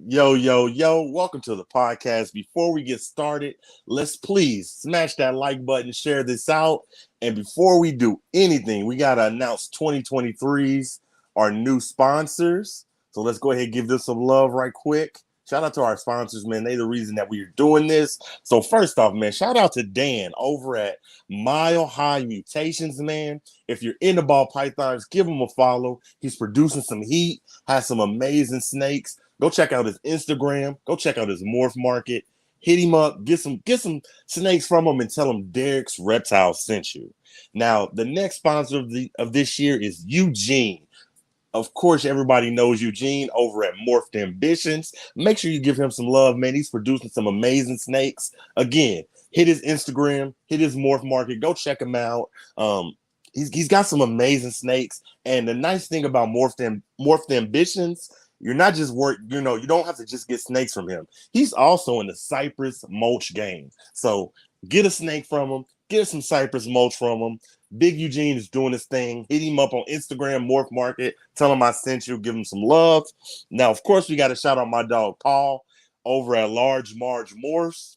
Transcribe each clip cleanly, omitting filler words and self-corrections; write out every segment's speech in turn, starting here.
Yo, yo, yo, welcome to the podcast. Before we get started, let's please smash that like button, share this out. And before we do anything, we got to announce 2023's our new sponsors. So let's go ahead and give them some love right quick. Shout out to our sponsors, man. They the reason that we are doing this. So first off, man, shout out to Dan over at Mile High Mutations, man. If you're into ball pythons, give him a follow. He's producing some heat, has some amazing snakes. Go check out his Instagram. Go check out his morph market. Hit him up. Get some snakes from him and tell him Derek's Reptiles sent you. Now, the next sponsor of this year is Eugene. Of course, everybody knows Eugene over at Morphed Ambitions. Make sure you give him some love, man. He's producing some amazing snakes. Again, hit his Instagram, hit his morph market. Go check him out. He's got some amazing snakes. And the nice thing about Morphed Ambitions, you're not just you don't have to just get snakes from him. He's also in the cypress mulch game. So get a snake from him, get some cypress mulch from him. Big Eugene is doing his thing. Hit him up on Instagram, Morph Market. Tell him I sent you. Give him some love. Now, of course, we got to shout out my dog Paul over at Large Marge Morse.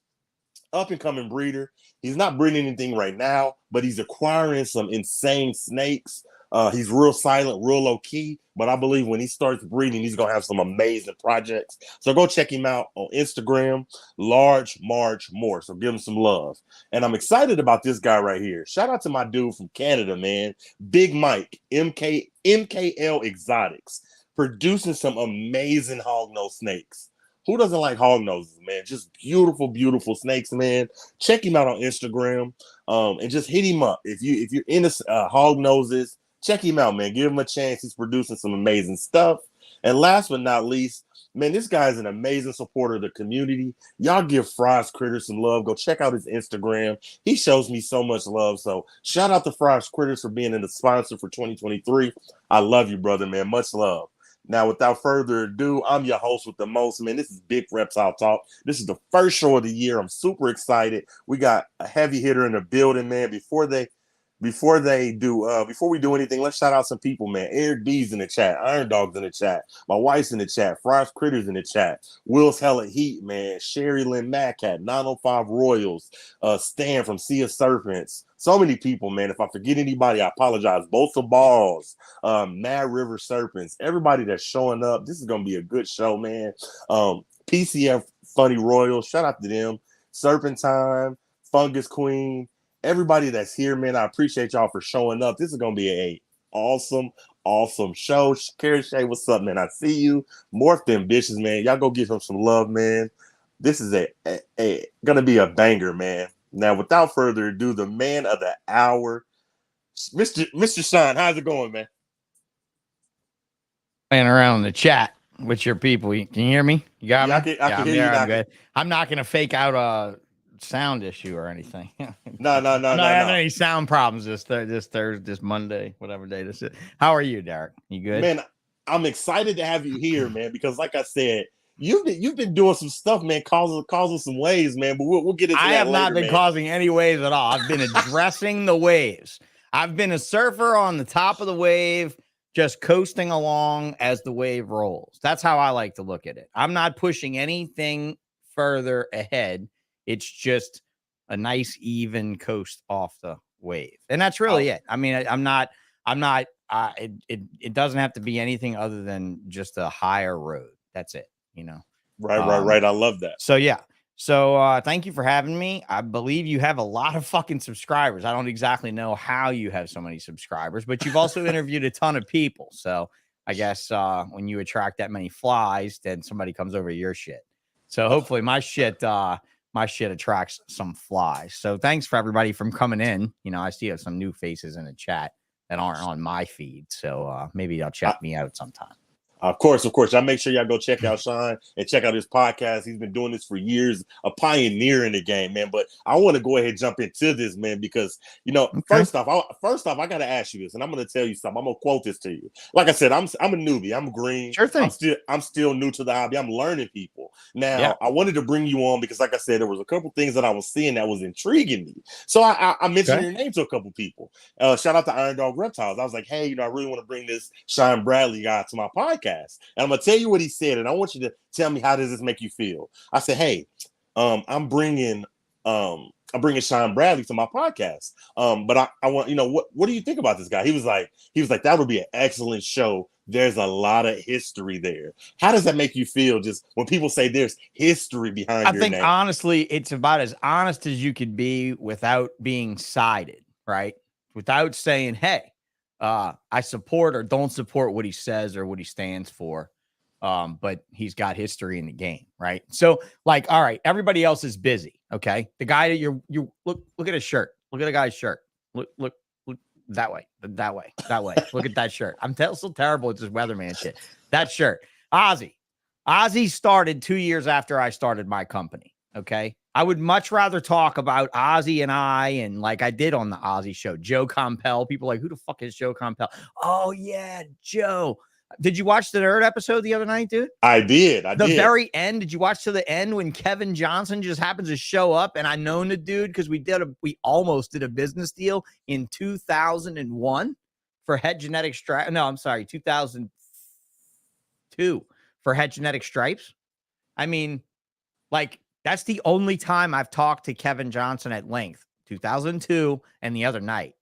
Up and coming breeder. He's not breeding anything right now, but he's acquiring some insane snakes. He's real silent, real low key, but I believe when he starts breeding, he's gonna have some amazing projects. So go check him out on Instagram, Large Marge Morse. So give him some love. And I'm excited about this guy right here. Shout out to my dude from Canada, man, Big Mike, MKL Exotics, producing some amazing hognose snakes. Who doesn't like hog noses, man? Just beautiful, beautiful snakes, man. Check him out on Instagram, and just hit him up if you're into hog noses. Check him out, man. Give him a chance. He's producing some amazing stuff. And last but not least, man, this guy is an amazing supporter of the community. Y'all give Fries Critters some love. Go check out his Instagram. He shows me so much love. So shout out to Fries Critters for being in the sponsor for 2023. I love you, brother, man. Much love. Now, without further ado, I'm your host with the most, man. This is Big Reptile Talk. This is the first show of the year. I'm super excited. We got a heavy hitter in the building, man. Before we do anything, let's shout out some people, man. Eric B's in the chat, Iron Dog's in the chat, my wife's in the chat, Fries Critters in the chat, Will's Hella Heat, man, Sherry Lynn Madcat, 905 Royals, Stan from Sea of Serpents. So many people, man. If I forget anybody, I apologize. Bosa Balls, Mad River Serpents, everybody that's showing up. This is gonna be a good show, man. PCF Funny Royals, shout out to them. Serpentine, Fungus Queen. Everybody that's here, man, I appreciate y'all for showing up. This is going to be a awesome show. Carrie Shay, what's up, man? I see you. Morphed Ambitious, man. Y'all go give him some love, man. This is going to be a banger, man. Now, without further ado, the man of the hour, Mr. Sean, how's it going, man? Playing around in the chat with your people. Can you hear me? You got me? I can hear you. I'm good. I'm not going to fake out a sound issue or anything. No. I'm not having any sound problems this Monday, whatever day this is. How are you, Derek? You good? Man, I'm excited to have you here, man, because like I said, you've been doing some stuff, man, causing some waves, man, but we'll get into that later. I have not been man. causing any waves at all. I've been addressing the waves. I've been a surfer on the top of the wave, just coasting along as the wave rolls. That's how I like to look at it. I'm not pushing anything further ahead. It's just a nice, even coast off the wave. And that's really it. I mean, it doesn't have to be anything other than just a higher road. That's it, you know? Right. I love that. So, yeah. So, thank you for having me. I believe you have a lot of fucking subscribers. I don't exactly know how you have so many subscribers, but you've also interviewed a ton of people. So, I guess when you attract that many flies, then somebody comes over your shit. So, hopefully my shit attracts some flies. So thanks for everybody from coming in. You know, I see some new faces in the chat that aren't on my feed. So maybe y'all check me out sometime. Of course. Y'all make sure y'all go check out Sean and check out his podcast. He's been doing this for years, a pioneer in the game, man. But I want to go ahead and jump into this, man, because, you know, first off, I got to ask you this, and I'm going to tell you something. I'm going to quote this to you. Like I said, I'm a newbie. I'm green. Sure thing. I'm still new to the hobby. I'm learning people. Now, I wanted to bring you on because, like I said, there was a couple things that I was seeing that was intriguing me. So I mentioned your name to a couple people. Shout out to Iron Dog Reptiles. I was like, hey, you know, I really want to bring this Sean Bradley guy to my podcast. podcast. And I'm gonna tell you what he said, and I want you to tell me how does this make you feel. I said, hey, I'm bringing Sean Bradley to my podcast. But I want, what do you think about this guy? He was like, that would be an excellent show. There's a lot of history there. How does that make you feel just when people say there's history behind your name? I think honestly, it's about as honest as you could be without being sided, right? Without saying, hey, I support or don't support what he says or what he stands for. But he's got history in the game, right? So, like, all right, everybody else is busy. Okay. The guy that you look at his shirt. Look at the guy's shirt. Look that way. Look at that shirt. I'm so terrible at this weatherman shit. That shirt. Ozzy started 2 years after I started my company. Okay. I would much rather talk about Ozzy and I, and like I did on the Ozzy show, Joe Compel. People like, who the fuck is Joe Compel? Oh yeah, Joe. Did you watch the Nerd episode the other night, dude? I did. The very end. Did you watch to the end when Kevin Johnson just happens to show up? And I known the dude because we almost did a business deal in 2001 for Het Genetic Stripes. No, I'm sorry, 2002 for Het Genetic Stripes. I mean, like, that's the only time I've talked to Kevin Johnson at length. 2002 and the other night.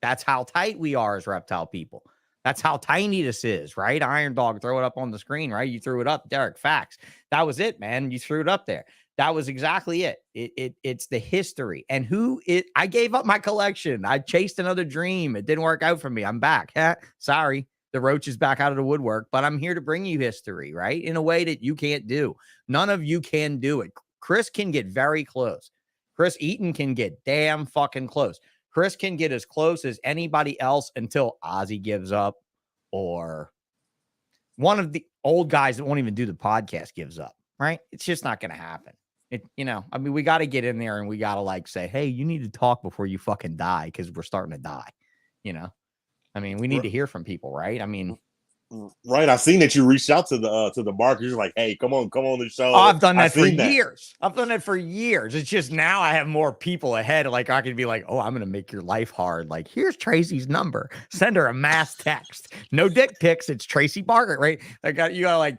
That's how tight we are as reptile people. That's how tiny this is, right? Iron Dog, throw it up on the screen, right? You threw it up, Derek. Facts. That was it, man. You threw it up there. That was exactly it. It's the history. And I gave up my collection. I chased another dream. It didn't work out for me. I'm back. Sorry. The roach is back out of the woodwork, but I'm here to bring you history, right? In a way that you can't do. None of you can do it. Chris can get very close. Chris Eaton can get damn fucking close. Chris can get as close as anybody else until Ozzy gives up or one of the old guys that won't even do the podcast gives up, right? It's just not going to happen. We got to get in there and we got to like say, hey, you need to talk before you fucking die because we're starting to die, we need to hear from people, right? Right. I've seen that you reached out to the market. You're like, hey, come on the show. Oh, I've done that for years. I've done that for years. It's just now I have more people ahead. Like I can be like, oh, I'm going to make your life hard. Like, here's Tracy's number. Send her a mass text. No dick pics. It's Tracy Barker, right? You got to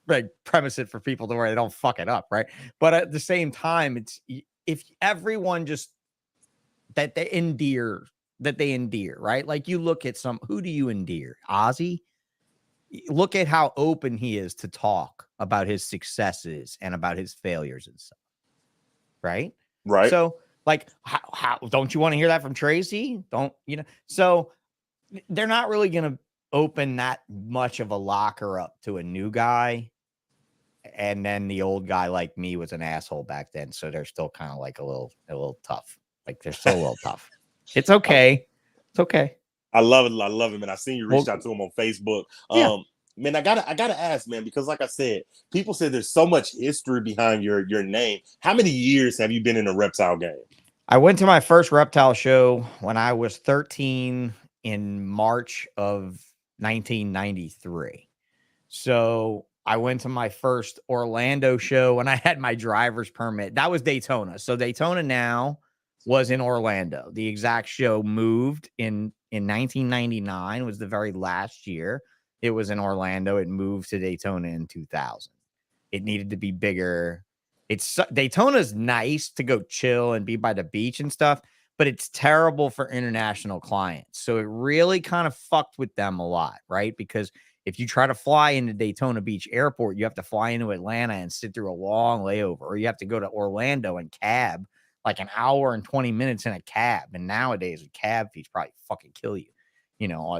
like premise it for people to where they don't fuck it up, right? But at the same time, it's if everyone just that they endear, right? Like you look at who do you endear? Ozzy? Look at how open he is to talk about his successes and about his failures and stuff. Right. So like, how don't you want to hear that from Tracy? So they're not really going to open that much of a locker up to a new guy. And then the old guy like me was an asshole back then. So they're still kind of like a little tough. Like they're still a little tough. It's okay. It's okay. I love it, man. I seen you reached out to him on Facebook. Yeah. Man, I gotta ask, man, because like I said, people say there's so much history behind your name. How many years have you been in the reptile game? I went to my first reptile show when I was 13 in March of 1993. So I went to my first Orlando show when I had my driver's permit. That was Daytona. So Daytona now was in Orlando. The exact show moved in 1999 was the very last year. It was in Orlando. It moved to Daytona in 2000. It needed to be bigger. Daytona's nice to go chill and be by the beach and stuff, but it's terrible for international clients. So it really kind of fucked with them a lot, right? Because if you try to fly into Daytona Beach Airport, you have to fly into Atlanta and sit through a long layover, or you have to go to Orlando and cab like an hour and 20 minutes in a cab. And nowadays a cab fees probably fucking kill you,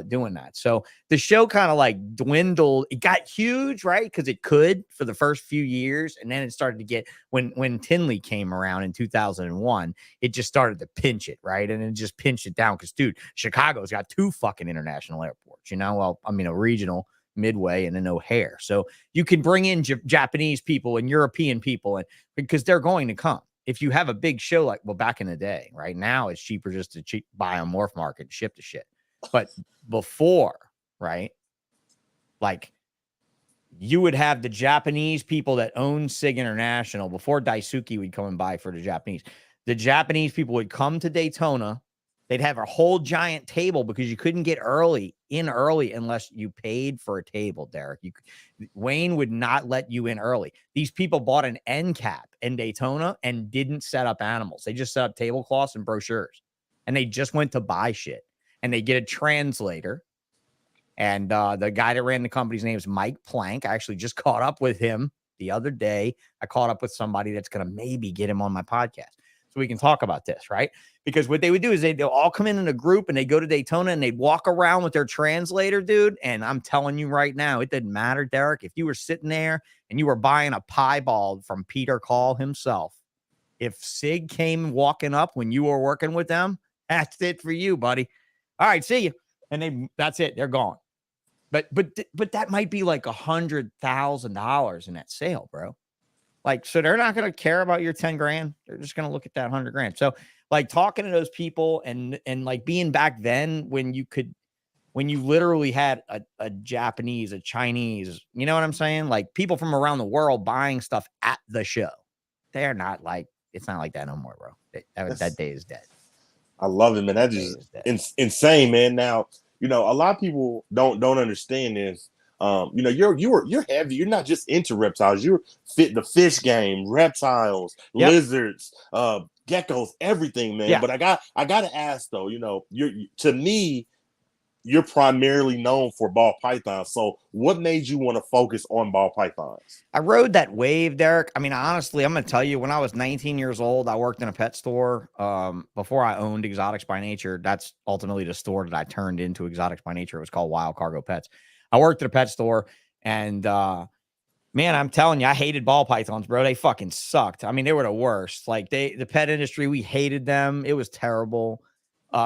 doing that. So the show kind of like dwindled. It got huge, right? Because it could for the first few years. And then it started to get, when Tinley came around in 2001, it just started to pinch it, right? And it just pinched it down because, dude, Chicago's got 2 fucking international airports, a regional, Midway, and an O'Hare. So you can bring in Japanese people and European people, and because they're going to come. If you have a big show like, back in the day, right now, it's cheaper just to buy on Morph Market and ship the shit. But before, right, like you would have the Japanese people that own SIG International before Daisuke would come and buy for the Japanese. The Japanese people would come to Daytona They'd have a whole giant table because you couldn't get early unless you paid for a table, Derek. Wayne would not let you in early. These people bought an end cap in Daytona and didn't set up animals. They just set up tablecloths and brochures. And they just went to buy shit. And they get a translator. And the guy that ran the company's name is Mike Plank. I actually just caught up with him the other day. I caught up with somebody that's going to maybe get him on my podcast so we can talk about this, right? Because what they would do is they'll all come in a group and they go to Daytona and they'd walk around with their translator, dude. And I'm telling you right now, it didn't matter, Derek. If you were sitting there and you were buying a piebald from Peter Call himself, if Sig came walking up when you were working with them, that's it for you, buddy. All right, see you. And that's it. They're gone. But that might be like $100,000 in that sale, bro. Like, so they're not going to care about your 10 grand. They're just going to look at that 100 grand. So like talking to those people and like being back then when you literally had a Japanese, a Chinese, you know what I'm saying? Like people from around the world buying stuff at the show. They're not like, it's not like that no more, bro. That day is dead. I love it, man. That just insane, man. Now, you know, a lot of people don't understand this. You know, you're heavy. You're not just into reptiles. You're fit the fish game, reptiles, lizards, geckos, everything, man. Yeah. But I gotta ask though. You know, to me, you're primarily known for ball pythons. So, what made you want to focus on ball pythons? I rode that wave, Derek. I mean, honestly, I'm gonna tell you, when I was 19 years old, I worked in a pet store. Before I owned Exotics by Nature, that's ultimately the store that I turned into Exotics by Nature. It was called Wild Cargo Pets. I worked at a pet store, and man, I'm telling you, I hated ball pythons, bro. They fucking sucked. I mean, they were the worst. Like the pet industry, we hated them. It was terrible.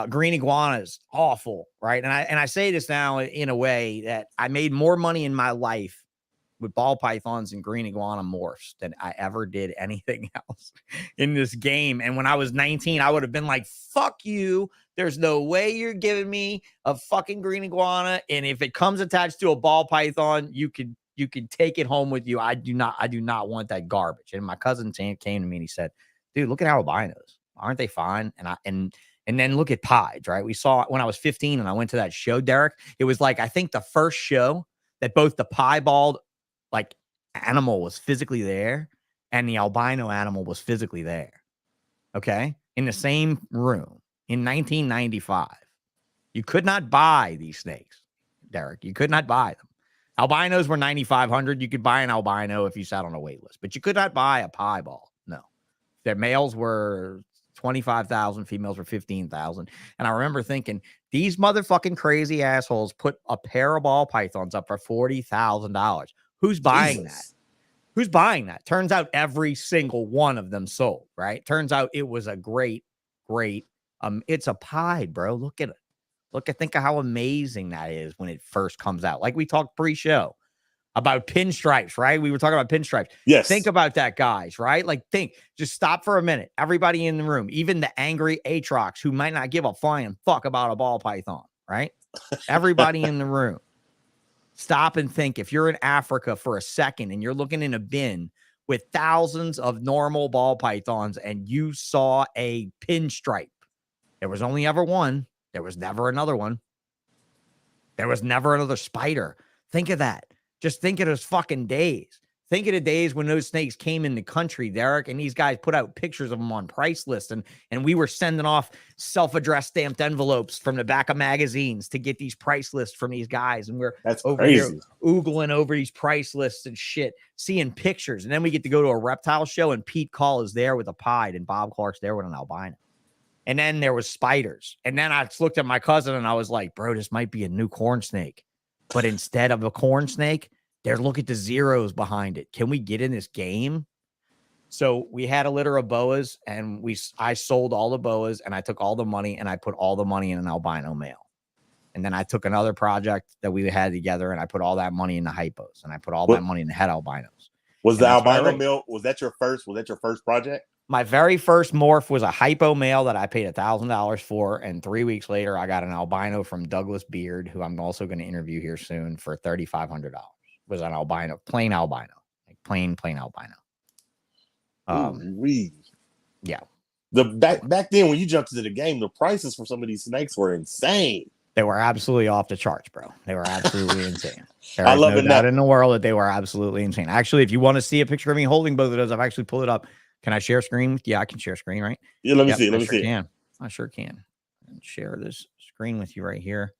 Green iguanas, awful, right? And I say this now in a way that I made more money in my life with ball pythons and green iguana morphs than I ever did anything else in this game. And when I was 19, I would have been like, fuck you. There's no way you're giving me a fucking green iguana. And if it comes attached to a ball python, you could take it home with you. I do not want that garbage. And my cousin came to me and he said, dude, look at albinos. Aren't they fine? And then look at pieds, right? We saw when I was 15 and I went to that show, Derek. It was like, I think the first show that both the piebald like animal was physically there and the albino animal was physically there. Okay. In the same room in 1995. You could not buy these snakes, Derek. You could not buy them. Albinos were 9,500. You could buy an albino if you sat on a wait list, but you could not buy a piebald. No. Their males were 25,000, females were 15,000. And I remember thinking, these motherfucking crazy assholes put a pair of ball pythons up for $40,000. Who's buying that? Who's buying that? Turns out every single one of them sold, right? Turns out it was a great, it's a pied, bro. Look at it. Think of how amazing that is when it first comes out. Like we talked pre-show about pinstripes, right? We were talking about pinstripes. Yes. Think about that, guys, right? Like just stop for a minute. Everybody in the room, even the angry Atrox who might not give a flying fuck about a ball python, right? Everybody in the room. Stop and think. If you're in Africa for a second and you're looking in a bin with thousands of normal ball pythons and you saw a pinstripe, there was only ever one. There was never another one. There was never another spider. Think of that. Just think of those fucking days. Think of the days when those snakes came in the country, Derek, and these guys put out pictures of them on price lists, and we were sending off self-addressed stamped envelopes from the back of magazines to get these price lists from these guys, and we're over here oogling over these price lists and shit, seeing pictures, and then we get to go to a reptile show, and Pete Call is there with a pied, and Bob Clark's there with an albino. And then there was spiders. And then I just looked at my cousin, and I was like, bro, this might be a new corn snake. But instead of a corn snake, look at the zeros behind it. Can we get in this game? So we had a litter of boas, and I sold all the boas, and I took all the money, and I put all the money in an albino male. And then I took another project that we had together, and I put all that money in the hypos, and I put all that money in the head albinos. Was the albino male? Was that your first project? My very first morph was a hypo male that I paid $1,000 for. And 3 weeks later, I got an albino from Douglas Beard, who I'm also going to interview here soon, for $3,500. Was an albino, plain albino, like plain albino. Yeah. The back then when you jumped into the game, the prices for some of these snakes were insane. They were absolutely off the charts, bro. They were absolutely insane. There I is love no it doubt now. in the world that they were absolutely insane. Actually, if you want to see a picture of me holding both of those, I've actually pulled it up. Can I share screen with you? Yeah, I can share screen, right? Yeah, let me Yep, see. Let I me sure see. can. I sure can. Share this screen with you right here.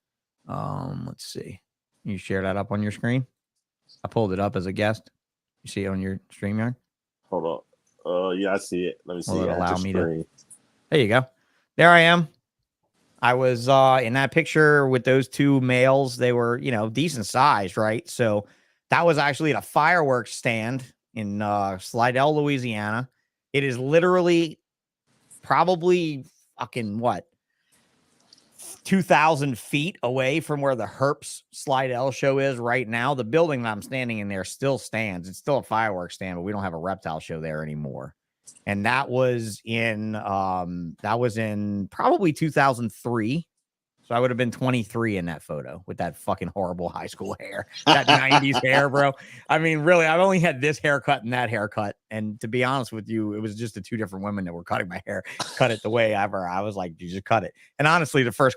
Let's see. You share that up on your screen. I pulled it up as a guest. You see it on your StreamYard? Hold on. Yeah, I see it. Let me see. Will it I allow just me screen. to? There you go. There I am. I was in that picture with those two males. They were, decent sized, right? So that was actually at a fireworks stand in Slidell, Louisiana. It is literally probably fucking what? 2,000 feet away from where the Herps Slidell show is right now. The building that I'm standing in there still stands. It's still a fireworks stand, but we don't have a reptile show there anymore. And that was in probably 2003. So I would have been 23 in that photo with that fucking horrible high school hair, that 90s hair, bro. I mean, really, I've only had this haircut and that haircut. And to be honest with you, it was just the two different women that were cutting my hair, cut it the way ever. I was like, you just cut it. And honestly, the first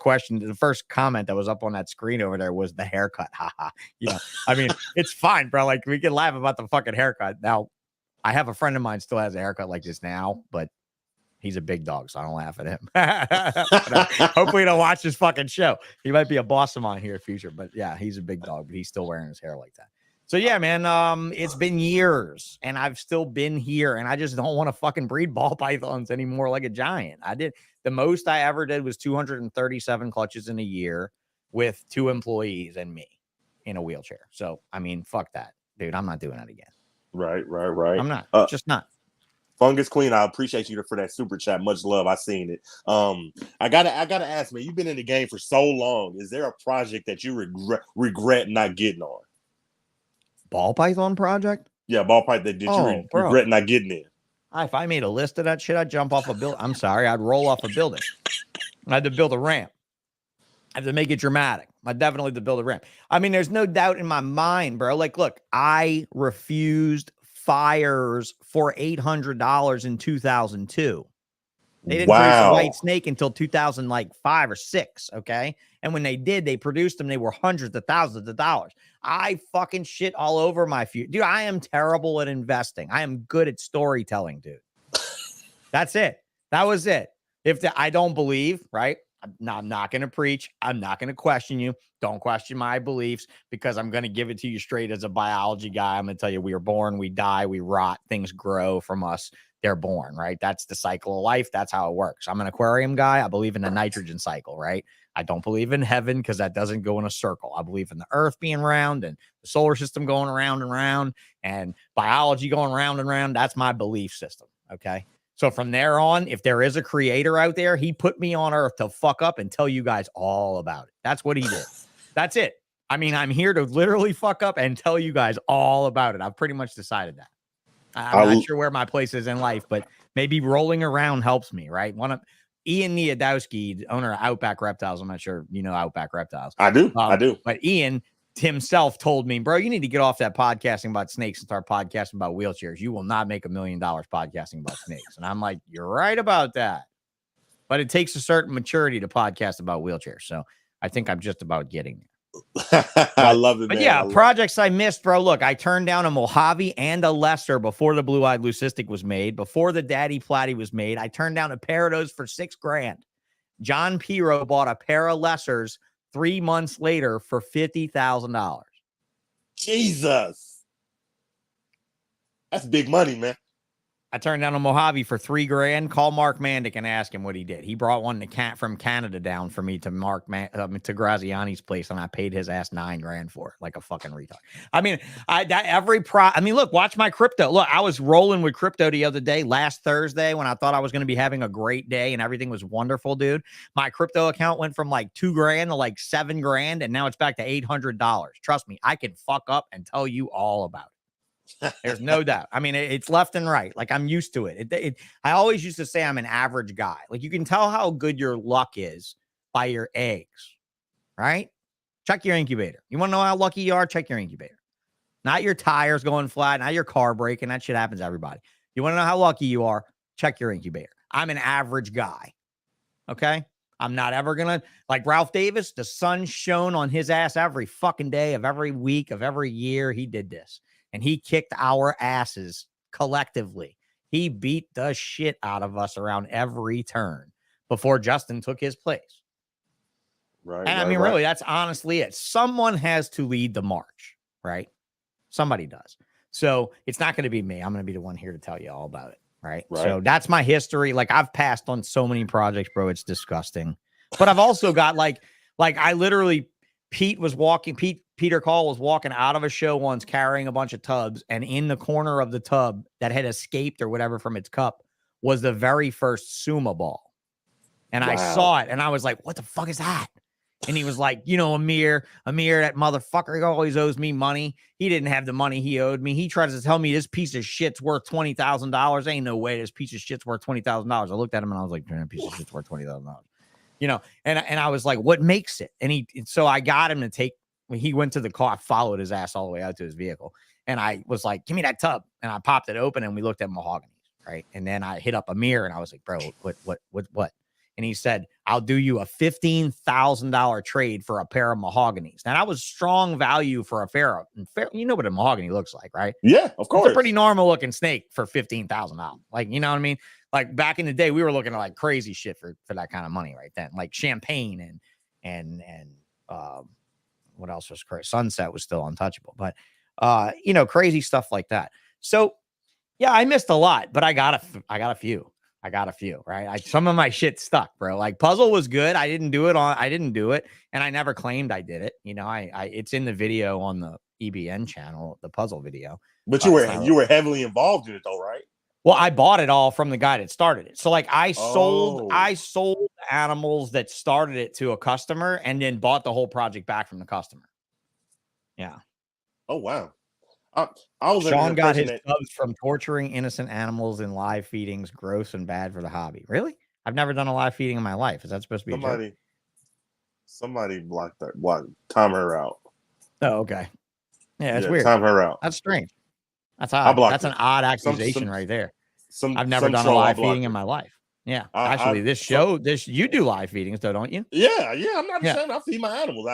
comment that was up on that screen over there was the haircut. Haha. I mean, it's fine, bro. Like, we can laugh about the fucking haircut. Now, I have a friend of mine still has a haircut like this now, but he's a big dog, so I don't laugh at him. Hopefully he don't watch this fucking show. He might be a boss of mine here in the future, but yeah, he's a big dog, but he's still wearing his hair like that. So yeah, man, it's been years and I've still been here and I just don't want to fucking breed ball pythons anymore like a giant. The most I ever did was 237 clutches in a year with 2 employees and me in a wheelchair. So, I mean, fuck that, dude. I'm not doing that again. Right. I'm not, just not. Fungus Queen, I appreciate you for that super chat. Much love. I seen it. I gotta ask, man. You've been in the game for so long. Is there a project that you regret not getting on? Ball python project? Yeah, ball python that you regret not getting in. If I made a list of that shit, I'd jump off a building. I'm sorry, I'd roll off a building. I had to build a ramp. I have to make it dramatic. I definitely had to build a ramp. I mean, there's no doubt in my mind, bro. Like, look, I refused fires for $800 in 2002. They didn't produce a white snake until 2005 or 6. Okay. And when they did, they produced them. They were hundreds of thousands of dollars. I fucking shit all over my future. Dude, I am terrible at investing. I am good at storytelling, dude. That's it. That was it. I don't believe, right? I'm not going to preach. I'm not going to question you. Don't question my beliefs because I'm going to give it to you straight as a biology guy. I'm going to tell you we are born, we die, we rot, things grow from us. They're born, right? That's the cycle of life. That's how it works. I'm an aquarium guy. I believe in the nitrogen cycle, right? I don't believe in heaven because that doesn't go in a circle. I believe in the earth being round and the solar system going around and round and biology going round and round. That's my belief system, okay? So from there on, if there is a creator out there, he put me on earth to fuck up and tell you guys all about it. That's what he did. That's it. I mean, I'm here to literally fuck up and tell you guys all about it. I've pretty much decided that. I'm not sure where my place is in life, but maybe rolling around helps me, right? Ian Niadowski, owner of Outback Reptiles. I'm not sure you know Outback Reptiles. I do. But Ian himself told me, bro, you need to get off that podcasting about snakes and start podcasting about wheelchairs. You will not make $1 million podcasting about snakes. And I'm like, you're right about that. But it takes a certain maturity to podcast about wheelchairs. So I think I'm just about getting there. I love it, man. But yeah, projects I missed, bro. Look, I turned down a Mojave and a Lesser before the blue-eyed leucistic was made, before the Daddy Platy was made. I turned down a pair of those for $6,000. John Piro bought a pair of Lessers 3 months later for $50,000. Jesus. That's big money, man. I turned down a Mojave for $3,000. Call Mark Mandick and ask him what he did. He brought one from Canada down for me to to Graziani's place, and I paid his ass $9,000 for it, like a fucking retard. I mean, look, watch my crypto. Look, I was rolling with crypto the other day, last Thursday, when I thought I was going to be having a great day and everything was wonderful, dude. My crypto account went from like $2,000 to like $7,000, and now it's back to $800. Trust me, I can fuck up and tell you all about it. There's no doubt. I mean, it's left and right. Like, I'm used to it. I always used to say I'm an average guy. Like, you can tell how good your luck is by your eggs, right? Check your incubator. You want to know how lucky you are? Check your incubator. Not your tires going flat, not your car breaking. That shit happens to everybody. You want to know how lucky you are? Check your incubator. I'm an average guy. Okay. I'm not ever going to, like Ralph Davis, the sun shone on his ass every fucking day of every week of every year. He did this and he kicked our asses collectively. He beat the shit out of us around every turn before Justin took his place. Right. And I mean, really, that's honestly it. Someone has to lead the march, right? Somebody does. So it's not going to be me. I'm going to be the one here to tell you all about it. Right. So that's my history. Like I've passed on so many projects, bro. It's disgusting. But I've also got like I literally, Peter Call was walking out of a show once carrying a bunch of tubs. And in the corner of the tub that had escaped or whatever from its cup was the very first Suma ball. And I saw it and I was like, what the fuck is that? And he was like, you know, Amir, that motherfucker, he always owes me money. He didn't have the money he owed me. He tries to tell me this piece of shit's worth $20,000. Ain't no way this piece of shit's worth $20,000. I looked at him and I was like, that piece of shit's worth $20,000. You know, and I was like, what makes it? And so I got him to take, when he went to the car, I followed his ass all the way out to his vehicle. And I was like, give me that tub. And I popped it open and we looked at mahogany. Right. And then I hit up Amir and I was like, bro, what? And he said, I'll do you a $15,000 trade for a pair of mahoganies. Now, that was strong value for a pharaoh. You know what a mahogany looks like, right? Yeah, of course. It's a pretty normal looking snake for $15,000. Like, you know what I mean? Like back in the day, we were looking at like crazy shit for that kind of money right then. Like champagne and what else was crazy? Sunset was still untouchable. But, you know, crazy stuff like that. So, yeah, I missed a lot, but I got a few. Right? Some of my shit stuck, bro. Like puzzle was good. I didn't do it. And I never claimed I did it. You know, it's in the video on the EBN channel, the puzzle video. But you were heavily involved in it though, right? Well, I bought it all from the guy that started it. So like I sold animals that started it to a customer and then bought the whole project back from the customer. Yeah. Oh, wow. I was Sean got his subs from torturing innocent animals in live feedings. Gross and bad for the hobby. Really? I've never done a live feeding in my life. Is that supposed to be a joke? Somebody blocked that. Time her out. Oh, okay. Yeah, it's weird. Time her out. That's strange. That's odd. That's an odd accusation right there. I've never done a live feeding in my life. Yeah. Actually, you do live feedings though, don't you? Yeah. I'm not ashamed. I feed my animals.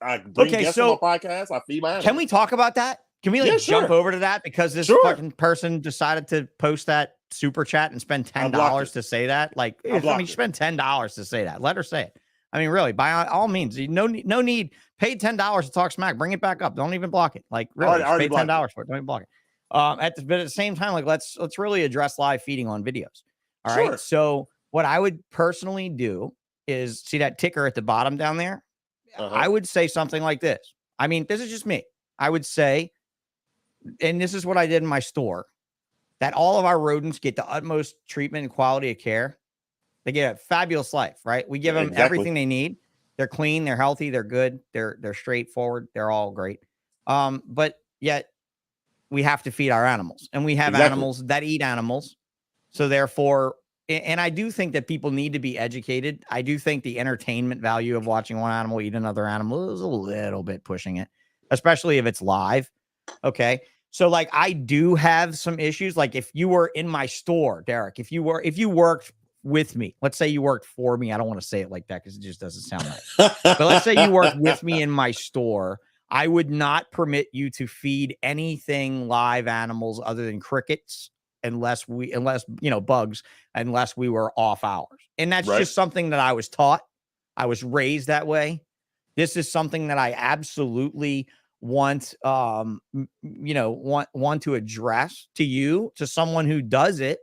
I bring guests on my podcast. I feed my animals. Can we talk about that? Can we jump over to that? Because this fucking person decided to post that super chat and spend $10 to say that. Like, you spend $10 to say that. Let her say it. I mean, really, by all means, no need. Pay $10 to talk smack. Bring it back up. Don't even block it. Like, really, pay $10 for it. Don't even block it. But at the same time, like, let's really address live feeding on videos. All right. So what I would personally do is see that ticker at the bottom down there. I would say something like this. I mean, this is just me. I would say, and this is what I did in my store, that all of our rodents get the utmost treatment and quality of care. They get a fabulous life, right? We give them everything they need. They're clean, they're healthy, they're good, they're straightforward, they're all great. But yet we have to feed our animals, and we have animals that eat animals. So therefore, and I do think that people need to be educated. I do think the entertainment value of watching one animal eat another animal is a little bit pushing it, especially if it's live. Okay. So like I do have some issues. Like if you were in my store, Derek, if you worked with me, let's say you worked for me. I don't want to say it like that because it just doesn't sound right. But let's say you worked with me in my store. I would not permit you to feed anything live animals other than crickets unless bugs, unless we were off hours. And that's just something that I was taught. I was raised that way. This is something that I absolutely want to address to you, to someone who does it,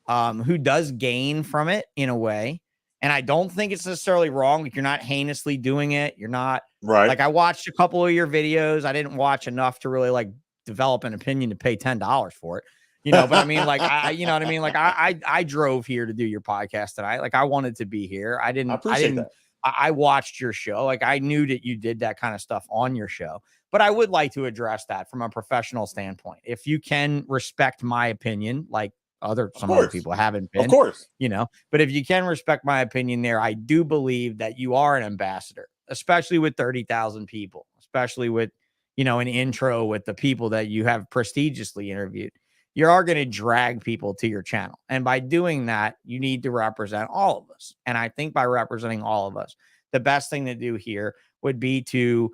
who does gain from it in a way. And I don't think it's necessarily wrong. Like, you're not heinously doing it. You're not like, I watched a couple of your videos. I didn't watch enough to really like develop an opinion to pay $10 for it, but I mean, like, you know what I mean? Like I drove here to do your podcast tonight. Like I wanted to be here. I appreciate that. I watched your show. Like I knew that you did that kind of stuff on your show, but I would like to address that from a professional standpoint. If you can respect my opinion, like other people haven't been, of course, but if you can respect my opinion there, I do believe that you are an ambassador, especially with 30,000 people, especially with, an intro with the people that you have prestigiously interviewed. you are going to drag people to your channel. And by doing that, you need to represent all of us. And I think by representing all of us, the best thing to do here would be to,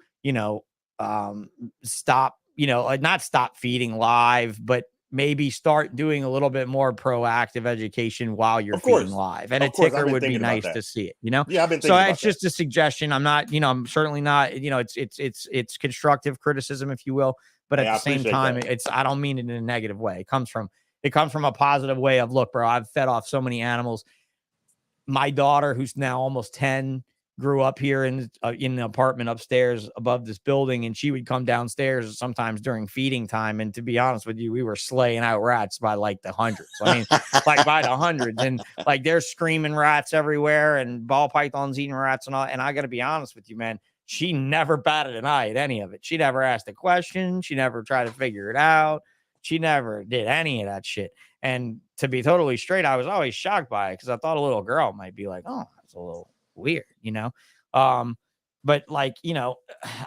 stop, not stop feeding live, but maybe start doing a little bit more proactive education while you're feeding live. And a ticker would be nice to see it, Yeah, I've been so it's just a suggestion. I'm not, I'm certainly not, it's constructive criticism, if you will. But at the same time, I don't mean it in a negative way. It comes from a positive way of, look, bro, I've fed off so many animals. My daughter, who's now almost 10, grew up here in the apartment upstairs above this building, and she would come downstairs sometimes during feeding time. And to be honest with you, we were slaying out rats by like the hundreds. I mean, like by the hundreds, and like there's screaming rats everywhere and ball pythons eating rats and all. And I got to be honest with you, man, she never batted an eye at any of it. She never asked a question. She never tried to figure it out. She never did any of that shit. And to be totally straight, I was always shocked by it because I thought a little girl might be like, oh, that's a little weird, but like,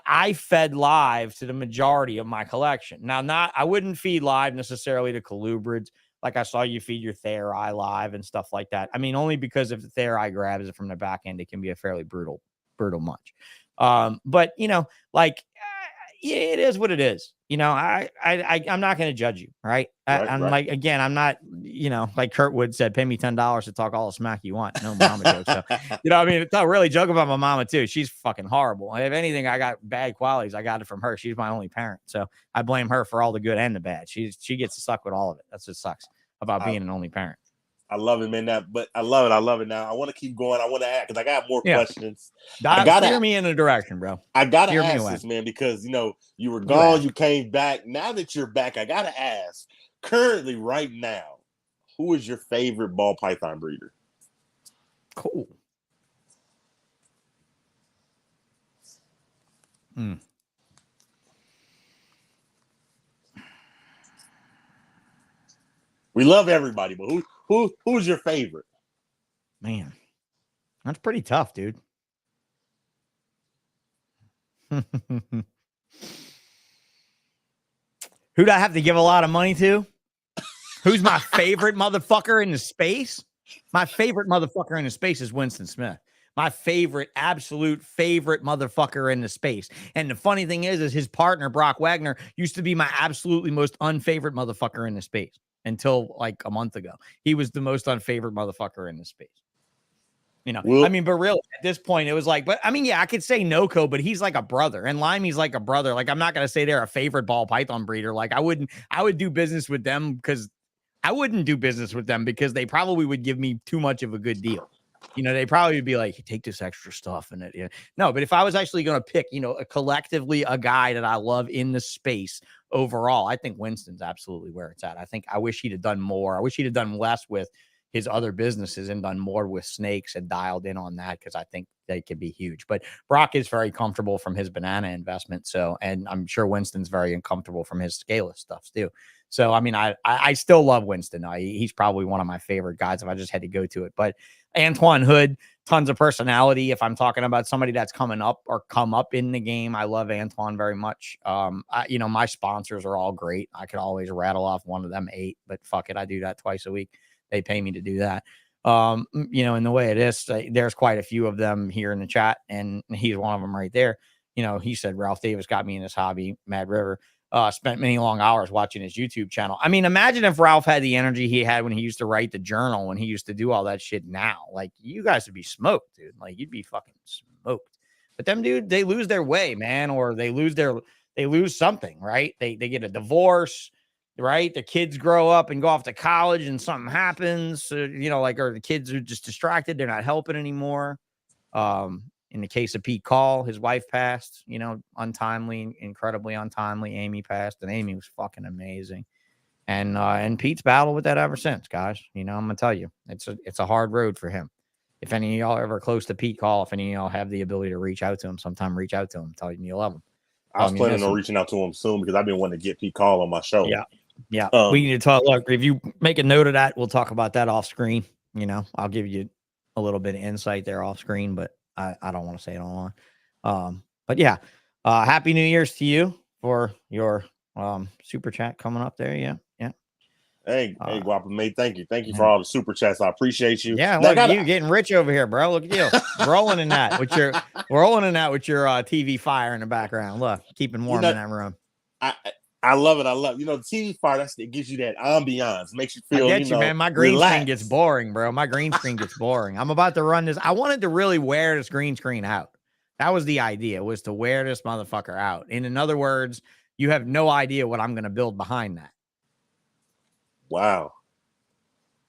I fed live to the majority of my collection. Now, I wouldn't feed live necessarily to colubrids. Like I saw you feed your Therai live and stuff like that. I mean, only because if the Therai grabs it from the back end, it can be a fairly brutal munch. But it is what it is. I'm not going to judge you. Right. I'm right. Like, again, I'm not, like Kurt Wood said, pay me $10 to talk all the smack you want. No mama joke. So, I mean, it's not really joke about my mama too. She's fucking horrible. If anything, I got bad qualities. I got it from her. She's my only parent. So I blame her for all the good and the bad. She gets to suck with all of it. That's what sucks about being an only parent. I love it, man. But I love it. Now I want to keep going. I want to ask because I got more questions. I gotta steer me in a direction, bro. I gotta ask this, man, because you were gone, you came back. Now that you're back, I gotta ask. Currently, right now, who is your favorite ball python breeder? Cool. We love everybody, but who's your favorite? Man, that's pretty tough, dude. Who'd I have to give a lot of money to? Who's my favorite motherfucker in the space? My favorite motherfucker in the space is Winston Smith. My absolute favorite motherfucker in the space. And the funny thing is his partner, Brock Wagner, used to be my absolutely most unfavorite motherfucker in the space until like a month ago. He was the most unfavorite motherfucker in the space. But really at this point it was like, but I mean, yeah, I could say Noco, but he's like a brother, and Limey's like a brother. Like, I'm not going to say they're a favorite ball python breeder. Like, I would do business with them because I wouldn't do business with them because they probably would give me too much of a good deal. They probably would be like, hey, take this extra stuff. And no, but if I was actually going to pick, collectively a guy that I love in the space overall, I think Winston's absolutely where it's at. I wish he'd have done more. I wish he'd have done less with his other businesses and done more with snakes and dialed in on that, because I think they could be huge. But Brock is very comfortable from his banana investment. So, and I'm sure Winston's very uncomfortable from his scaleless stuff too. So, I mean, I still love Winston. He's probably one of my favorite guys if I just had to go to it. But Antoine Hood, tons of personality. If I'm talking about somebody that's coming up or come up in the game, I love Antoine very much. My sponsors are all great. I could always rattle off one of them 8, but fuck it, I do that twice a week. They pay me to do that. And the way it is, there's quite a few of them here in the chat, and he's one of them right there. He said, Ralph Davis got me in this hobby, Mad River. Spent many long hours watching his YouTube channel. I mean, imagine if Ralph had the energy he had when he used to write the journal, when he used to do all that shit now. Like, you guys would be smoked, dude. Like, you'd be fucking smoked. But them, dude, they lose their way, man, or they lose something, right? They get a divorce, right? The kids grow up and go off to college and something happens, or the kids are just distracted. They're not helping anymore. In the case of Pete Call, his wife passed, untimely, incredibly untimely. Amy passed, and Amy was fucking amazing. And Pete's battled with that ever since, guys. I'm going to tell you, it's a hard road for him. If any of y'all are ever close to Pete Call, if any of y'all have the ability to reach out to him sometime, reach out to him. Tell him you love him. I was planning on reaching out to him soon because I've been wanting to get Pete Call on my show. Yeah. We need to talk. Look, if you make a note of that, we'll talk about that off screen. I'll give you a little bit of insight there off screen, but I don't want to say it online. But yeah, happy New Year's to you for your super chat coming up there. Yeah. Hey, Guapa May, thank you for Yeah. all the super chats. I appreciate you. Yeah, Now, look at you getting rich over here, bro. Look at you rolling in that with your TV fire in the background. Look, keeping warm in that room. I love it. I love, the TV fire. It gives you that ambiance, makes you I feel, get you, man. My green screen gets boring, bro. My green screen gets boring. I'm about to run this. I wanted to really wear this green screen out. That was the idea, was to wear this motherfucker out. And in other words, you have no idea what I'm going to build behind that. Wow.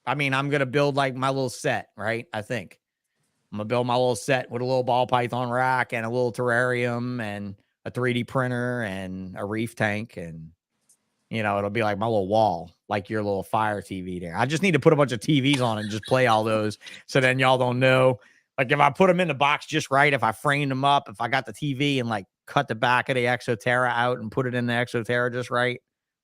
I mean, I'm going to build like my little set, right? I think I'm going to build my little set with a little ball python rack and a little terrarium and a 3D printer and a reef tank. And, it'll be like my little wall, like your little Fire TV there. I just need to put a bunch of TVs on and just play all those. So then y'all don't know. Like if I put them in the box just right, if I framed them up, if I got the TV and like cut the back of the Exoterra out and put it in the Exoterra just right,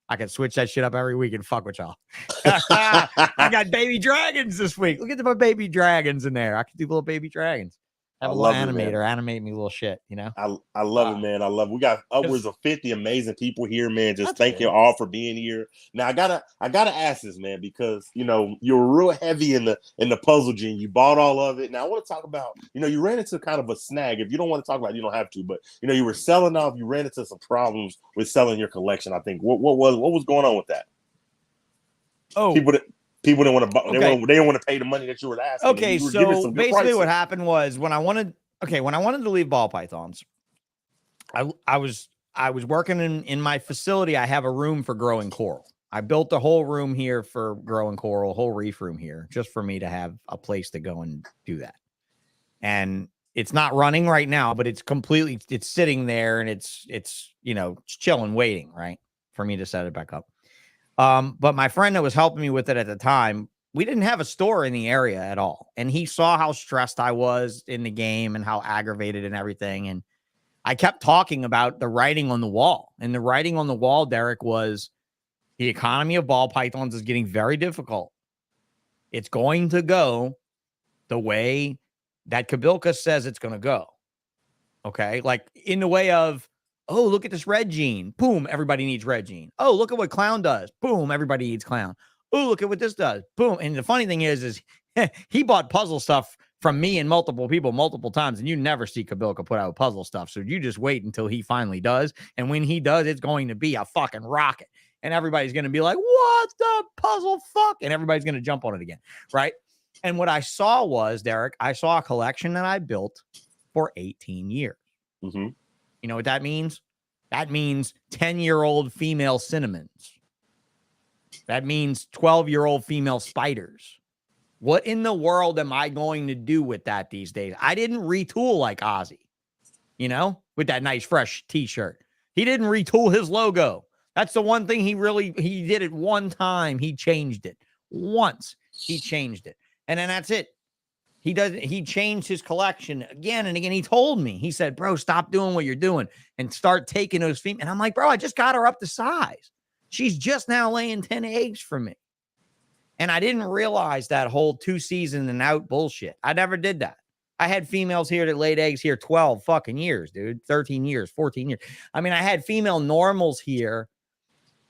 I can switch that shit up every week and fuck with y'all. I got baby dragons this week. Look at my baby dragons in there. I can do little baby dragons. Have a little animator, animate me little shit, I love it, man. I love it. We got upwards of 50 amazing people here, man. Just thank you all for being here. Now I gotta ask this, man, because you're real heavy in the puzzle gene. You bought all of it. Now I want to talk about, you ran into kind of a snag. If you don't want to talk about it, you don't have to, but you were selling off, you ran into some problems with selling your collection, I think. What was going on with that? Oh, People didn't want to buy. They didn't want to pay the money that you were asking. Okay, so basically, what happened was when I wanted to leave ball pythons, I was working in my facility. I have a room for growing coral. I built the whole room here for growing coral, whole reef room here, just for me to have a place to go and do that. And it's not running right now, but it's sitting there and it's chilling, waiting, right, for me to set it back up. But my friend that was helping me with it at the time, we didn't have a store in the area at all. And he saw how stressed I was in the game and how aggravated and everything. And I kept talking about the writing on the wall. And the writing on the wall, Derek, was the economy of ball pythons is getting very difficult. It's going to go the way that Kabilka says it's going to go. Okay. Like in the way of, oh, look at this red gene. Boom, everybody needs red gene. Oh, look at what clown does. Boom, everybody needs clown. Oh, look at what this does. Boom. And the funny thing is he bought puzzle stuff from me and multiple people multiple times, and you never see Kabilka put out puzzle stuff. So you just wait until he finally does. And when he does, it's going to be a fucking rocket. And everybody's going to be like, what the puzzle fuck? And everybody's going to jump on it again, right? And what I saw was, Derek, I saw a collection that I built for 18 years. Mm-hmm. You know what that means? That means 10-year-old female cinnamons. That means 12-year-old female spiders. What in the world am I going to do with that these days? I didn't retool like Ozzy, with that nice fresh t-shirt. He didn't retool his logo. That's the one thing he did it one time. He changed it once. He changed it. And then that's it. He changed his collection again and again. He told me, he said, bro, stop doing what you're doing and start taking those females. And I'm like, bro, I just got her up to size. She's just now laying 10 eggs for me. And I didn't realize that whole 2 season and out bullshit. I never did that. I had females here that laid eggs here 12 fucking years, dude. 13 years, 14 years. I mean, I had female normals here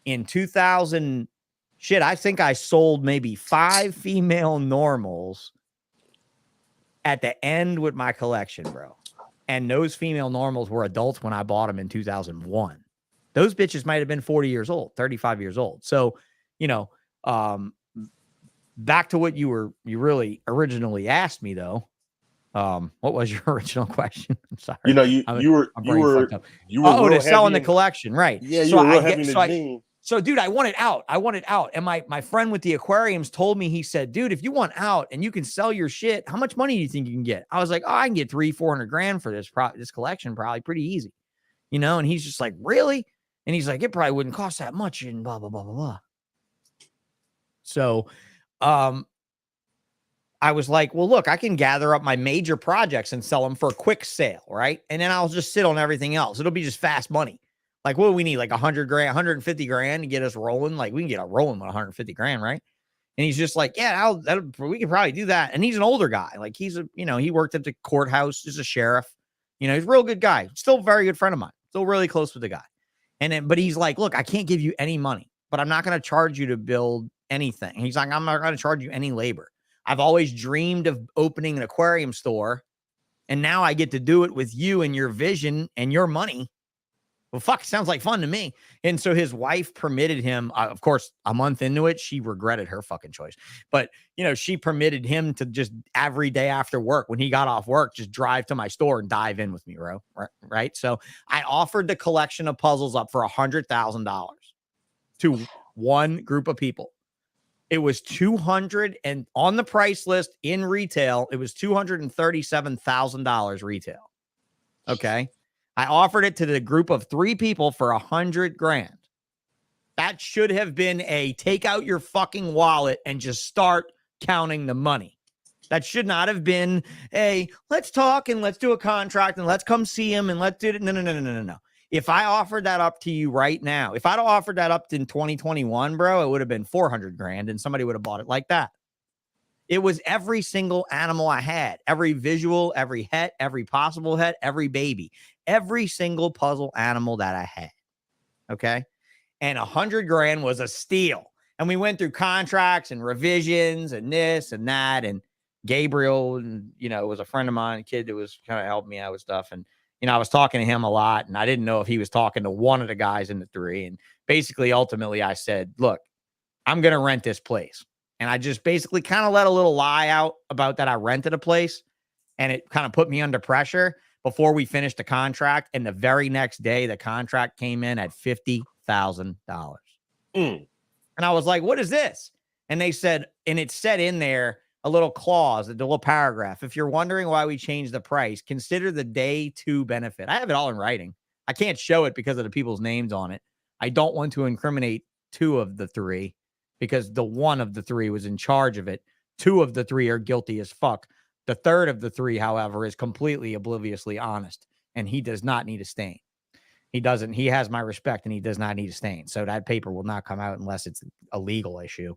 in 2000. Shit, I think I sold maybe 5 female normals at the end with my collection, bro. And those female normals were adults when I bought them in 2001. Those bitches might have been 40 years old, 35 years old. So, back to what you really originally asked me, though. What was your original question? I'm sorry. You were to selling the collection, right? Yeah, you were real heavy in the gene. So, dude, I want it out. And my friend with the aquariums told me, he said, dude, if you want out and you can sell your shit, how much money do you think you can get? I was like, oh, I can get $300-400 grand for this collection, probably pretty easy. And he's just like, really? And he's like, it probably wouldn't cost that much and blah, blah, blah, blah, blah. So, I was like, well, look, I can gather up my major projects and sell them for a quick sale, right? And then I'll just sit on everything else. It'll be just fast money. Like, what do we need? Like 100 grand, 150 grand to get us rolling. Like, we can get a rolling with 150 grand, right? And he's just like, yeah, we could probably do that. And he's an older guy. Like, he's he worked at the courthouse as a sheriff. He's a real good guy. Still a very good friend of mine. Still really close with the guy. But he's like, look, I can't give you any money, but I'm not going to charge you to build anything. And he's like, I'm not going to charge you any labor. I've always dreamed of opening an aquarium store, and now I get to do it with you and your vision and your money. Well, fuck, sounds like fun to me. And so his wife permitted him, of course, a month into it, she regretted her fucking choice. But, she permitted him to just every day after work, when he got off work, just drive to my store and dive in with me, bro. Right. So I offered the collection of puzzles up for $100,000 to one group of people. It was 200, and on the price list in retail, it was $237,000 retail. Okay. I offered it to the group of 3 people for $100,000. That should have been a take out your fucking wallet and just start counting the money. That should not have been a let's talk and let's do a contract and let's come see him and let's do it. No. If I offered that up to you right now, if I'd offered that up in 2021, bro, it would have been $400,000 and somebody would have bought it like that. It was every single animal I had, every visual, every het, every possible het, every baby, every single puzzle animal that I had. Okay. And $100,000 was a steal. And we went through contracts and revisions and this and that. And Gabriel, and, was a friend of mine, a kid that was kind of helping me out with stuff. And, I was talking to him a lot, and I didn't know if he was talking to one of the guys in the 3. And basically, ultimately, I said, look, I'm going to rent this place. And I just basically kind of let a little lie out about that I rented a place, and it kind of put me under pressure before we finished the contract. And the very next day, the contract came in at $50,000. And I was like, what is this? And they said, and it said in there a little clause, a little paragraph. If you're wondering why we changed the price, consider the day 2 benefit. I have it all in writing. I can't show it because of the people's names on it. I don't want to incriminate 2 of the 3 because the one of the 3 was in charge of it. 2 of the 3 are guilty as fuck. The third of the 3, however, is completely obliviously honest, and he does not need a stain. He doesn't. He has my respect, and he does not need a stain. So that paper will not come out unless it's a legal issue.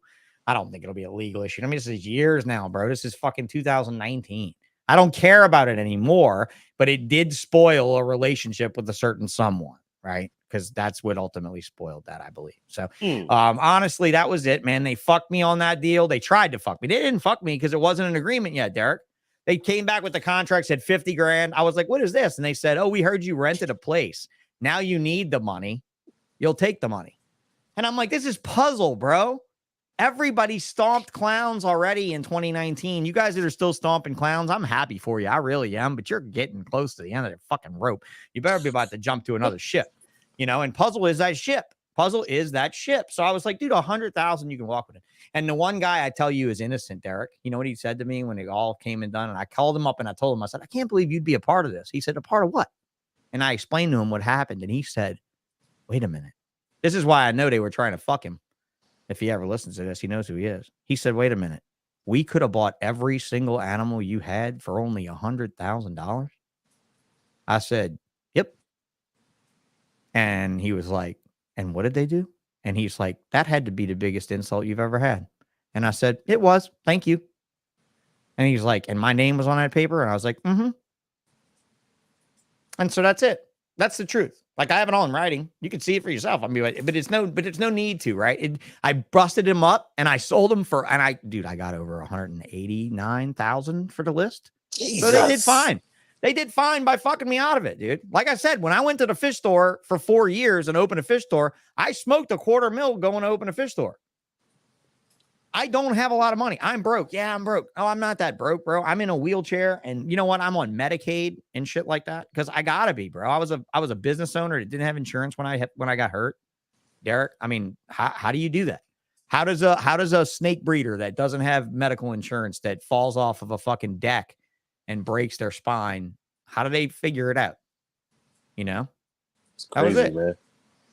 I don't think it'll be a legal issue. I mean, this is years now, bro. This is fucking 2019. I don't care about it anymore, but it did spoil a relationship with a certain someone, right? Because that's what ultimately spoiled that, I believe. So honestly, that was it, man. They fucked me on that deal. They tried to fuck me. They didn't fuck me because it wasn't an agreement yet, Derek. They came back with the contract, said $50,000. I was like, what is this? And they said, oh, we heard you rented a place. Now you need the money. You'll take the money. And I'm like, this is puzzle, bro. Everybody stomped clowns already in 2019. You guys that are still stomping clowns, I'm happy for you. I really am, but you're getting close to the end of the fucking rope. You better be about to jump to another ship, and puzzle is that ship. Puzzle is that ship. So I was like, dude, 100,000, you can walk with it. And the one guy I tell you is innocent, Derek. You know what he said to me when it all came and done? And I called him up and I told him, I said, I can't believe you'd be a part of this. He said, a part of what? And I explained to him what happened. And he said, wait a minute. This is why I know they were trying to fuck him. If he ever listens to this, he knows who he is. He said, wait a minute. We could have bought every single animal you had for only $100,000. I said, yep. And he was like, and what did they do? And he's like, that had to be the biggest insult you've ever had. And I said, it was. Thank you. And he's like, and my name was on that paper. And I was like, mm-hmm. And so that's it. That's the truth. Like, I have it all in writing. You can see it for yourself. I mean, but it's no need to, right? I busted him up and I sold him for, and I got over 189,000 for the list. Jesus. So they did fine. They did fine by fucking me out of it, dude. Like I said, when I went to the fish store for 4 years and opened a fish store, I smoked $250,000 going to open a fish store. I don't have a lot of money. I'm broke. Yeah, I'm broke. Oh, I'm not that broke, bro. I'm in a wheelchair, and you know what? I'm on Medicaid and shit like that because I gotta be, bro. I was a business owner that didn't have insurance when I got hurt. Derek, I mean, how do you do that? How does a snake breeder that doesn't have medical insurance that falls off of a fucking deck and breaks their spine? How do they figure it out? It's crazy, that was it, man.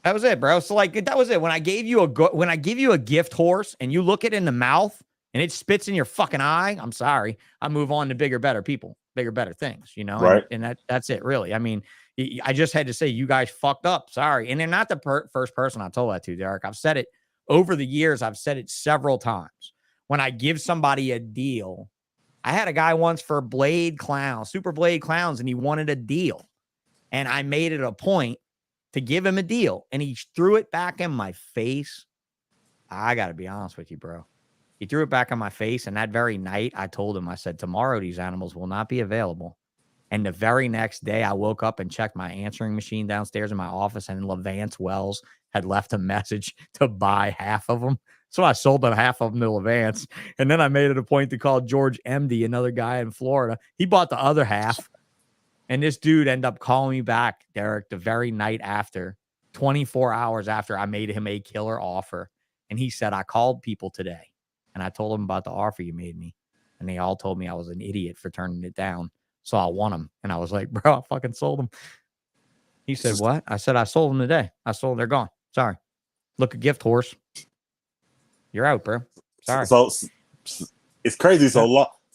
That was it, bro. So like, that was it. When I give you a gift horse and you look it in the mouth and it spits in your fucking eye, I'm sorry. I move on to bigger, better people, bigger, better things, Right. And that's it, really. I mean, I just had to say, you guys fucked up. Sorry. And they're not the first person I told that to, Derek. I've said it over the years. I've said it several times. When I give somebody a deal, I had a guy once for super blade clowns, and he wanted a deal. And I made it a point to give him a deal, and he threw it back in my face I got to be honest with you, bro. He threw it back on my face. And that very night, I told him, I said, tomorrow these animals will not be available. And the very next day, I woke up and checked my answering machine downstairs in my office, and Levance Wells had left a message to buy half of them. So I sold them half of them to Levance. And then I made it a point to call George MD, another guy in Florida. He bought the other half. And this dude ended up calling me back, Derek, the very night after, 24 hours after I made him a killer offer. And he said, I called people today and I told them about the offer you made me. And they all told me I was an idiot for turning it down. So I won them. And I was like, bro, I fucking sold them. He said, what? I said, I sold them today. I sold them. They're gone. Sorry. Look, a gift horse. You're out, bro. Sorry. So it's crazy. So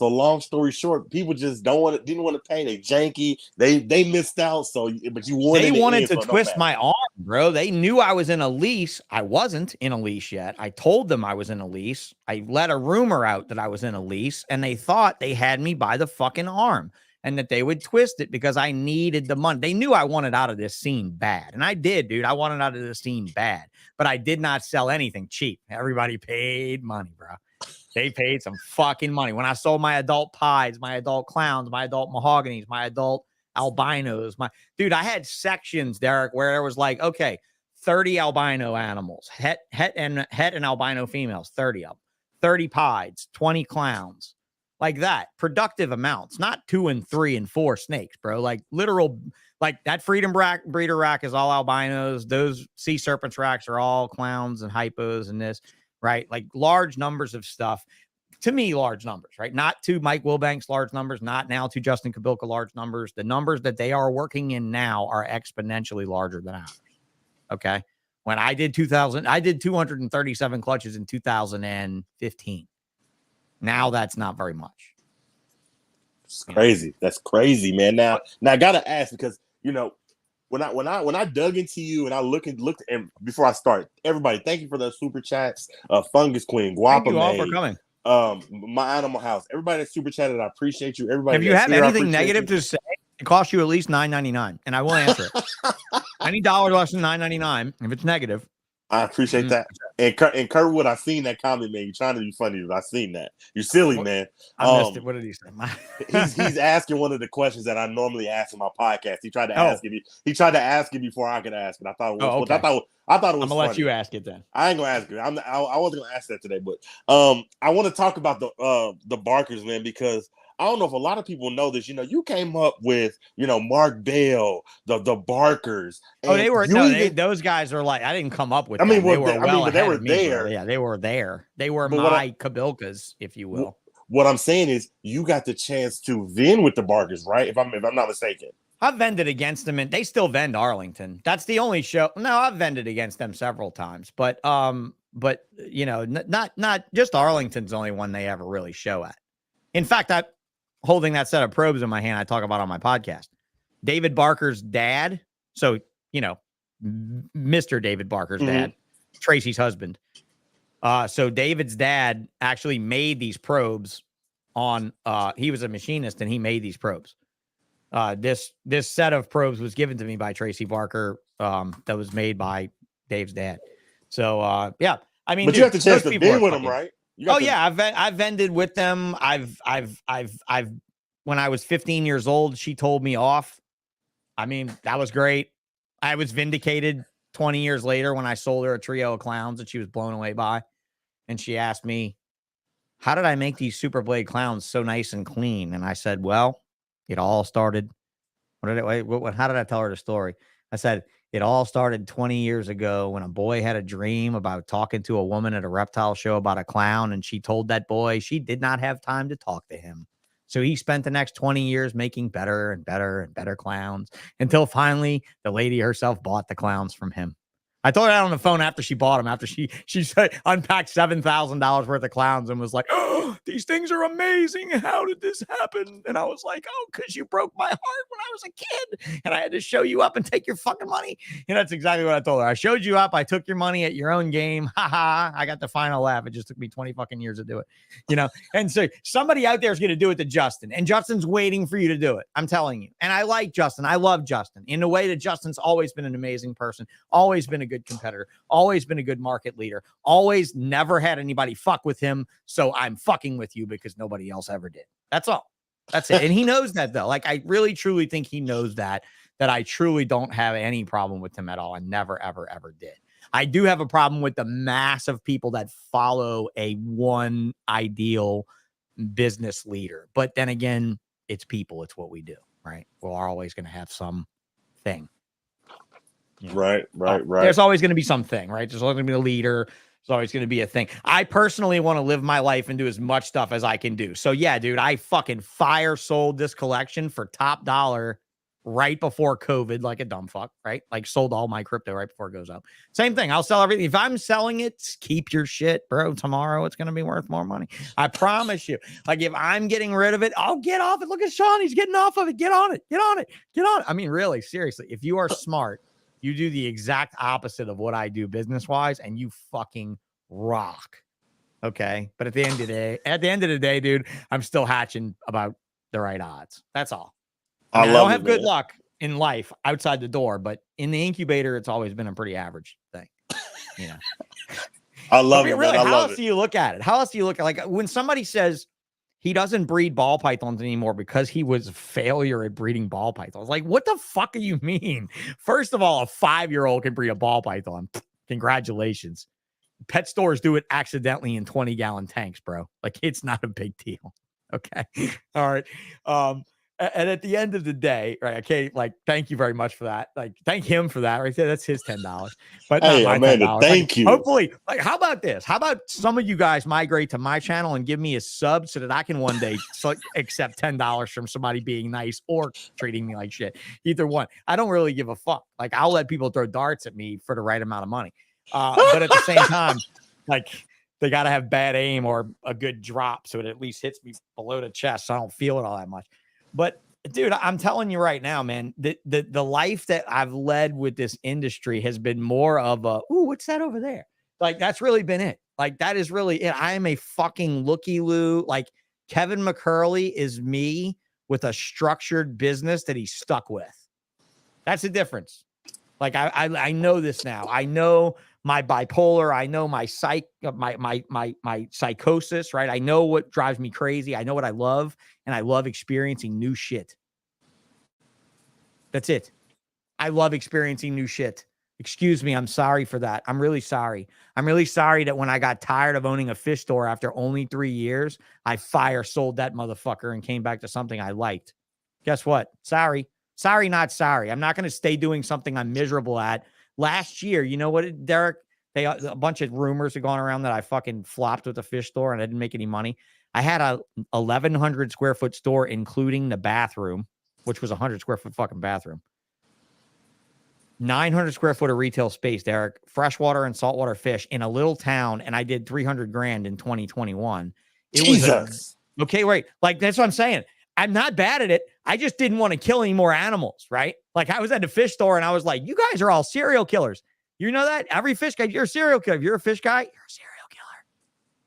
long story short, people just didn't want to pay. They janky. They missed out. So, but you wanted. They wanted to twist my arm, bro. They knew I was in a lease. I wasn't in a lease yet. I told them I was in a lease. I let a rumor out that I was in a lease, and they thought they had me by the fucking arm and that they would twist it because I needed the money. They knew I wanted out of this scene bad, and I did, dude. I wanted out of this scene bad, but I did not sell anything cheap. Everybody paid money, bro. They paid some fucking money. When I sold my adult pies, my adult clowns, my adult mahoganies, my adult albinos, dude, I had sections, Derek, where there was like, okay, 30 albino animals, het and albino females, 30 of them, 30 pies, 20 clowns, like that. Productive amounts, not 2 and 3 and 4 snakes, bro. Like literal, like that Freedom breeder rack is all albinos. Those sea serpents racks are all clowns and hypos and this. Right? Like large numbers of stuff. To me, large numbers, right? Not to Mike Wilbanks, large numbers, not now to Justin Kabilka, large numbers. The numbers that they are working in now are exponentially larger than ours. Okay. When I did 237 clutches in 2015. Now that's not very much. It's crazy. That's crazy, man. Now I gotta ask because when I dug into you and I looked and before I start, everybody, thank you for the super chats. Fungus Queen, Guapa, thank you all for coming. My Animal House, everybody that super chatted, I appreciate you. Everybody, if you have anything negative to say, it costs you at least $9.99, and I will answer it. Any dollar less than $9.99, if it's negative. I appreciate that. And Kurtwood, I seen that comment, man. You're trying to be funny, but I seen that. You're silly, man. I missed it. What did he say? he's asking one of the questions that I normally ask in my podcast. He tried to ask it. He tried to ask it before I could ask it. I thought it was. Okay. I thought it was. I'm gonna let you ask it then. I ain't gonna ask it. I wasn't gonna ask that today, but I want to talk about the barkers, man, because I don't know if a lot of people know this. You came up with, Mark Bell, the barkers. Oh, they were those guys are like, I didn't come up with. I mean, they were they were there. Yeah, they were there. They were my Kabilkas, if you will. What I'm saying is, you got the chance to vend with the barkers, right? If I'm not mistaken. I've vended against them, and they still vend Arlington. That's the only show. No, I've vended against them several times, but not just Arlington's the only one they ever really show at. In fact, holding that set of probes in my hand, I talk about on my podcast. David Barker's dad, so Mr. David Barker's dad, Tracy's husband. So David's dad actually made these probes on. He was a machinist, and he made these probes. This set of probes was given to me by Tracy Barker. That was made by Dave's dad. So yeah, I mean, but you have the chance to vend with them, right? I've vended with them. I've when I was 15 years old, she told me off. I mean, that was great. I was vindicated 20 years later when I sold her a trio of clowns that she was blown away by. And she asked me, how did I make these Super Blade clowns so nice and clean? And I said, well, it all started. How did I tell her the story? I said, it all started 20 years ago when a boy had a dream about talking to a woman at a reptile show about a clown. And she told that boy she did not have time to talk to him. So he spent the next 20 years making better and better and better clowns until finally the lady herself bought the clowns from him. I told her that on the phone after she bought them, after she said, unpacked $7,000 worth of clowns and was like, oh, these things are amazing. How did this happen? And I was like, oh, because you broke my heart when I was a kid and I had to show you up and take your fucking money. And that's exactly what I told her. I showed you up. I took your money at your own game. Ha ha. I got the final laugh. It just took me 20 fucking years to do it. And so somebody out there is going to do it to Justin, and Justin's waiting for you to do it. I'm telling you. And I like Justin. I love Justin in a way that Justin's always been an amazing person, always been a good competitor, always been a good market leader, always never had anybody fuck with him. So I'm fucking with you because nobody else ever did. That's all. That's it. And he knows that, though. Like, I really, truly think he knows that I truly don't have any problem with him at all and never, ever, ever did. I do have a problem with the mass of people that follow a one ideal business leader. But then again, it's people. It's what we do, right? We're always going to have some thing. You know? Right. There's always going to be something, right? There's always going to be a leader. There's always going to be a thing. I personally want to live my life and do as much stuff as I can do. So yeah, dude, I fucking fire sold this collection for top dollar right before COVID, like a dumb fuck, right? Like sold all my crypto right before it goes up. Same thing. I'll sell everything. If I'm selling it, keep your shit, bro. Tomorrow it's going to be worth more money. I promise you. Like if I'm getting rid of it, I'll get off it. Look at Sean. He's getting off of it. Get on it. Get on it. Get on it. I mean, really, seriously, if you are smart, you do the exact opposite of what I do business-wise, and you fucking rock. Okay. But at the end of the day, dude, I'm still hatching about the right odds. That's all. I don't have good luck in life outside the door, but in the incubator, it's always been a pretty average thing. You know, I love it. Really, man. how else do you look at it? How else do you look at like when somebody says he doesn't breed ball pythons anymore because he was a failure at breeding ball pythons? Like, what the fuck do you mean? First of all, a 5-year-old can breed a ball python. Congratulations. Pet stores do it accidentally in 20-gallon tanks, bro. Like, it's not a big deal. Okay. All right. And at the end of the day, right? Okay, like, thank you very much for that. Like, thank him for that, right there. That's his $10, but not my $10. Thank you. Hopefully, like, how about this? How about some of you guys migrate to my channel and give me a sub so that I can one day accept $10 from somebody being nice or treating me like shit. Either one. I don't really give a fuck. Like, I'll let people throw darts at me for the right amount of money. But at the same time, like, they got to have bad aim or a good drop so it at least hits me below the chest so I don't feel it all that much. But dude, I'm telling you right now, man, the life that I've led with this industry has been more of a, ooh, what's that over there? Like, that's really been it. Like, that is really it. I am a fucking looky-loo. Like, Kevin McCurley is me with a structured business that he's stuck with. That's the difference. Like, I know this now. I know my bipolar. I know my psychosis, right? I know what drives me crazy. I know what I love, and I love experiencing new shit. That's it. I love experiencing new shit. Excuse me. I'm sorry for that. I'm really sorry. I'm really sorry that when I got tired of owning a fish store after only 3 years, I fire sold that motherfucker and came back to something I liked. Guess what? Sorry. Sorry, not sorry. I'm not going to stay doing something I'm miserable at. Last year, you know what, Derek? A bunch of rumors have gone around that I fucking flopped with the fish store and I didn't make any money. I had a 1,100 square foot store, including the bathroom, which was a 100 square foot fucking bathroom. 900 square foot of retail space, Derek. Freshwater and saltwater fish in a little town, and I did $300,000 in 2021. Jesus. Okay, right. Like, that's what I'm saying. I'm not bad at it. I just didn't want to kill any more animals, right? Like, I was at the fish store and I was like, you guys are all serial killers. You know that? Every fish guy, you're a serial killer. If you're a fish guy, you're a serial killer.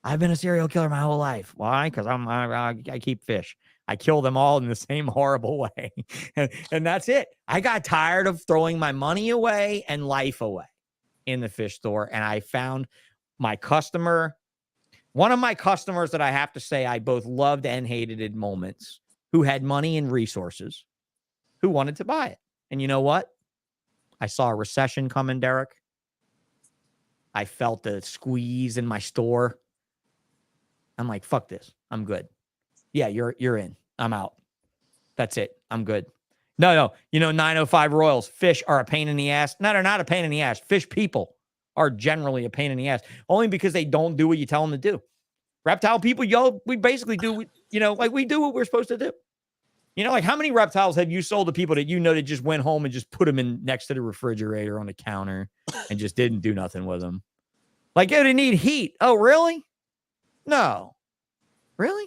I've been a serial killer my whole life. Why? Because I keep fish. I kill them all in the same horrible way. and that's it. I got tired of throwing my money away and life away in the fish store. And I found my customer, one of my customers that I have to say I both loved and hated in moments, who had money and resources, who wanted to buy it. And you know what? I saw a recession coming, Derek. I felt the squeeze in my store. I'm like, fuck this. I'm good. Yeah, you're in. I'm out. That's it. I'm good. No. You know, 905 Royals, fish are a pain in the ass. No, they're not a pain in the ass. Fish people are generally a pain in the ass, only because they don't do what you tell them to do. Reptile people, we basically do, like, we do what we're supposed to do. You know, like, how many reptiles have you sold to people that you know that just went home and just put them in next to the refrigerator on the counter and just didn't do nothing with them? Like, they need heat. Oh, really? No. Really?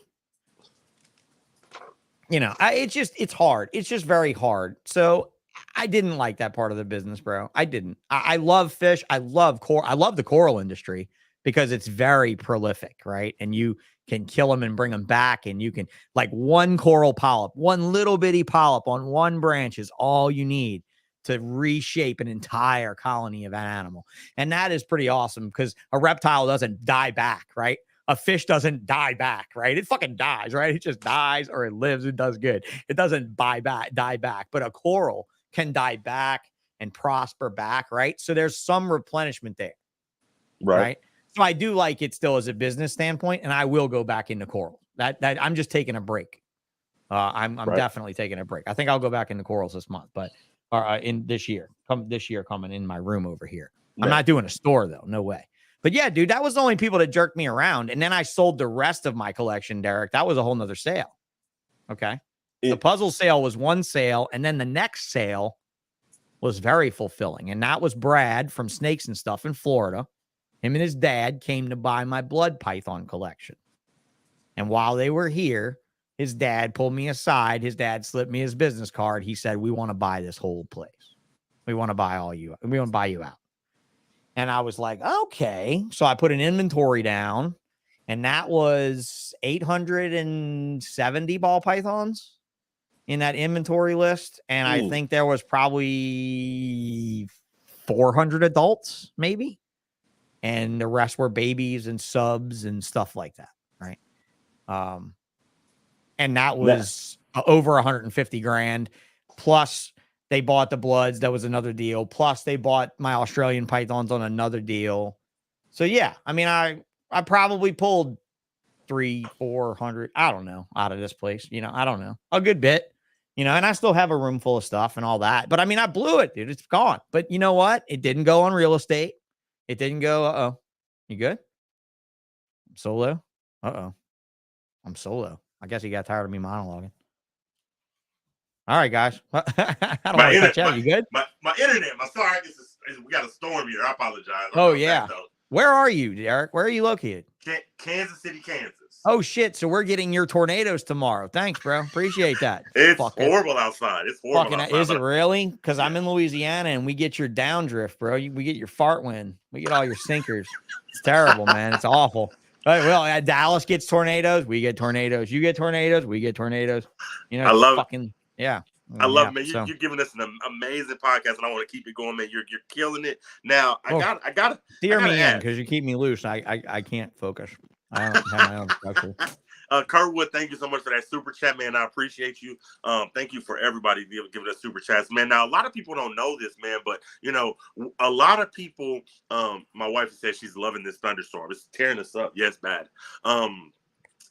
You know, it's hard. It's just very hard. So I didn't like that part of the business, bro. I didn't. I love fish. I love the coral industry because it's very prolific, right? And you can kill them and bring them back. And you can, like, one coral polyp, one little bitty polyp on one branch is all you need to reshape an entire colony of an animal. And that is pretty awesome because a reptile doesn't die back, right? A fish doesn't die back, right? It fucking dies, right? It just dies or it lives and does good. It doesn't die back. But a coral can die back and prosper back, right? So there's some replenishment there, right? So I do like it still as a business standpoint, and I will go back into coral. That I'm just taking a break. I'm definitely taking a break. I think I'll go back into corals this month, but in this year, coming in my room over here. I'm not doing a store though, no way. But yeah, dude, that was the only people that jerked me around, and then I sold the rest of my collection, Derek. That was a whole nother sale. Okay, the puzzle sale was one sale, and then the next sale was very fulfilling, and that was Brad from Snakes and Stuff in Florida. Him and his dad came to buy my blood python collection, and while they were here, his dad pulled me aside. His dad slipped me his business card. He said, "We want to buy this whole place. We want to buy you out." And I was like, okay. So I put an inventory down, and that was 870 ball pythons in that inventory list. And I think there was probably 400 adults, maybe. And the rest were babies and subs and stuff like that, right? And that was over 150 grand. Plus, they bought the bloods. That was another deal. Plus, they bought my Australian pythons on another deal. So, yeah, I mean, I probably pulled 300-400, I don't know, out of this place. I don't know. A good bit, and I still have a room full of stuff and all that. But, I mean, I blew it, dude. It's gone. But you know what? It didn't go on real estate. It didn't go, uh-oh. You good? Solo? Uh-oh. I'm solo. I guess he got tired of me monologuing. All right, guys. I don't want to cut you out. You good? My internet. I'm sorry. We got a storm here. I apologize. Oh, yeah. Where are you, Derek? Where are you located? Kansas City, Kansas. Oh, shit. So we're getting your tornadoes tomorrow. Thanks, bro. Appreciate that. It's horrible outside. It's horrible outside. Is it really? Because I'm in Louisiana, and we get your downdrift, bro. We get your fart wind. We get all your sinkers. It's terrible, man. It's awful. Well, Dallas gets tornadoes. We get tornadoes. You get tornadoes. We get tornadoes. I love fucking, yeah. I love it, man. You're giving us an amazing podcast, and I want to keep it going, man. You're killing it. Now, I got steer me in because you keep me loose. I can't focus. I don't have my own structure. Kurtwood, thank you so much for that super chat, man. I appreciate you. Thank you for everybody giving us super chats, man. Now, a lot of people don't know this, man, but a lot of people. My wife says she's loving this thunderstorm. It's tearing us up. Yes, bad.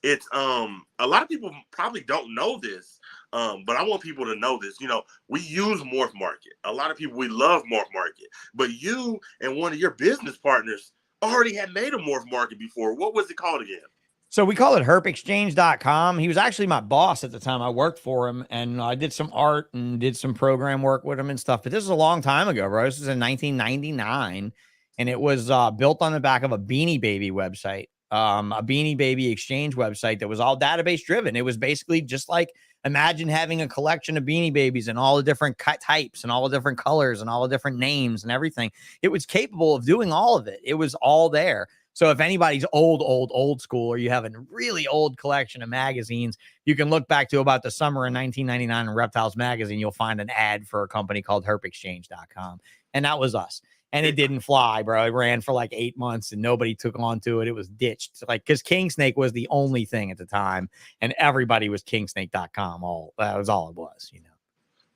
It's a lot of people probably don't know this. But I want people to know this. We use Morph Market. A lot of people, we love Morph Market. But you and one of your business partners already had made a Morph Market before. What was it called again? So we call it herpexchange.com. He was actually my boss at the time. I worked for him, and I did some art and did some program work with him and stuff. But this is a long time ago, bro. This was in 1999, and it was built on the back of a Beanie Baby website, a Beanie Baby exchange website that was all database driven. It was basically just like, imagine having a collection of Beanie Babies and all the different types and all the different colors and all the different names and everything. It was capable of doing all of it. It was all there. So if anybody's old school, or you have a really old collection of magazines, you can look back to about the summer in 1999 in Reptiles magazine. You'll find an ad for a company called herpexchange.com. And that was us. And it didn't fly, bro. It ran for like 8 months and nobody took on to it. It was ditched. Because King Snake was the only thing at the time. And everybody was kingsnake.com. That was all it was,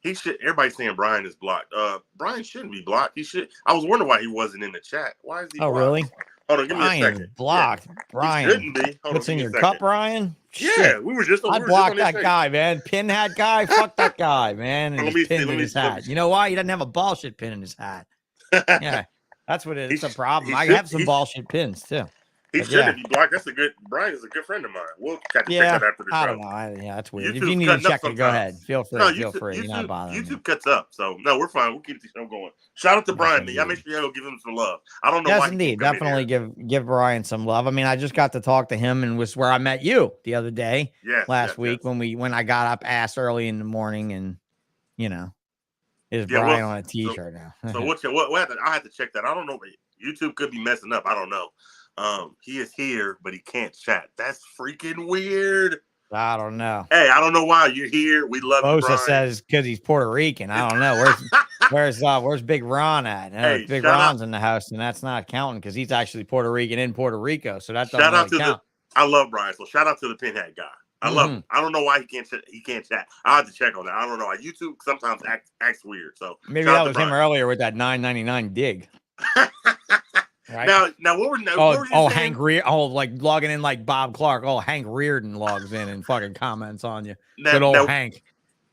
He should. Everybody's saying Brian is blocked. Brian shouldn't be blocked. He should. I was wondering why he wasn't in the chat. Why is he blocked? Really? Hold on, give me a second. Blocked. Yeah. Brian. He shouldn't be. What's in your cup, Brian? Yeah, Shit. we were just. I blocked that guy, man. Pin hat guy. Fuck that guy, man. And his pin in his hat. You know why? He doesn't have a bullshit pin in his hat. Yeah, that's what it is. It's a problem. I have some bullshit pins too. He shouldn't be blocked. Brian is a good friend of mine. We'll check that after the show. I don't know. That's weird. If you need to check it, go ahead. Feel free. You're not bothering YouTube cuts up. So, no, we're fine. We'll keep the show going. Shout out to Brian, man. Y'all make sure y'all give him some love. I don't know why. Yes, indeed. Definitely give Brian some love. I mean, I just got to talk to him, and was where I met you the other day, last week, when I got up ass early in the morning, and, is Brian on a t-shirt now. So what I have to check that. I don't know. YouTube could be messing up. I don't know. He is here, but he can't chat. That's freaking weird. I don't know. Hey, I don't know why you're here. We love you, Brian. Bosa says because he's Puerto Rican. I don't know. Where's Big Ron at? No, Hey, if Big shout out, Ron's in the house, and that's not counting because he's actually Puerto Rican in Puerto Rico, so that doesn't shout out really to the. count. I love Brian, so shout out to the pinhead guy. I love Mm-hmm. him. I don't know why he can't chat. I have to check on that. I don't know. YouTube sometimes acts weird. So Maybe shout that out to was him Brian. earlier with that $9.99 dig. Right. Now what were you Oh, saying? Hank Reardon. Oh, like logging in like Bob Clark. Oh, Hank Reardon logs in and fucking comments on you. Good old Hank.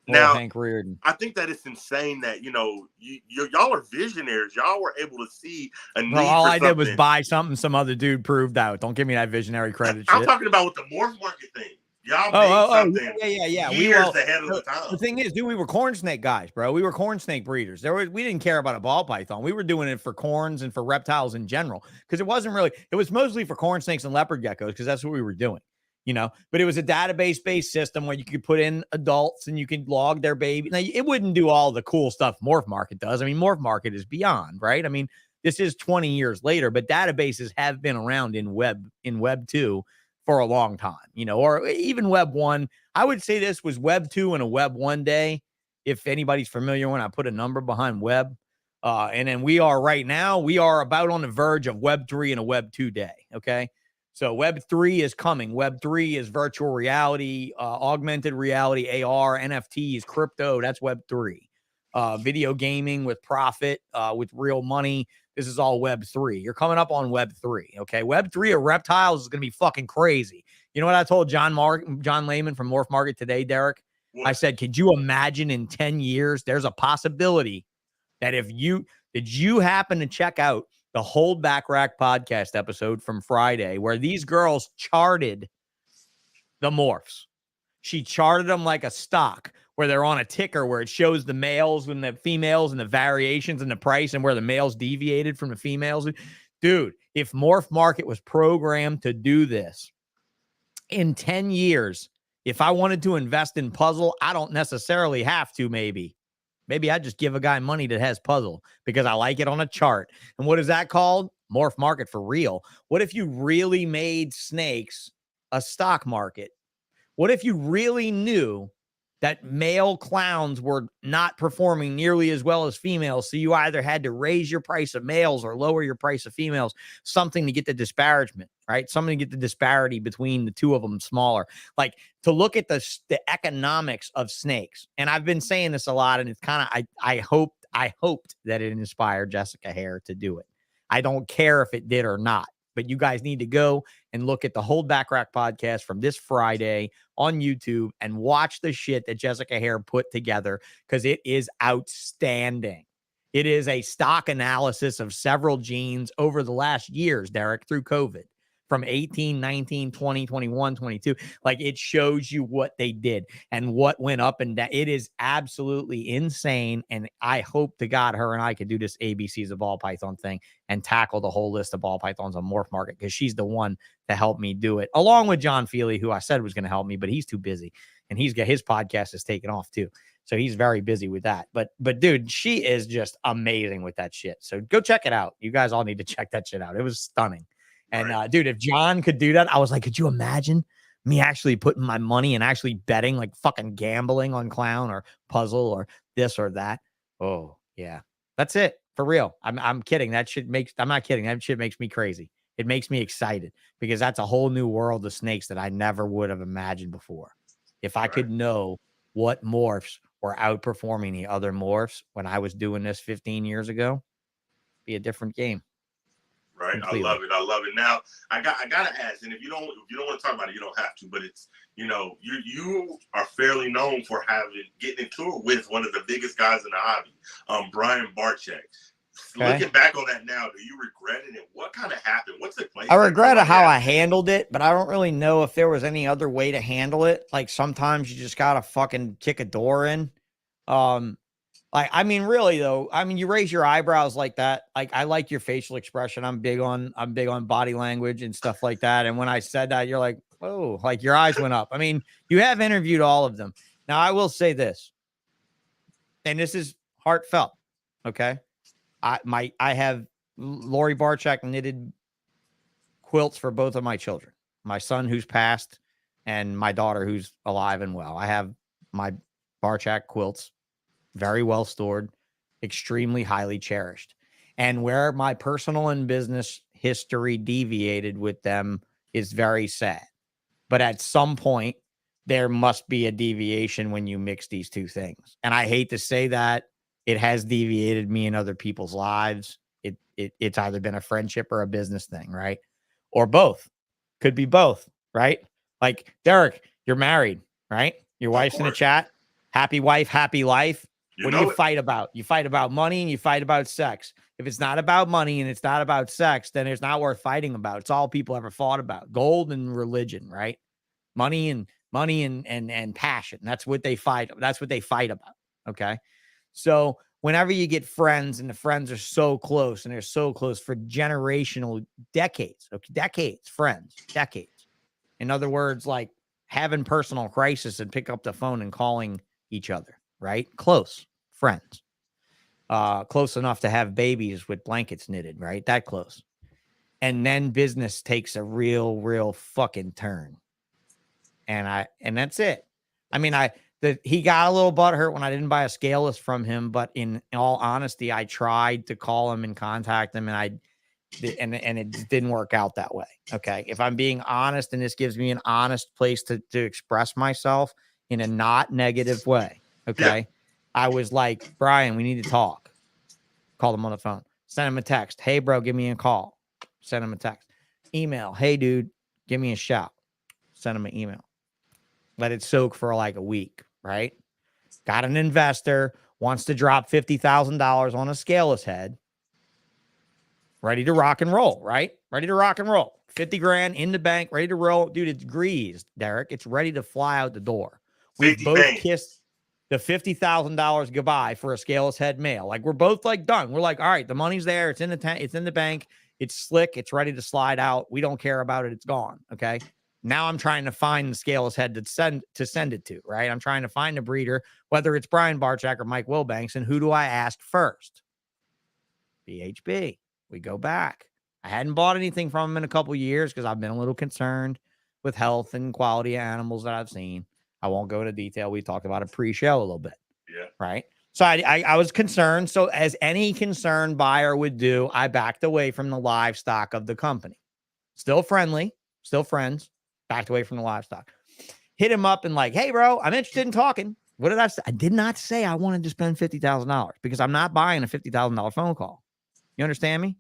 Old Hank Reardon. I think that it's insane that y'all are visionaries. Y'all were able to see a need. Bro, all for I something. did was buy something some other dude proved out. Don't give me that visionary credit. I'm shit. talking about with the morph market thing. Y'all made something. Yeah. Years ahead of the time. The thing is, dude, we were corn snake guys, bro. We were corn snake breeders. We didn't care about a ball python. We were doing it for corns and for reptiles in general because it was mostly for corn snakes and leopard geckos because that's what we were doing, But it was a database-based system where you could put in adults and you could log their baby. Now, it wouldn't do all the cool stuff Morph Market does. I mean, Morph Market is beyond, right? I mean, this is 20 years later, but databases have been around in Web 2 for a long time, or even Web 1. I would say this was Web 2 and a Web 1 day. If anybody's familiar, when I put a number behind Web, and then we are about on the verge of Web 3 and a Web 2 day. Okay. So Web 3 is coming. Web 3 is virtual reality, augmented reality, AR, NFTs, crypto. That's Web 3. Video gaming with profit, with real money. This is all Web 3. You're coming up on Web 3, okay? Web 3 of reptiles is going to be fucking crazy. You know what I told John Lehman from Morph Market today, Derek? What? I said, could you imagine in 10 years, there's a possibility that did you happen to check out the Hold Back Rack podcast episode from Friday where these girls charted the morphs? She charted them like a stock where they're on a ticker where it shows the males and the females and the variations in the price and where the males deviated from the females. Dude, if Morph Market was programmed to do this in 10 years, if I wanted to invest in puzzle, I don't necessarily have to. Maybe I'd just give a guy money that has puzzle because I like it on a chart. And what is that called? Morph Market for real. What if you really made snakes a stock market? What if you really knew that male clowns were not performing nearly as well as females? So you either had to raise your price of males or lower your price of females, something to get the disparagement, right? Something to get the disparity between the two of them smaller. Like to look at the economics of snakes. And I've been saying this a lot, and it's kind of, I hoped that it inspired Jessica Hare to do it. I don't care if it did or not. But you guys need to go and look at the Hold Back Rack podcast from this Friday on YouTube and watch the shit that Jessica Hare put together because it is outstanding. It is a stock analysis of several genes over the last years, Derek, through COVID. From 18, 19, 20, 21, 22. Like it shows you what they did and what went up and down. It is absolutely insane. And I hope to God her and I could do this ABCs of ball python thing and tackle the whole list of ball pythons on Morph Market because she's the one to help me do it, along with John Feely, who I said was going to help me, but he's too busy. And his podcast is taken off too. So he's very busy with that. But dude, she is just amazing with that shit. So go check it out. You guys all need to check that shit out. It was stunning. And dude, if John could do that, I was like, could you imagine me actually putting my money and actually betting, like fucking gambling on clown or puzzle or this or that? Oh yeah, that's it for real. I'm kidding. I'm not kidding. That shit makes me crazy. It makes me excited because that's a whole new world of snakes that I never would have imagined before. If I could know what morphs were outperforming the other morphs when I was doing this 15 years ago, be a different game. Right. Completely. I love it. Now I gotta ask, and if you don't want to talk about it, you don't have to, but it's, you are fairly known for getting into it with one of the biggest guys in the hobby, Brian Barczyk. Okay. Looking back on that now, do you regret it? And what kind of happened? What's the place? I regret how I handled it, but I don't really know if there was any other way to handle it. Like sometimes you just gotta fucking kick a door in. I mean, really though, you raise your eyebrows like that. Like I like your facial expression. I'm big on body language and stuff like that. And when I said that, you're like, oh, like your eyes went up. I mean, you have interviewed all of them. Now I will say this, and this is heartfelt. Okay. I have Lori Barczyk knitted quilts for both of my children, my son who's passed and my daughter who's alive and well. I have my Barczyk quilts, very well stored. extremely highly cherished. And where my personal and business history deviated with them is very sad. But at some point, there must be a deviation when you mix these two things. And I hate to say that it has deviated me in other people's lives. It's either been a friendship or a business thing, right? Or both. Could be both, right? Like, Derek, you're married, right? Your wife's in the chat. Happy wife, happy life. What do you fight about? You fight about money and you fight about sex. If it's not about money and it's not about sex, then it's not worth fighting about. It's all people ever fought about. Gold and religion, right? Money and passion. That's what they fight. That's what they fight about. Okay. So whenever you get friends and the friends are so close and they're so close for generational decades, okay, decades, friends, decades. In other words, like having personal crisis and pick up the phone and calling each other, right? Close friends, close enough to have babies with blankets knitted, right? That close. And then business takes a real fucking turn. And that's it. I mean, he got a little butthurt when I didn't buy a scaleless from him, but in all honesty, I tried to call him and contact him, and it didn't work out that way. Okay. If I'm being honest, and this gives me an honest place to express myself in a not negative way. Okay. Yeah. I was like, Brian, we need to talk. Called him on the phone, send him a text. Hey bro, give me a call. Send him a text. Email. Hey dude, give me a shout. Send him an email. Let it soak for like a week, right? Got an investor, wants to drop $50,000 on a scaleless head. Ready to rock and roll, right? Ready to rock and roll. 50 grand in the bank, ready to roll. Dude, it's greased, Derek. It's ready to fly out the door. We both kissed the $50,000 goodbye for a scaleless head male. Like, we're both like done. We're like, all right, the money's there. It's in the bank. It's slick. It's ready to slide out. We don't care about it. It's gone. Okay. Now I'm trying to find the scaleless head to send it to, right? I'm trying to find a breeder, whether it's Brian Barchak or Mike Wilbanks. And who do I ask first? BHB. We go back. I hadn't bought anything from him in a couple of years because I've been a little concerned with health and quality of animals that I've seen. I won't go into detail. We talked about it pre-show a little bit. Yeah. Right. So I was concerned. So as any concerned buyer would do, I backed away from the livestock of the company. Still friendly, still friends. Backed away from the livestock. Hit him up and like, hey, bro, I'm interested in talking. What did I say? I did not say I wanted to spend $50,000 because I'm not buying a $50,000 phone call. You understand me?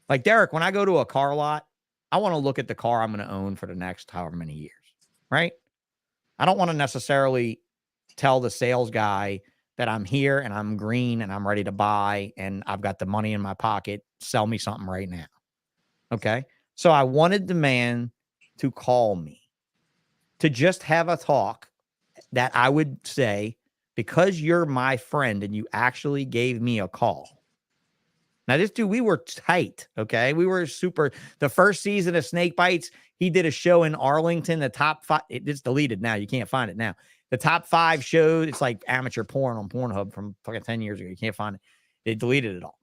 Like, Derek, when I go to a car lot, I want to look at the car I'm going to own for the next however many years, right? I don't want to necessarily tell the sales guy that I'm here and I'm green and I'm ready to buy and I've got the money in my pocket. Sell me something right now. Okay. So I wanted the man to call me, to just have a talk that I would say, because you're my friend and you actually gave me a call. Now, this dude, we were tight, okay? We were super. The first season of Snake Bites, he did a show in Arlington, the top 5. It's deleted now. You can't find it now. The top 5 shows, it's like amateur porn on Pornhub from fucking 10 years ago. You can't find it. They deleted it all.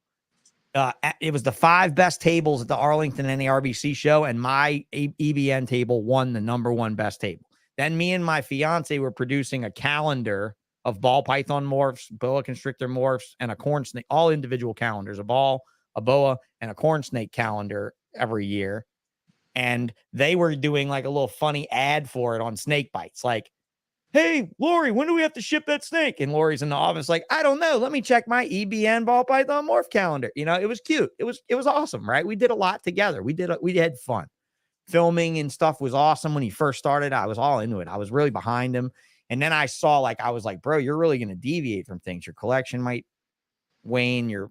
It was the 5 best tables at the Arlington NARBC show, and my EBN table won the #1 best table. Then me and my fiance were producing a calendar of ball python morphs, boa constrictor morphs, and a corn snake, all individual calendars, a ball, a boa, and a corn snake calendar every year. And they were doing like a little funny ad for it on Snake Bites, like, hey, Lori, when do we have to ship that snake? And Lori's in the office like, I don't know. Let me check my EBN ball python morph calendar. You know, it was cute. It was awesome, right? We did a lot together. We had fun. Filming and stuff was awesome. When he first started, I was all into it. I was really behind him. And then I saw, like, I was like, bro, you're really going to deviate from things. Your collection might wane. Your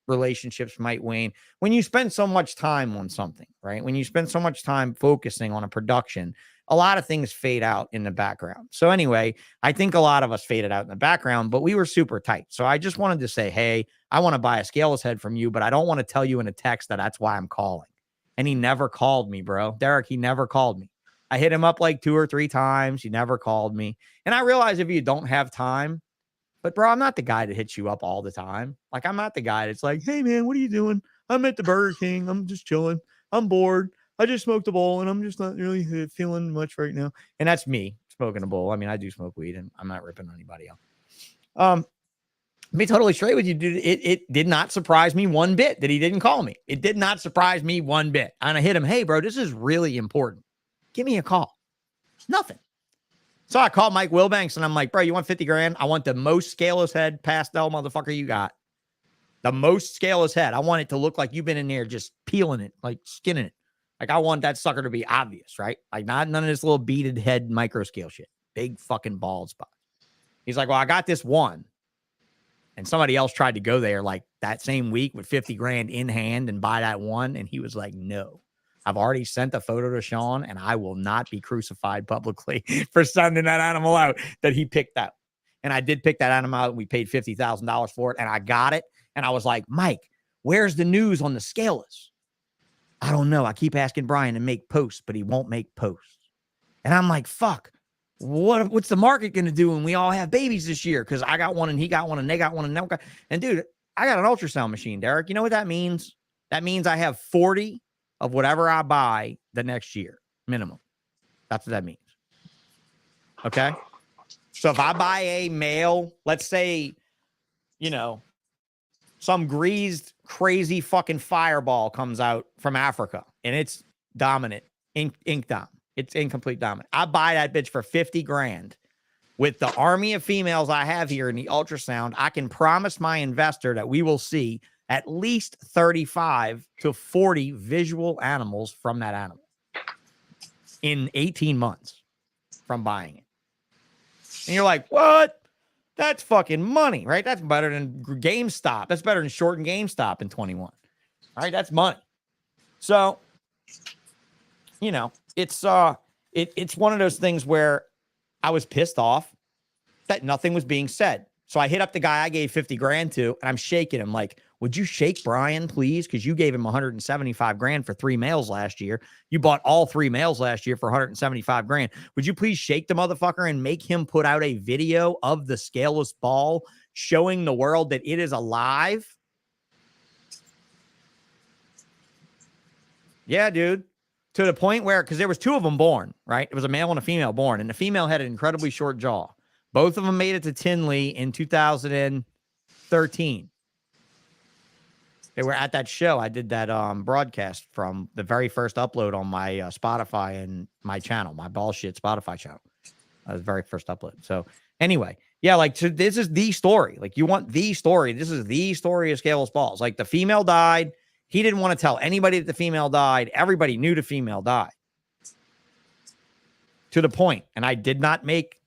relationships might wane. When you spend so much time on something, right? When you spend so much time focusing on a production, a lot of things fade out in the background. So anyway, I think a lot of us faded out in the background, but we were super tight. So I just wanted to say, hey, I want to buy a scaleless head from you, but I don't want to tell you in a text that that's why I'm calling. And he never called me, bro. Derek, he never called me. I hit him up like 2 or 3 times. He never called me. And I realize if you don't have time, but bro, I'm not the guy that hits you up all the time. Like, I'm not the guy that's like, hey man, what are you doing? I'm at the Burger King. I'm just chilling. I'm bored. I just smoked a bowl and I'm just not really feeling much right now. And that's me smoking a bowl. I mean, I do smoke weed and I'm not ripping on anybody else. To be totally straight with you, dude, it did not surprise me one bit that he didn't call me. It did not surprise me one bit. And I hit him, hey, bro, this is really important. Give me a call. Nothing. So I called Mike Wilbanks and I'm like, bro, you want 50 grand? I want the most scaleless head pastel motherfucker you got. The most scaleless head. I want it to look like you've been in there just peeling it, like skinning it. Like I want that sucker to be obvious, right? Like none of this little beaded head micro scale shit. Big fucking bald spot. He's like, well, I got this one. And somebody else tried to go there like that same week with 50 grand in hand and buy that one. And he was like, no, I've already sent a photo to Sean and I will not be crucified publicly for sending that animal out that he picked out. And I did pick that animal out and we paid $50,000 for it and I got it. And I was like, Mike, where's the news on the scaleless? I don't know. I keep asking Brian to make posts, but he won't make posts. And I'm like, fuck. What's the market going to do when we all have babies this year? Because I got one and he got one and they got one and they got. And dude, I got an ultrasound machine, Derek. You know what that means? That means I have 40 of whatever I buy the next year, minimum. That's what that means. Okay. So if I buy a male, let's say, you know, some greased, crazy fucking fireball comes out from Africa and it's dominant, ink dom. It's incomplete dominant. I buy that bitch for 50 grand. With the army of females I have here in the ultrasound, I can promise my investor that we will see at least 35 to 40 visual animals from that animal in 18 months from buying it. And you're like, what? That's fucking money, right? That's better than GameStop. That's better than short and GameStop in 21. All right, that's money. So, you know, it's one of those things where I was pissed off that nothing was being said. So I hit up the guy I gave 50 grand to, and I'm shaking him like, would you shake Brian, please? Because you gave him 175 grand for 3 males last year. You bought all 3 males last year for 175 grand. Would you please shake the motherfucker and make him put out a video of the scaleless ball showing the world that it is alive? Yeah, dude. To the point where, because there was 2 of them born, right? It was a male and a female born, and the female had an incredibly short jaw. Both of them made it to Tinley in 2013. They were at that show. I did that broadcast from the very first upload on my Spotify and my channel, my bullshit Spotify channel. That was the very first upload. So anyway, yeah, like, so this is the story. Like, you want the story. This is the story of scaleless balls. Like, the female died. He didn't want to tell anybody that the female died. Everybody knew the female died. To the point. And I did not make...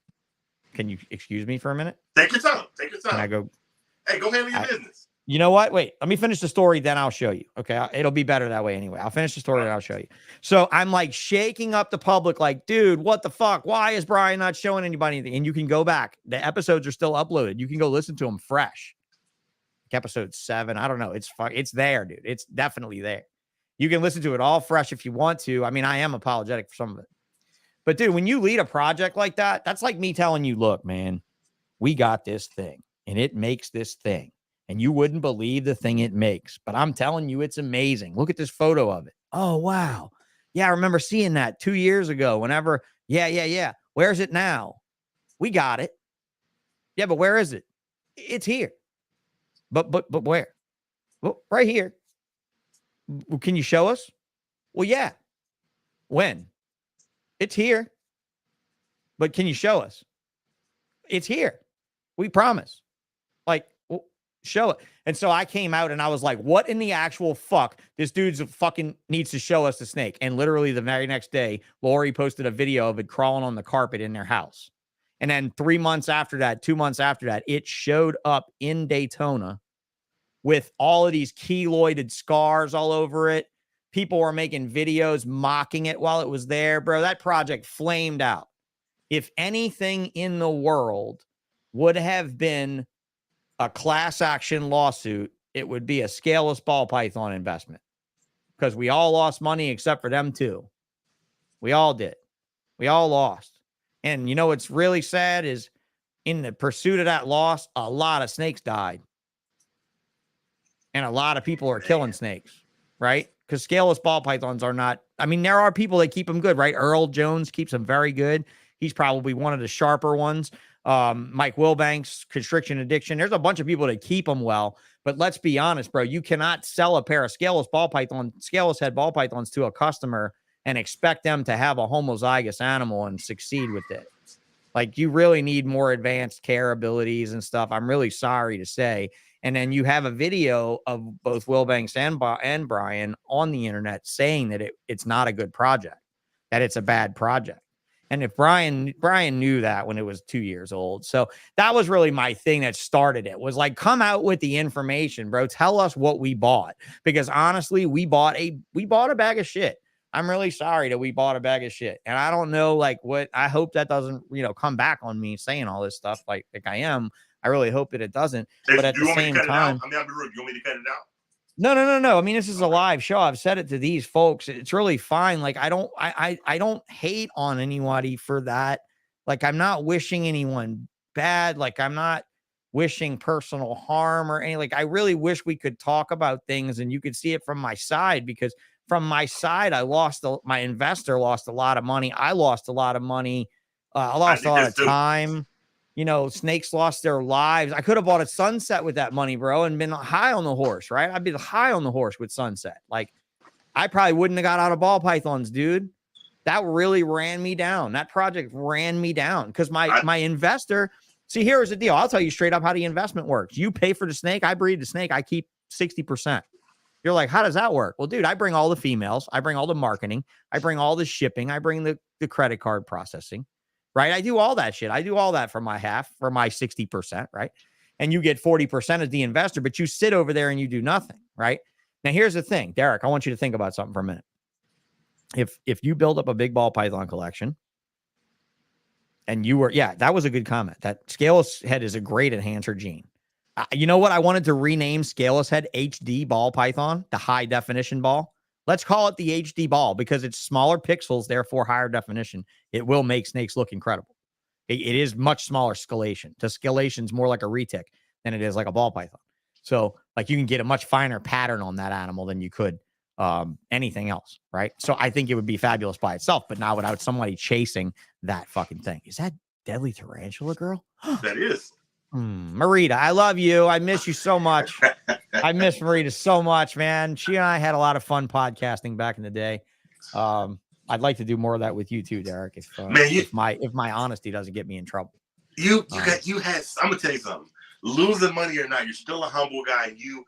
Can you excuse me for a minute? Take your time. Take your time. Can I go? Hey, go handle your business. You know what? Wait, let me finish the story, then I'll show you. Okay, it'll be better that way anyway. I'll finish the story and I'll show you. So I'm like shaking up the public like, dude, what the fuck? Why is Brian not showing anybody anything? And you can go back. The episodes are still uploaded. You can go listen to them fresh. Like episode 7. I don't know. It's there, dude. It's definitely there. You can listen to it all fresh if you want to. I mean, I am apologetic for some of it. But dude, when you lead a project like that, that's like me telling you, look, man, we got this thing and it makes this thing. And you wouldn't believe the thing it makes. But I'm telling you, it's amazing. Look at this photo of it. Oh, wow. Yeah, I remember seeing that 2 years ago whenever. Yeah. Where's it now? We got it. Yeah, but where is it? It's here. But where? Well, right here. Well, can you show us? Well, yeah. When? It's here. But can you show us? It's here. We promise. Like, show it. And so I came out and I was like, what in the actual fuck? This dude's fucking needs to show us the snake. And literally the very next day, Lori posted a video of it crawling on the carpet in their house. And then 2 months after that, it showed up in Daytona with all of these keloided scars all over it. People were making videos mocking it while it was there. Bro, that project flamed out. If anything in the world would have been a class action lawsuit, it would be a scaleless ball python investment, because we all lost money except for them too. We all did. We all lost. And you know what's really sad is in the pursuit of that loss, a lot of snakes died. And a lot of people are killing snakes, right? Because scaleless ball pythons are not, I mean, there are people that keep them good, right? Earl Jones keeps them very good. He's probably one of the sharper ones. Mike Wilbanks, constriction addiction. There's a bunch of people that keep them well, but let's be honest, bro. You cannot sell a pair of scaleless head ball pythons to a customer and expect them to have a homozygous animal and succeed with it. Like, you really need more advanced care abilities and stuff. I'm really sorry to say. And then you have a video of both Wilbanks and Brian on the internet saying that it's not a good project, that it's a bad project. And if Brian knew that when it was 2 years old. So that was really my thing that started it, was like, come out with the information, bro. Tell us what we bought. Because honestly, we bought a bag of shit. I'm really sorry that we bought a bag of shit. And I don't know, like, what, I hope that doesn't, come back on me saying all this stuff like I am. I really hope that it doesn't. But at the same time, I mean, I'll be rude. You want me to cut it out? No. I mean, this is a live show. I've said it to these folks. It's really fine. Like, I don't hate on anybody for that. Like, I'm not wishing anyone bad. Like, I'm not wishing personal harm or any, like, I really wish we could talk about things and you could see it from my side, because from my side, my investor lost a lot of money. I lost a lot of money. I lost a lot of time. Snakes lost their lives. I could have bought a Sunset with that money, bro, and been high on the horse, right? I'd be high on the horse with Sunset. Like, I probably wouldn't have got out of ball pythons, dude. That really ran me down. That project ran me down because my investor. See, here's the deal. I'll tell you straight up how the investment works. You pay for the snake. I breed the snake. I keep 60%. You're like, how does that work? Well, dude, I bring all the females. I bring all the marketing. I bring all the shipping. I bring the credit card processing. Right? I do all that shit. I do all that for my 60%, right? And you get 40% as the investor, but you sit over there and you do nothing, right? Now, here's the thing, Derek, I want you to think about something for a minute. If you build up a big ball python collection and that was a good comment. That scaleless head is a great enhancer gene. You know what? I wanted to rename scaleless head HD ball python, the high definition ball. Let's call it the HD ball because it's smaller pixels, therefore higher definition. It will make snakes look incredible. It is much smaller scalation. The scalation is more like a retic than it is like a ball python. So, like, you can get a much finer pattern on that animal than you could anything else, right? So I think it would be fabulous by itself, but not without somebody chasing that fucking thing. Is that Deadly Tarantula Girl? That is. Marita, I love you. I miss you so much. I miss Marita so much, man. She and I had a lot of fun podcasting back in the day. I'd like to do more of that with you too, Derek. If my honesty doesn't get me in trouble. I'm gonna tell you something. Losing money or not, you're still a humble guy. You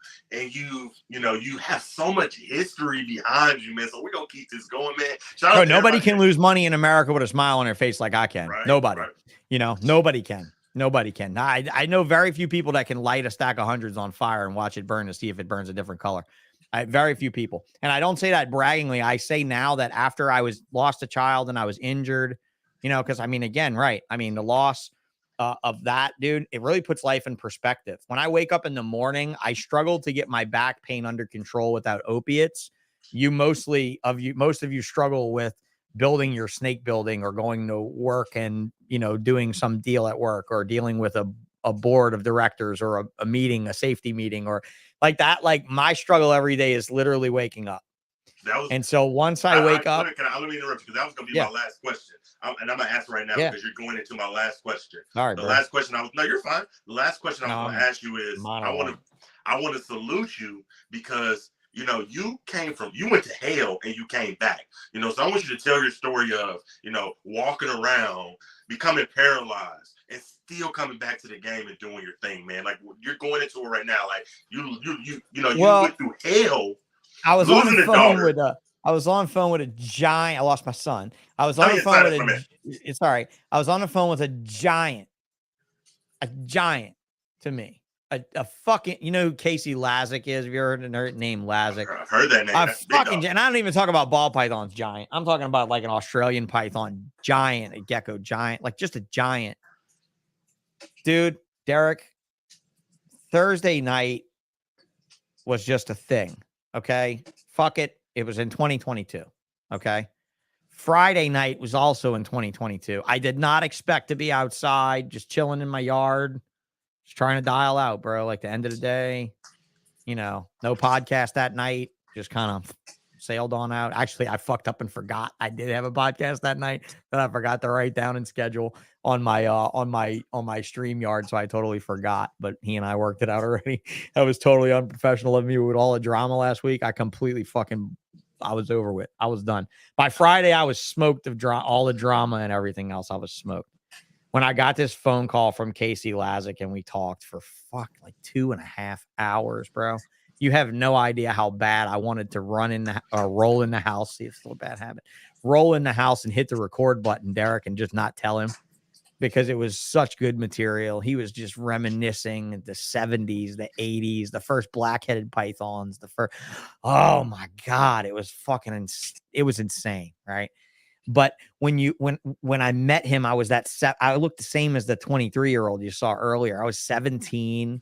have so much history behind you, man. So we're gonna keep this going, man. Nobody can lose money in America with a smile on their face like I can. Right, nobody. Right. Nobody can. Nobody can. I know very few people that can light a stack of hundreds on fire and watch it burn to see if it burns a different color. Very few people. And I don't say that braggingly. I say now that after I lost a child and I was injured, because I mean, again, right. I mean, the loss of that, dude, it really puts life in perspective. When I wake up in the morning, I struggle to get my back pain under control without opiates. Most of you struggle with building your snake building or going to work and, doing some deal at work or dealing with a board of directors or a meeting, a safety meeting or like that. Like, my struggle every day is literally waking up. So once I wake up, let me interrupt you because that was going to be my last question. And I'm going to ask right now because you're going into my last question. All right, last question no, you're fine. The last question I was going to ask you is, I want to salute you because you went to hell and you came back. So I want you to tell your story of, walking around, becoming paralyzed, and still coming back to the game and doing your thing, man. Like, you're going into it right now. Like, you went through hell. I was on the phone with a giant. I lost my son. I was on the phone with it's all right. I was on the phone with a giant to me. A fucking, who Casey Lazick is? Have you heard her name, Lazick? I've heard that name. And I don't even talk about ball pythons giant. I'm talking about like an Australian python giant, a gecko giant, like just a giant. Dude, Derek, Thursday night was just a thing. Okay. Fuck it. It was in 2022. Okay. Friday night was also in 2022. I did not expect to be outside, just chilling in my yard. Just trying to dial out, bro. Like, the end of the day, no podcast that night. Just kind of sailed on out. Actually, I fucked up and forgot I did have a podcast that night that I forgot to write down and schedule on my StreamYard, so I totally forgot. But he and I worked it out already. That was totally unprofessional of me with all the drama last week. I completely I was over with. I was done. By Friday, I was smoked of all the drama and everything else. I was smoked. When I got this phone call from Casey Lazick and we talked for like 2.5 hours, bro. You have no idea how bad I wanted to roll in the house. See, it's still a bad habit. Roll in the house and hit the record button, Derek, and just not tell him, because it was such good material. He was just reminiscing the 70s, the 80s, the first black-headed pythons, oh my God, it was it was insane, right? But when I met him, I was I looked the same as the 23-year-old you saw earlier. I was 17.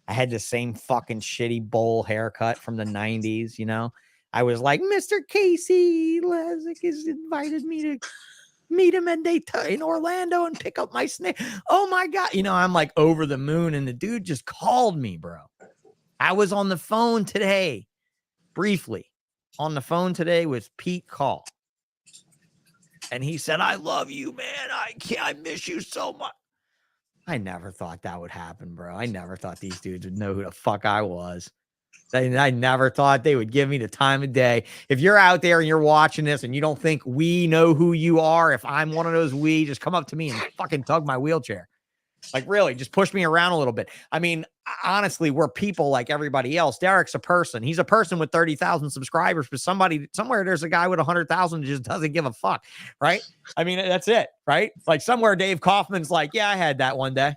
I had the same fucking shitty bowl haircut from the 90s, you know. I was like, Mr. Casey Lazick has invited me to meet him in Orlando and pick up my snake. Oh my God. You know, I'm like over the moon, and the dude just called me, bro. I was on the phone today, briefly on the phone today with Pete Call. And he said, I love you, man. I miss you so much. I never thought that would happen, bro. I never thought these dudes would know who the fuck I was. I never thought they would give me the time of day. If you're out there and you're watching this and you don't think we know who you are, if I'm one of those just come up to me and fucking tug my wheelchair. Like, really, just push me around a little bit. I mean, honestly, we're people like everybody else. Derek's a person. He's a person with 30,000 subscribers, but somewhere there's a guy with 100,000 that just doesn't give a fuck, right? I mean, that's it, right? Like somewhere Dave Kaufman's like, yeah, I had that one day.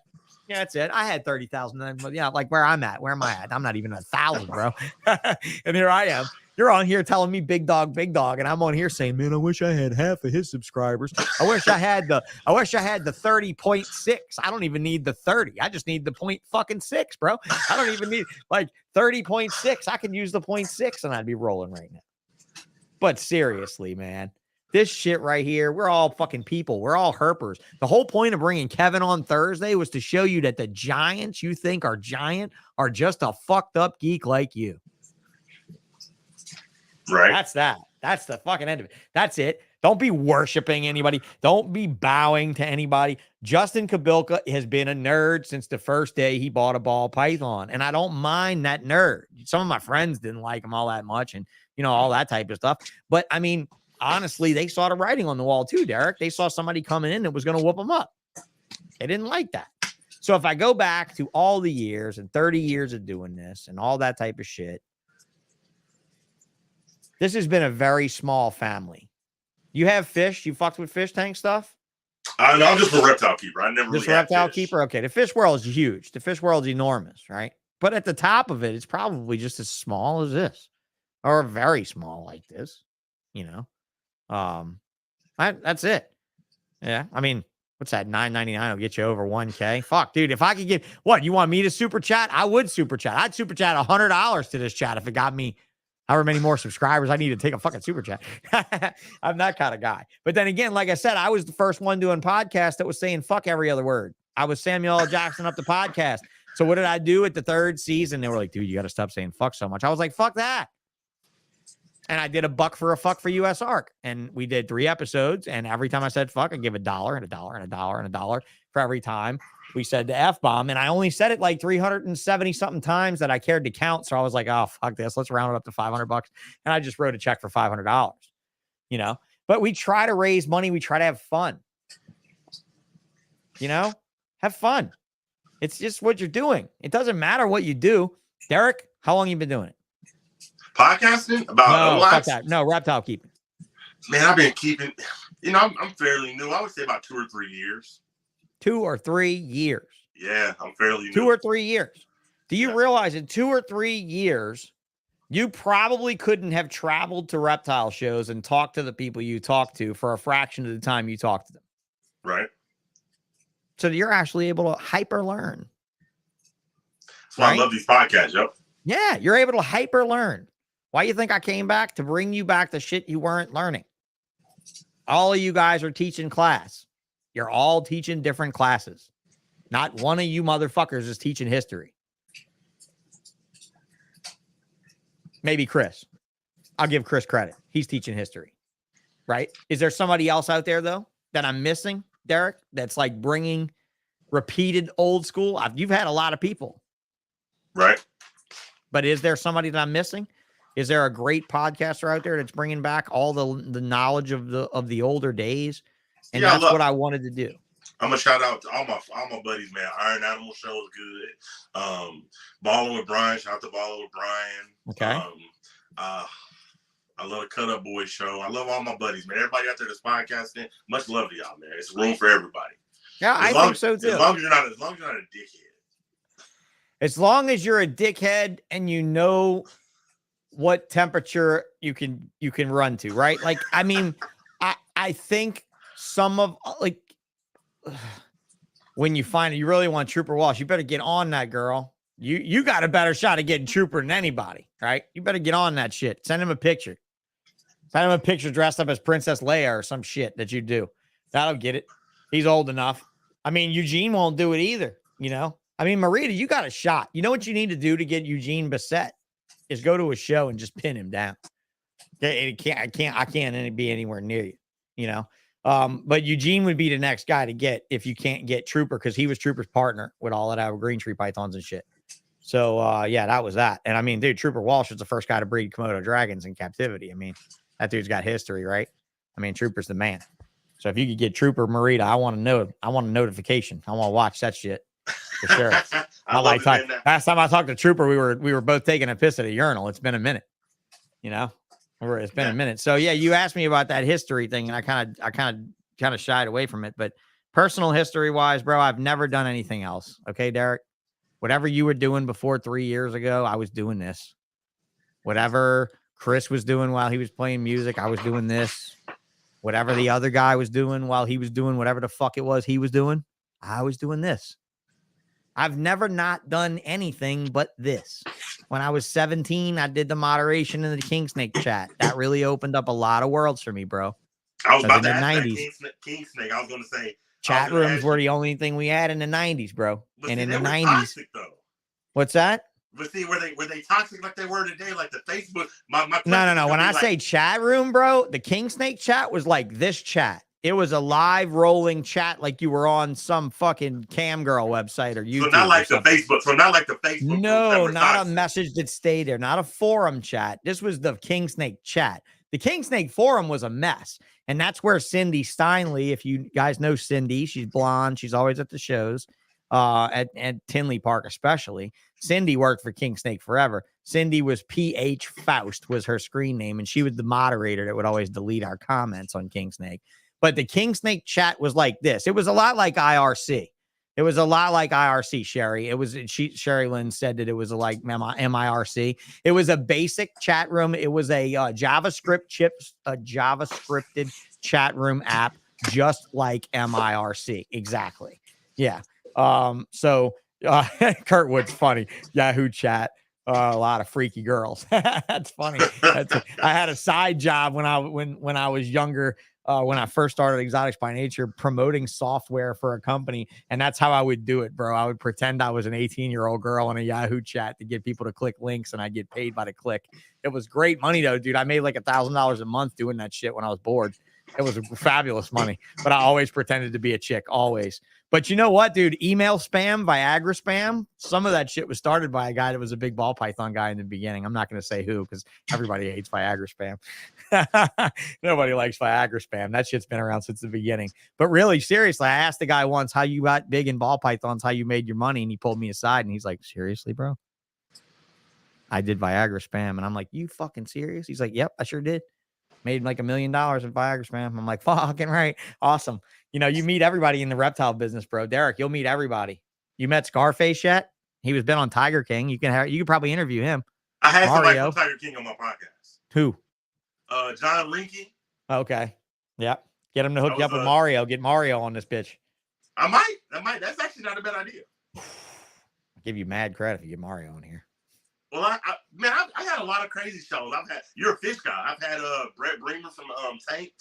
Yeah, that's it. I had 30,000. Yeah, like where I'm at. Where am I at? I'm not even 1,000, bro. And here I am. You're on here telling me big dog, and I'm on here saying, man, I wish I had half of his subscribers. I wish I had the 30.6. I don't even need the 30. I just need the 0.6, bro. I don't even need like 30.6. I can use the 0.6 and I'd be rolling right now. But seriously, man, this shit right here, we're all fucking people. We're all herpers. The whole point of bringing Kevin on Thursday was to show you that the giants you think are giant are just a fucked up geek like you. Right. That's that. That's the fucking end of it. That's it. Don't be worshiping anybody. Don't be bowing to anybody. Justin Kabilka has been a nerd since the first day he bought a ball python. And I don't mind that nerd. Some of my friends didn't like him all that much and, you know, all that type of stuff. But I mean, honestly, they saw the writing on the wall too, Derek. They saw somebody coming in that was going to whoop them up. They didn't like that. So if I go back to all the years and 30 years of doing this and all that type of shit, this has been a very small family. You have fish? You fucked with fish tank stuff? No, I'm just a reptile keeper. I never Just really had reptile fish. keeper? Okay. The fish world is huge. The fish world's enormous, right? But at the top of it, it's probably just as small as this. Or very small like this. You know? That's it. Yeah. I mean, what's that? $9.99 will get you over 1K. Fuck, dude. If I could get what? You want me to super chat? I would super chat. I'd super chat $100 to this chat if it got me however many more subscribers I need to take a fucking super chat. I'm that kind of guy. But then again, like I said, I was the first one doing podcasts that was saying fuck every other word. I was Samuel L. Jackson up the podcast. So what did I do at the third season? They were like, dude, you got to stop saying fuck so much. I was like, fuck that. And I did a buck for a fuck for US ARC. And we did 3 episodes. And every time I said fuck, I give $1 and $1 and $1 and $1 for every time we said the F-bomb. And I only said it like 370 something times that I cared to count. So I was like, oh, fuck this. Let's round it up to $500. And I just wrote a check for $500, you know, but we try to raise money. We try to have fun, you know, have fun. It's just what you're doing. It doesn't matter what you do. Derek, how long have you been doing it? Podcasting? About no, fuck that. No, reptile keeping. Man, I've been keeping, you know, I'm fairly new. I would say about 2 or 3 years. 2 or 3 years. Yeah, I'm fairly new. 2 or 3 years. Do you realize in 2 or 3 years, you probably couldn't have traveled to reptile shows and talked to the people you talked to for a fraction of the time you talked to them? Right. So you're actually able to hyper learn. That's why I love these podcasts, yo. Yeah, you're able to hyper learn. Why do you think I came back? To bring you back the shit you weren't learning. All of you guys are teaching class. You're all teaching different classes. Not one of you motherfuckers is teaching history. Maybe Chris. I'll give Chris credit. He's teaching history, right? Is there somebody else out there though that I'm missing, Derek? That's like bringing repeated old school. You've had a lot of people, right? But is there somebody that I'm missing? Is there a great podcaster out there that's bringing back all the knowledge of the older days? And that's what I wanted to do. I'm gonna shout out to all my buddies, man. Iron Animal Show is good. Balling with Brian, shout out to Balling with Brian. Okay. I love the Cut Up Boys show. I love all my buddies, man. Everybody out there that's podcasting, much love to y'all, man. It's room for everybody. Yeah, I think so too. As long as you're not a dickhead. As long as you're a dickhead and you know what temperature you can run to, right? Like, I mean, I think some of like when you find it, you really want Trooper Walsh, you better get on that, girl. You got a better shot of getting Trooper than anybody, right? You better get on that shit. Send him a picture. Send him a picture dressed up as Princess Leia or some shit that you do. That'll get it. He's old enough. I mean, Eugene won't do it either, you know? I mean, Marita, you got a shot. You know what you need to do to get Eugene Bissett is go to a show and just pin him down. I can't be anywhere near you, you know? But Eugene would be the next guy to get if you can't get Trooper, because he was Trooper's partner with all of our green tree pythons and shit. So, yeah, that was that. And I mean, dude, Trooper Walsh was the first guy to breed Komodo dragons in captivity. I mean, that dude's got history, right? I mean, Trooper's the man. So if you could get Trooper Marita, I want to know. I want a notification. I want to watch that shit for sure. Last time I talked to Trooper, we were both taking a piss at a urinal. It's been a minute, you know. It's been a minute. So yeah, you asked me about that history thing, and I kind of shied away from it. But personal history wise, bro, I've never done anything else. Okay, Derek. Whatever you were doing before 3 years ago, I was doing this. Whatever Chris was doing while he was playing music, I was doing this. Whatever the other guy was doing while he was doing whatever the fuck it was he was doing, I was doing this. I've never not done anything but this. When I was 17, I did the moderation in the King Snake chat. That really opened up a lot of worlds for me, bro. I was about to ask that King Snake. I was going to say chat rooms were the only thing we had in the 90s, bro. And in the 90s, toxic, though. What's that? But see, were they toxic like they were today? Like the Facebook? No. When I say chat room, bro, the King Snake chat was like this chat. It was a live rolling chat like you were on some fucking cam girl website or YouTube. So not like the Facebook. No, not a message that stayed there. Not a forum chat. This was the King Snake chat. The King Snake forum was a mess. And that's where Cindy Steinley, if you guys know Cindy, she's blonde. She's always at the shows at Tinley Park especially. Cindy worked for King Snake forever. Cindy was PH Faust was her screen name. And she was the moderator that would always delete our comments on King Snake. But the King Snake chat was like this. It was a lot like IRC. It was a lot like IRC, Sherry. Sherry Lynn said that it was like MIRC. It was a basic chat room. It was a JavaScripted chat room app, just like MIRC. Exactly. Yeah. So Kurtwood's funny. Yahoo chat. A lot of freaky girls. That's funny. I had a side job when I was younger. When I first started Exotics by Nature, promoting software for a company. And that's how I would do it, bro. I would pretend I was an 18-year-old girl in a Yahoo chat to get people to click links, and I'd get paid by the click. It was great money, though, dude. I made like $1,000 a month doing that shit when I was bored. It was fabulous money, but I always pretended to be a chick, always. But you know what, dude? Email spam, Viagra spam, some of that shit was started by a guy that was a big ball python guy in the beginning. I'm not going to say who, because everybody hates Viagra spam. Nobody likes Viagra spam. That shit's been around since the beginning. But really, seriously, I asked the guy once how you got big in ball pythons, how you made your money, and he pulled me aside, and he's like, seriously, bro? I did Viagra spam. And I'm like, you fucking serious? He's like, yep, I sure did. Made like $1 million in Viagra spam. I'm like, fucking right. Awesome. You know, you meet everybody in the reptile business, bro. Derek, you'll meet everybody. You met Scarface yet? He was been on Tiger King. You could probably interview him. I had somebody from Tiger King on my podcast. Who? John Linky. Okay. Yep. Get him to hook you up with Mario. Get Mario on this bitch. I might. That's actually not a bad idea. I'll give you mad credit if you get Mario on here. Well, I had a lot of crazy shows. You're a fish guy. I've had Brett Bremer from Tank.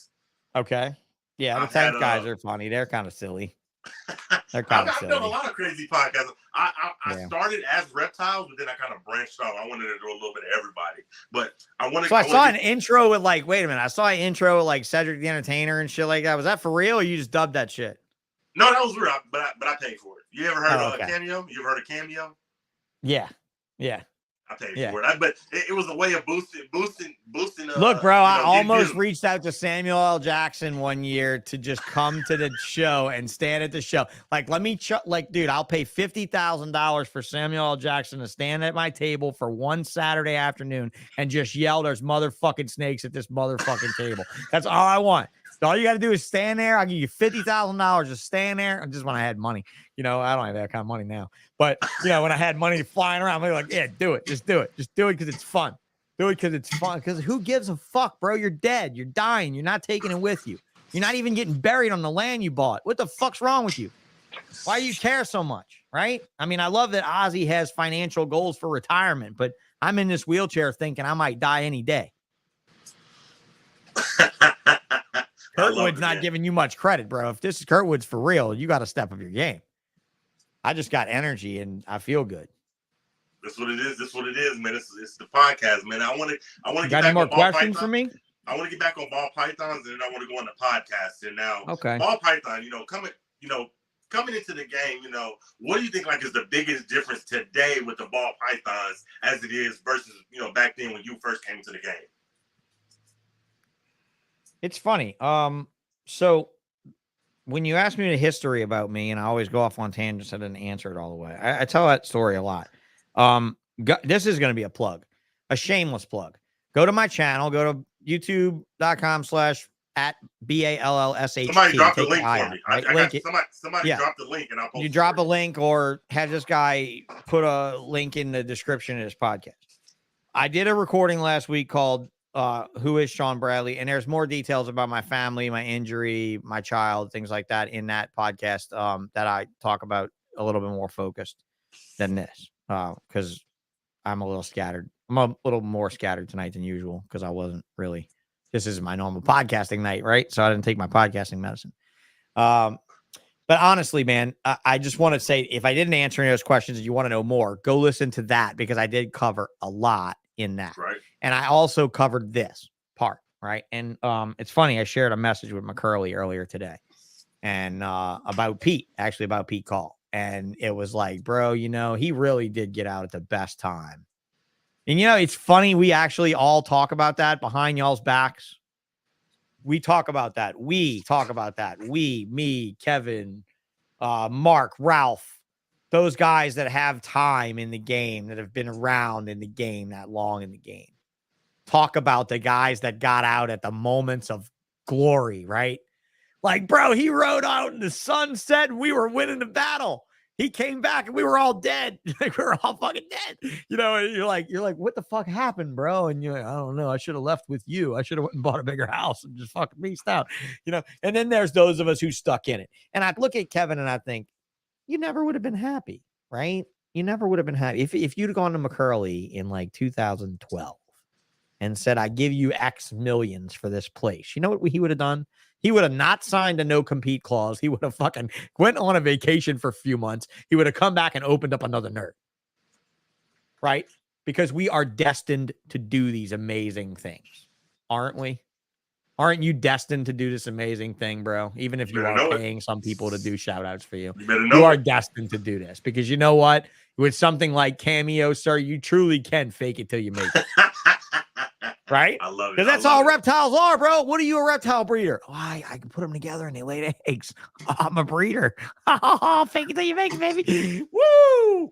Okay. Yeah, the Tank guys are funny. They're kind of silly. They're kind of I've done a silly. lot of crazy podcasts. I Yeah. started as Reptiles, but then I kind of branched off. I wanted to do a little bit of everybody, but I wanted. So I saw an intro with like, wait a minute, I saw an intro with like Cedric the Entertainer and shit like that. Was that for real, or you just dubbed that shit? No, that was real, but I paid for it. You ever heard of okay. Cameo? You ever heard of Cameo? Yeah. I paid for it, but it was a way of boosting. Look, bro, I almost reached out to Samuel L. Jackson one year to just come to the show and stand at the show. Like, let me, dude, I'll pay $50,000 for Samuel L. Jackson to stand at my table for one Saturday afternoon and just yell, "There's motherfucking snakes at this motherfucking table." That's all I want. All you got to do is stand there. I'll give you $50,000 to stand there. Just when I had money, I don't have that kind of money now. But, when I had money flying around, I'm like, yeah, do it. Just do it. Just do it because it's fun. Do it because it's fun. Because who gives a fuck, bro? You're dead. You're dying. You're not taking it with you. You're not even getting buried on the land you bought. What the fuck's wrong with you? Why do you care so much, right? I mean, I love that Ozzy has financial goals for retirement, but I'm in this wheelchair thinking I might die any day. Kurtwood's not giving you much credit, bro. If this is Kurtwood's for real, you got to step up your game. I just got energy and I feel good. That's what it is. That's what it is, man. It's the podcast, man. I want to get got back any more on questions for me? I want to get back on ball pythons, and then I want to go on the podcast. And now, okay, ball python, coming into the game, what do you think like is the biggest difference today with the ball pythons as it is versus back then when you first came into the game? It's funny. So when you ask me the history about me, and I always go off on tangents, I didn't answer it all the way. I tell that story a lot. This is going to be a plug, a shameless plug. Go to my channel, go to youtube.com/@BALLSHT. Somebody drop the link for me. Right? Somebody drop the link and I'll post you drop a link or have this guy put a link in the description of this podcast. I did a recording last week called Who is Sean Bradley? And there's more details about my family, my injury, my child, things like that in that podcast that I talk about a little bit more focused than this because I'm a little scattered. I'm a little more scattered tonight than usual because I wasn't really, this is my normal podcasting night, right? So I didn't take my podcasting medicine. But honestly, man, I just want to say, if I didn't answer any of those questions and you want to know more, go listen to that because I did cover a lot in that. Right. And I also covered this part, right? And it's funny, I shared a message with McCurley earlier today and about Pete Call. And it was like, bro, he really did get out at the best time. And, it's funny. We actually all talk about that behind y'all's backs. We talk about that. We, me, Kevin, Mark, Ralph, those guys that have time in the game, that have been around in the game that long in the game. Talk about the guys that got out at the moments of glory, right? Like, bro, he rode out in the sunset and we were winning the battle. He came back and we were all dead. Like, we were all fucking dead. And you're like, what the fuck happened, bro? And you're like, I don't know. I should have left with you. I should have went and bought a bigger house and just fucking beast out, And then there's those of us who stuck in it. And I look at Kevin and I think, you never would have been happy, right? You never would have been happy. If you'd gone to McCurley in like 2012 and said, I give you X millions for this place, you know what he would have done? He would have not signed a no-compete clause. He would have fucking went on a vacation for a few months. He would have come back and opened up another nerd. Right? Because we are destined to do these amazing things. Aren't we? Aren't you destined to do this amazing thing, bro? Even if you are paying some people to do shout outs for you. You are destined to do this because you know what? With something like Cameo, sir, you truly can fake it till you make it. Right? I love it. Because that's all reptiles are, bro. What are you, a reptile breeder? Oh, I can put them together and they lay eggs. Oh, I'm a breeder. Fake it till you make it, baby. Woo!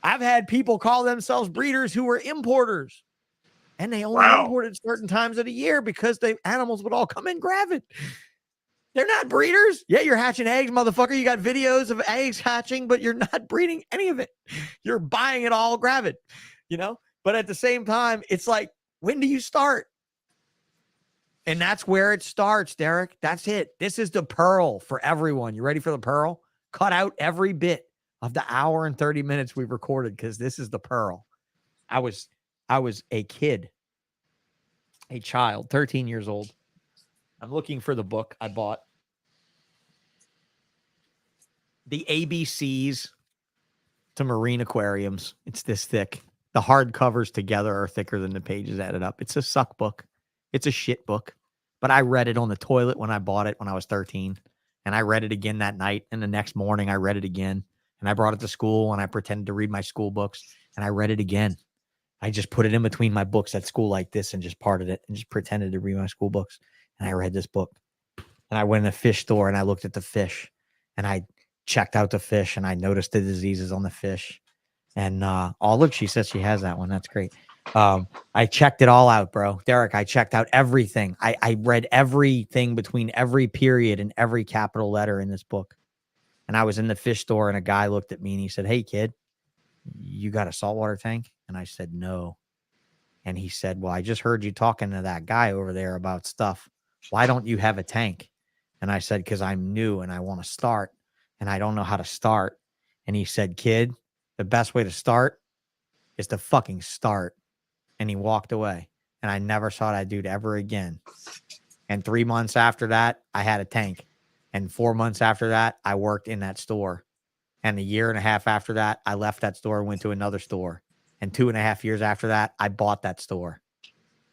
I've had people call themselves breeders who were importers. And they only imported certain times of the year because the animals would all come in gravid. They're not breeders. Yeah, you're hatching eggs, motherfucker. You got videos of eggs hatching, but you're not breeding any of it. You're buying it all gravid, But at the same time, it's like, when do you start? And that's where it starts, Derek. That's it. This is the pearl for everyone. You ready for the pearl? Cut out every bit of the hour and 30 minutes we've recorded because this is the pearl. I was a kid, a child, 13 years old. I'm looking for the book I bought. the ABCs to marine aquariums. It's this thick. The hard covers together are thicker than the pages added up. It's a suck book. It's a shit book. But I read it on the toilet when I bought it when I was 13. And I read it again that night. And the next morning I read it again. And I brought it to school and I pretended to read my school books. And I read it again. I just put it in between my books at school like this and just parted it and just pretended to read my school books. And I read this book. And I went in a fish store and I looked at the fish. And I checked out the fish and I noticed the diseases on the fish. And oh, look, she says she has that one. That's great. I checked it all out, bro. Derek, I checked out everything. I read everything between every period and every capital letter in this book. And I was in the fish store and a guy looked at me and he said, "Hey, kid, you got a saltwater tank?" And I said, "No." And he said, "Well, I just heard you talking to that guy over there about stuff. Why don't you have a tank?" And I said, "Because I'm new and I want to start and I don't know how to start." And he said, "Kid, the best way to start is to fucking start." And he walked away. And I never saw that dude ever again. And 3 months after that, I had a tank. And 4 months after that, I worked in that store. And a year and a half after that, I left that store and went to another store. And 2.5 years after that, I bought that store.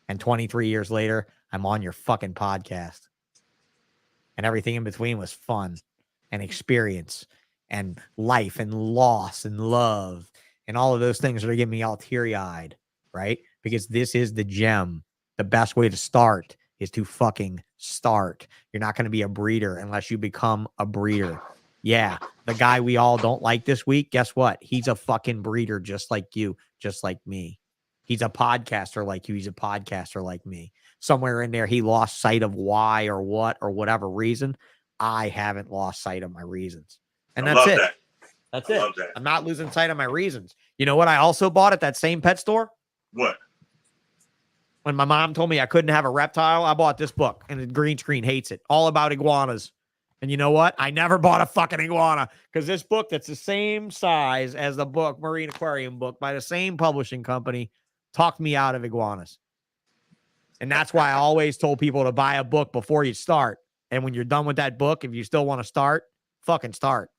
And 23 years later, I'm on your fucking podcast. And everything in between was fun and experience and life and loss and love and all of those things that are getting me all teary-eyed, right? Because this is the gem. The best way to start is to fucking start. You're not going to be a breeder unless you become a breeder. Yeah, the guy we all don't like this week, guess what? He's a fucking breeder just like you, just like me. He's a podcaster like you. He's a podcaster like me. Somewhere in there, he lost sight of why or what or whatever reason. I haven't lost sight of my reasons. And that's it. That's it. I'm not losing sight of my reasons. You know what I also bought at that same pet store? What? When my mom told me I couldn't have a reptile, I bought this book, and the green screen hates it. All about iguanas. And you know what? I never bought a fucking iguana because this book that's the same size as the book, Marine Aquarium book, by the same publishing company, talked me out of iguanas. And that's why I always told people to buy a book before you start. And when you're done with that book, if you still want to start, fucking start.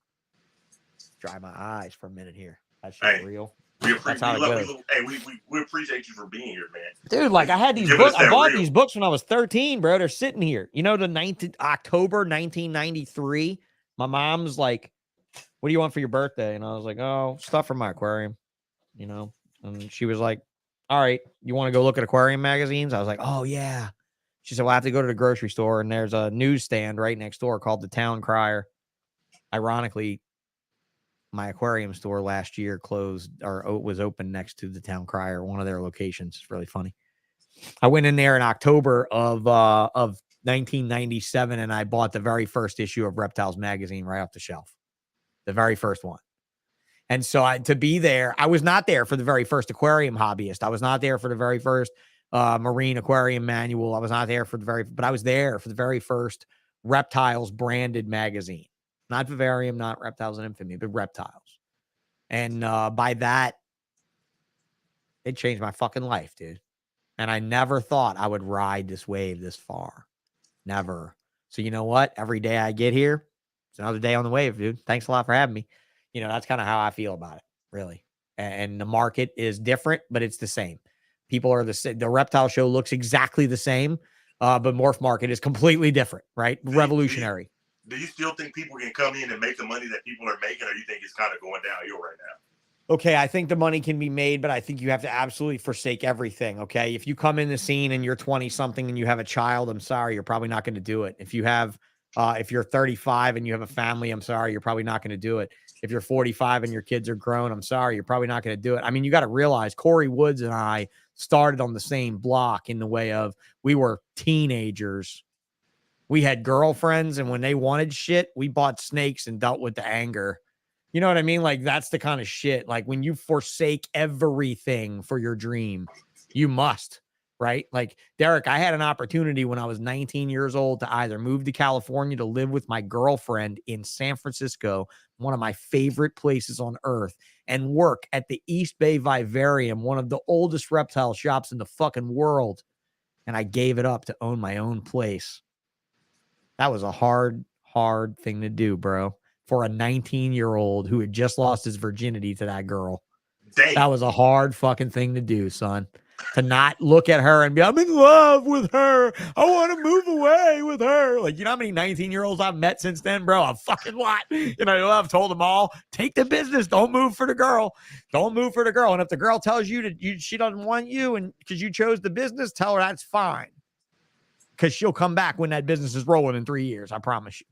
Dry my eyes for a minute here. That shit's real. We appreciate you for being here, man. Dude, like I had these books. I bought these books when I was 13, bro. They're sitting here. You know, October 1993. My mom's like, "What do you want for your birthday?" And I was like, "Oh, stuff from my aquarium." You know, and she was like, "All right, you want to go look at aquarium magazines?" I was like, "Oh yeah." She said, "Well, I have to go to the grocery store, and there's a newsstand right next door called the Town Crier." Ironically, my aquarium store last year closed or was open next to the Town Crier, one of their locations. It's really funny. I went in there in October of 1997 and I bought the very first issue of Reptiles magazine right off the shelf. The very first one. And so to be there, I was not there for the very first aquarium hobbyist. I was not there for the very first marine aquarium manual. I was not there for but I was there for the very first Reptiles branded magazine. Not Vivarium, not Reptiles and Infamy, but Reptiles. And by that, it changed my fucking life, dude. And I never thought I would ride this wave this far. Never. So you know what? Every day I get here, it's another day on the wave, dude. Thanks a lot for having me. You know, that's kind of how I feel about it, really. And the market is different, but it's the same. People are the same. The Reptile show looks exactly the same, but Morph Market is completely different, right? Revolutionary. Do you still think people can come in and make the money that people are making, or you think it's kind of going downhill right now? Okay, I think the money can be made, but I think you have to absolutely forsake everything, okay? If you come in the scene and you're 20-something and you have a child, I'm sorry, you're probably not going to do it. If you're 35 and you have a family, I'm sorry, you're probably not going to do it. If you're 45 and your kids are grown, I'm sorry, you're probably not going to do it. I mean, you got to realize Corey Woods and I started on the same block in the way of we were teenagers. We had girlfriends, and when they wanted shit, we bought snakes and dealt with the anger. You know what I mean? Like, that's the kind of shit. Like, when you forsake everything for your dream, you must, right? Like, Derek, I had an opportunity when I was 19 years old to either move to California to live with my girlfriend in San Francisco, one of my favorite places on earth, and work at the East Bay Vivarium, one of the oldest reptile shops in the fucking world. And I gave it up to own my own place. That was a hard thing to do, bro. for a 19-year-old who had just lost his virginity to that girl. Dang. That was a hard fucking thing to do, son. To not look at her and be, I'm in love with her. I want to move away with her. Like, you know how many 19-year-olds I've met since then, bro? A fucking lot. You know, I've told them all, take the business. Don't move for the girl. Don't move for the girl. And if the girl tells you she doesn't want you and because you chose the business, tell her that's fine. Because she'll come back when that business is rolling in 3 years. I promise you.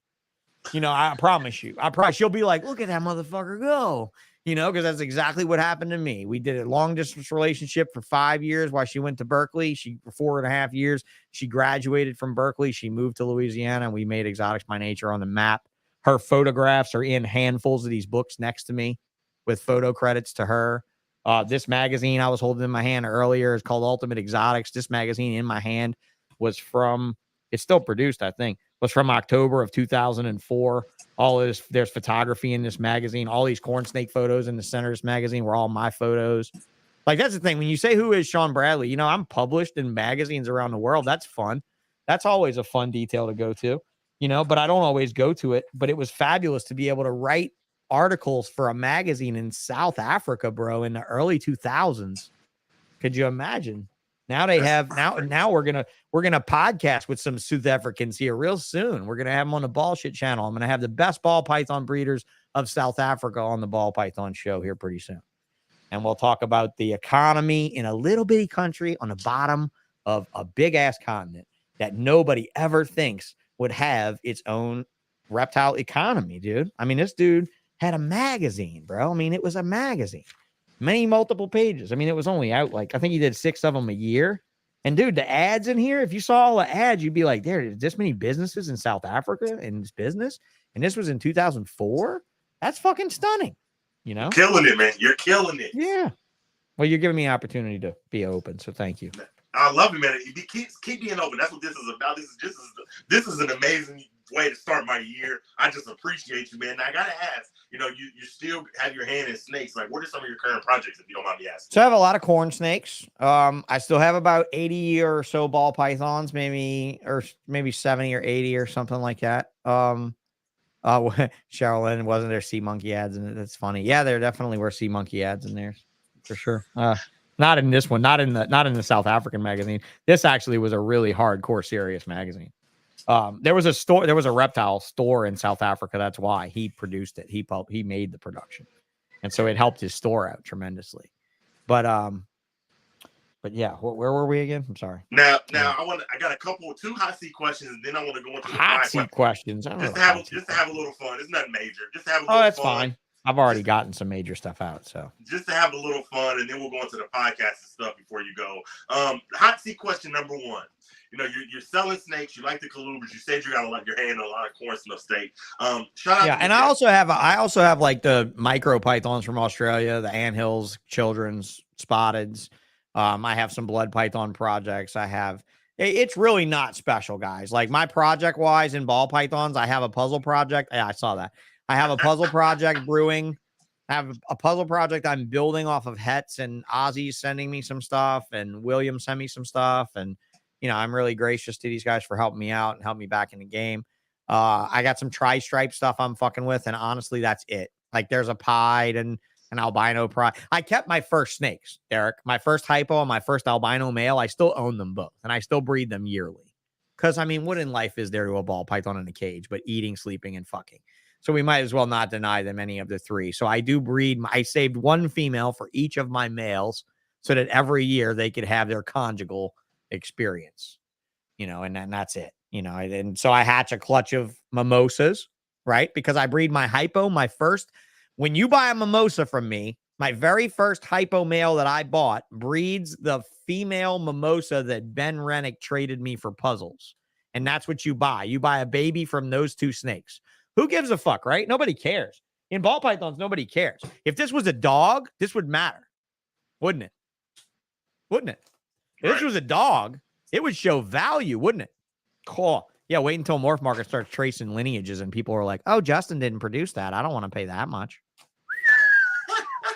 You know, I promise you. She'll be like, look at that motherfucker go. You know, because that's exactly what happened to me. We did a long distance relationship for 5 years while she went to Berkeley. For 4.5 years, she graduated from Berkeley. She moved to Louisiana, and we made Exotics by Nature on the map. Her photographs are in handfuls of these books next to me with photo credits to her. This magazine I was holding in my hand earlier is called Ultimate Exotics. This magazine in my hand was from, it's still produced, I think, was from October of 2004. All of this, there's photography in this magazine. All these corn snake photos in the center of this magazine were all my photos. Like, that's the thing. When you say, who is Sean Bradley? You know, I'm published in magazines around the world. That's fun. That's always a fun detail to go to, you know, but I don't always go to it. But it was fabulous to be able to write articles for a magazine in South Africa, bro, in the early 2000s. Could you imagine? Now they have now we're gonna podcast with some South Africans here real soon. We're gonna have them on the Ball Shit channel. I'm gonna have the best ball python breeders of South Africa on the Ball Python show here pretty soon. And we'll talk about the economy in a little bitty country on the bottom of a big ass continent that nobody ever thinks would have its own reptile economy, dude. I mean, this dude had a magazine, bro. I mean, it was a magazine. Many multiple pages. I mean, it was only out like, I think he did 6 of them a year. And dude, the ads in here, if you saw all the ads, you'd be like, there's this many businesses in South Africa in this business. And this was in 2004. That's fucking stunning. You know, Killing it, man. You're killing it. Yeah. Well, you're giving me an opportunity to be open. So thank you. I love it, man. Keep being open. That's what this is about. This is an amazing way to start my year. I just appreciate you, man. Now, I gotta ask, you know, you still have your hand in snakes. Like, what are some of your current projects, if you don't mind me asking? So I have a lot of corn snakes. I still have about 80 or so ball pythons, maybe 70 or 80 or something like that. Sherilyn, wasn't there sea monkey ads in it? That's funny. Yeah, there definitely were sea monkey ads in there for sure. Not in this one, not in the South African magazine. This actually was a really hardcore serious magazine. There was a reptile store in South Africa. That's why he produced it. He made the production. And so it helped his store out tremendously. But yeah, where were we again? I'm sorry. Now I got two hot seat questions, and then I want to go into the hot seat questions. Just to have a little fun. It's nothing major. Just to have a little fun. Oh, that's fun. Fine. I've already gotten some major stuff out, so just to have a little fun, and then we'll go into the podcast and stuff before you go. Hot seat question number 1. You know, you're selling snakes. You like the colubers. You said you got your hand on a lot of corn snake steak. Shout out. Yeah, and I also have like the micro pythons from Australia, the anthills, children's, spotteds. I have some blood python projects. It's really not special, guys. Like my project wise in ball pythons, I have a puzzle project. Yeah, I saw that. I have a puzzle project brewing. I have a puzzle project I'm building off of Hetz, and Ozzy's sending me some stuff, and William sent me some stuff. And, you know, I'm really gracious to these guys for helping me out and helping me back in the game. I got some tri-stripe stuff I'm fucking with. And honestly, that's it. Like there's a pied and an albino pride. I kept my first snakes, Derek, my first hypo and my first albino male. I still own them both, and I still breed them yearly. Because, I mean, what in life is there to a ball python in a cage but eating, sleeping, and fucking? So we might as well not deny them any of the 3. So I do breed. I saved one female for each of my males so that every year they could have their conjugal experience, you know, and that's it, you know. And so I hatch a clutch of mimosas, right? Because I breed my hypo, when you buy a mimosa from me, my very first hypo male that I bought breeds the female mimosa that Ben Rennick traded me for puzzles. And that's what you buy. You buy a baby from those 2 snakes. Who gives a fuck, right? Nobody cares. In ball pythons, nobody cares. If this was a dog, this would matter, wouldn't it? Wouldn't it? If this was a dog, it would show value, wouldn't it? Cool. Yeah, wait until Morph Market starts tracing lineages and people are like, oh, Justin didn't produce that. I don't want to pay that much.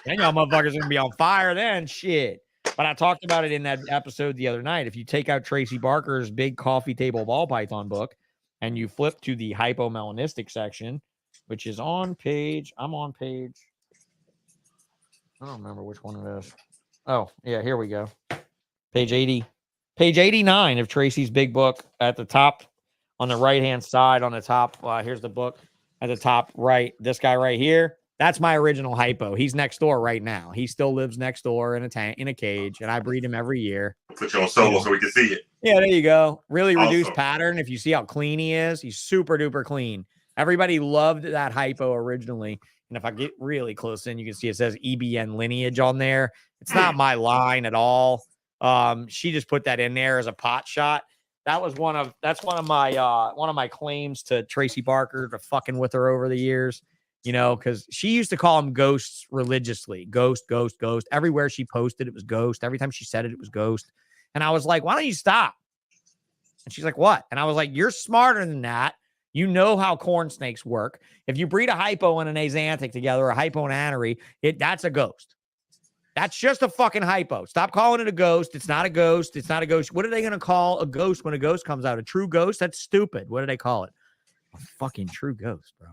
Then y'all motherfuckers are going to be on fire then. Shit. But I talked about it in that episode the other night. If you take out Tracy Barker's big coffee table ball python book and you flip to the hypomelanistic section, which is on page. I'm on page. I don't remember which one it is. Oh, yeah, here we go. Page 80. Page 89 of Tracy's big book at the top on the right-hand side on the top. Here's the book at the top right. This guy right here. That's my original hypo. He's next door right now. He still lives next door in a cage, and I breed him every year. Put you on solo so we can see it. Yeah, there you go. Really reduced Awesome. pattern. If you see how clean he is, he's super duper clean. Everybody loved that hypo originally. And if I get really close in, you can see it says EBN lineage on there. It's not my line at all. She just put that in there as a pot shot. That's one of my claims to Tracy Barker, to fucking with her over the years, you know, because she used to call him ghosts religiously. Ghost, ghost, ghost. Everywhere she posted, it was ghost. Every time she said it, it was ghost. And I was like, why don't you stop? And she's like, what? And I was like, you're smarter than that. You know how corn snakes work. If you breed a hypo and an axanthic together, or a hypo and an anery, that's a ghost. That's just a fucking hypo. Stop calling it a ghost. It's not a ghost. It's not a ghost. What are they going to call a ghost when a ghost comes out? A true ghost? That's stupid. What do they call it? A fucking true ghost, bro.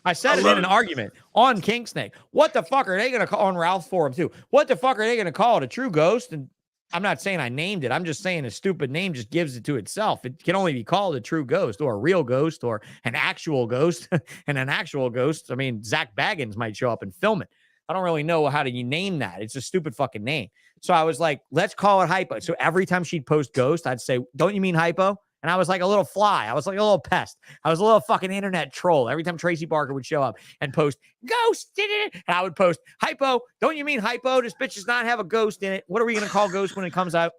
I said it in an argument on King Snake. What the fuck are they going to call on Ralph's forum too? What the fuck are they going to call it? A true ghost? And I'm not saying I named it. I'm just saying a stupid name just gives it to itself. It can only be called a true ghost or a real ghost or an actual ghost. And an actual ghost, I mean, Zach Baggins might show up and film it. I don't really know how to name that. It's a stupid fucking name. So I was like, let's call it hypo. So every time she'd post ghost, I'd say, don't you mean hypo? And I was like a little fly. I was like a little pest. I was a little fucking internet troll. Every time Tracy Barker would show up and post ghost, and I would post hypo. Don't you mean hypo? This bitch does not have a ghost in it. What are we going to call ghost when it comes out?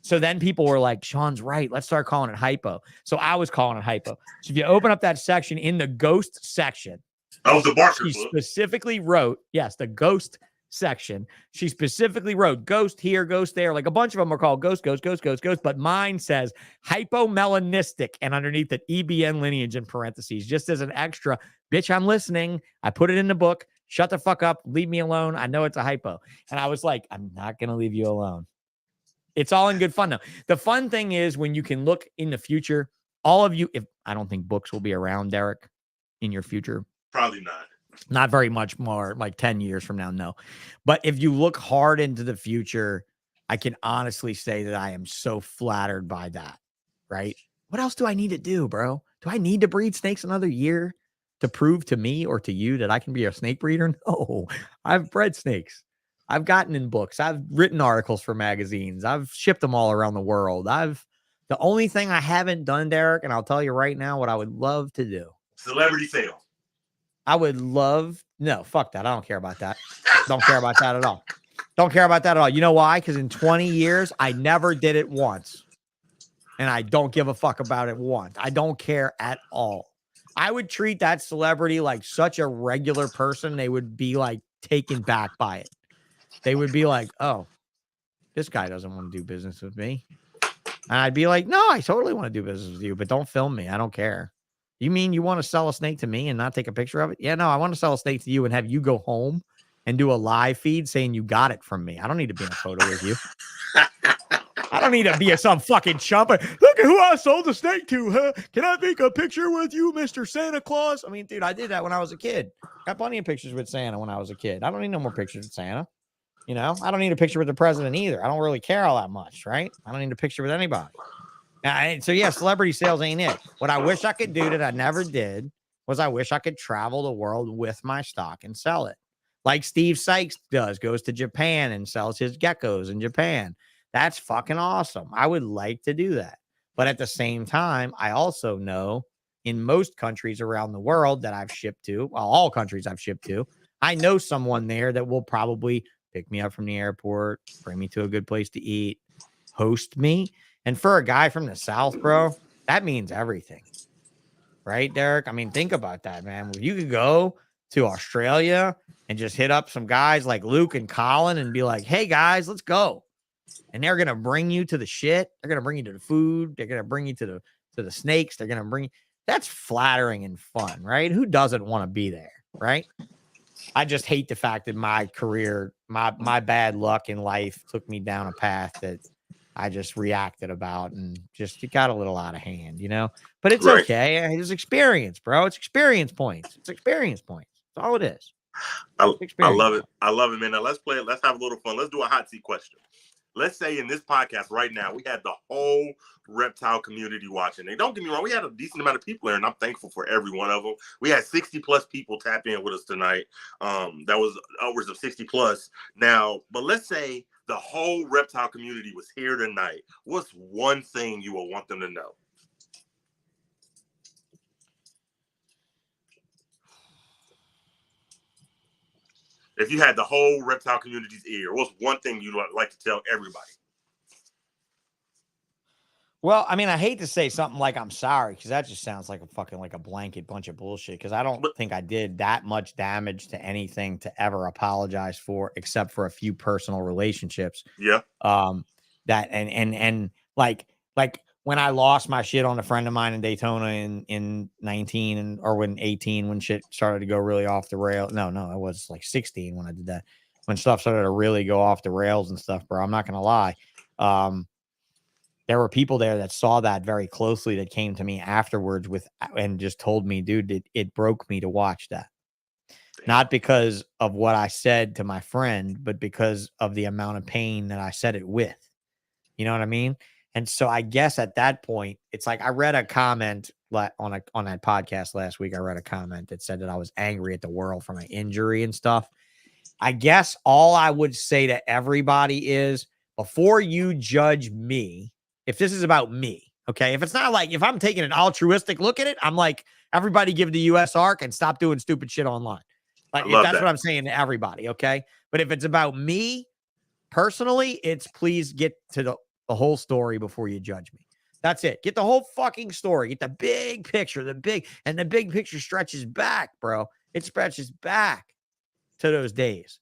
So then people were like, Sean's right. Let's start calling it hypo. So I was calling it hypo. So if you open up that section in the ghost section, the Barker she specifically wrote, yes, the ghost section. She specifically wrote ghost here, ghost there. Like a bunch of them are called ghost, ghost, ghost, ghost, ghost. But mine says hypomelanistic and underneath it EBN lineage in parentheses, just as an extra. Bitch, I'm listening. I put it in the book. Shut the fuck up. Leave me alone. I know it's a hypo. And I was like, I'm not going to leave you alone. It's all in good fun though. The fun thing is when you can look in the future, all of you, if I don't think books will be around, Derek, in your future. Probably not. Not very much more, like 10 years from now, no. But if you look hard into the future, I can honestly say that I am so flattered by that, right? What else do I need to do, bro? Do I need to breed snakes another year to prove to me or to you that I can be a snake breeder? No, I've bred snakes. I've gotten in books. I've written articles for magazines. I've shipped them all around the world. The only thing I haven't done, Derek, and I'll tell you right now what I would love to do. Celebrity sale. I would love, no, fuck that. I don't care about that. Don't care about that at all. Don't care about that at all. You know why? Because in 20 years, I never did it once. And I don't give a fuck about it once. I don't care at all. I would treat that celebrity like such a regular person. They would be like taken back by it. They would be like, oh, this guy doesn't want to do business with me. And I'd be like, no, I totally want to do business with you, but don't film me. I don't care. You mean you want to sell a snake to me and not take a picture of it? Yeah, no, I want to sell a snake to you and have you go home and do a live feed saying you got it from me. I don't need to be in a photo with you. I don't need to be some fucking chump. Look at who I sold the snake to, huh? Can I take a picture with you, Mr. Santa Claus? I mean, dude, I did that when I was a kid. Got plenty of pictures with Santa when I was a kid. I don't need no more pictures with Santa. You know, I don't need a picture with the president either. I don't really care all that much, right? I don't need a picture with anybody. So yeah, celebrity sales ain't it. What I wish I could do that I never did was I wish I could travel the world with my stock and sell it. Like Steve Sykes does, goes to Japan and sells his geckos in Japan. That's fucking awesome. I would like to do that. But at the same time, I also know in most countries around the world that I've shipped to, well, all countries I've shipped to, I know someone there that will probably pick me up from the airport, bring me to a good place to eat, host me. And for a guy from the South, bro, that means everything. Right, Derek? I mean, think about that, man. You could go to Australia and just hit up some guys like Luke and Colin and be like, hey, guys, let's go. And they're going to bring you to the shit. They're going to bring you to the food. They're going to bring you to the snakes. They're going to bring you. That's flattering and fun, right? Who doesn't want to be there, right? I just hate the fact that my career, my bad luck in life took me down a path that I just reacted about and just it got a little out of hand, you know. But it's Right. okay. It's experience, bro. It's experience points. It's experience points. That's all it is. I Experience love it. points. I love it, man. Now let's play it. Let's have a little fun. Let's do a hot seat question. Let's say in this podcast right now, we had the whole reptile community watching. And don't get me wrong, we had a decent amount of people there, and I'm thankful for every one of them. We had 60 plus people tap in with us tonight. That was upwards of 60 plus. Now, but let's say the whole reptile community was here tonight. What's one thing you will want them to know? If you had the whole reptile community's ear, what's one thing you'd like to tell everybody? Well, I mean, I hate to say something like I'm sorry because that just sounds like a fucking like a blanket bunch of bullshit. Because I don't think I did that much damage to anything to ever apologize for, except for a few personal relationships. Yeah. That and like when I lost my shit on a friend of mine in Daytona in 19 or when 18 when shit started to go really off the rail. No, I was like 16 when I did that. When stuff started to really go off the rails and stuff, bro. I'm not gonna lie. There were people there that saw that very closely that came to me afterwards and just told me, dude, it broke me to watch that. Damn. Not because of what I said to my friend, but because of the amount of pain that I said it with. You know what I mean? And so I guess at that point, it's like I read a comment on that podcast last week. I read a comment that said that I was angry at the world for my injury and stuff. I guess all I would say to everybody is before you judge me, if this is about me, okay, if it's not like if I'm taking an altruistic look at it, I'm like, everybody give the US ARC and stop doing stupid shit online. Like, if that's what I'm saying to everybody, okay? But if it's about me personally, it's please get to the whole story before you judge me. That's it. Get the whole fucking story. Get the big picture, the big picture stretches back, bro. It stretches back to those days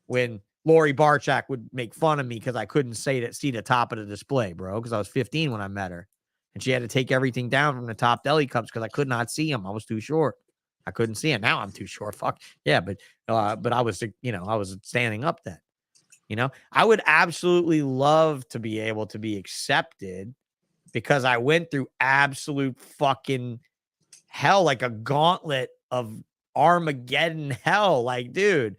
when Lori Barchak would make fun of me because I couldn't see the top of the display, bro, because I was 15 when I met her. And she had to take everything down from the top deli cups because I could not see them. I was too short. I couldn't see it. Now I'm too short. Fuck. Yeah, but I was, I was standing up then. I would absolutely love to be able to be accepted because I went through absolute fucking hell, like a gauntlet of Armageddon hell. Like, dude,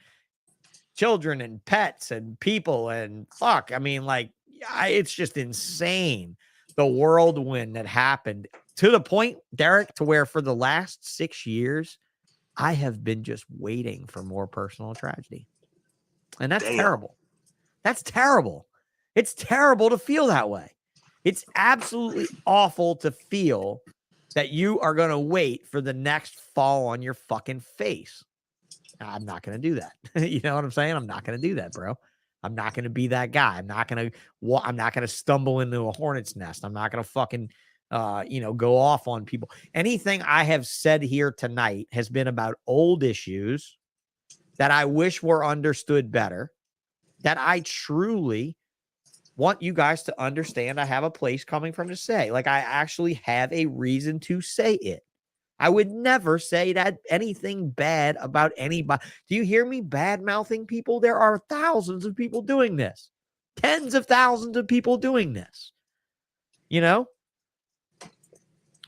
children and pets and people and fuck. I mean, like, it's just insane. The whirlwind that happened to the point, Derek, to where for the last 6 years, I have been just waiting for more personal tragedy. And that's terrible. That's terrible. It's terrible to feel that way. It's absolutely awful to feel that you are going to wait for the next fall on your fucking face. I'm not going to do that. You know what I'm saying? I'm not going to do that, bro. I'm not going to be that guy. I'm not going to stumble into a hornet's nest. I'm not going to fucking, go off on people. Anything I have said here tonight has been about old issues that I wish were understood better, that I truly want you guys to understand I have a place coming from to say. Like, I actually have a reason to say it. I would never say that anything bad about anybody. Do you hear me bad-mouthing people? There are thousands of people doing this. Tens of thousands of people doing this.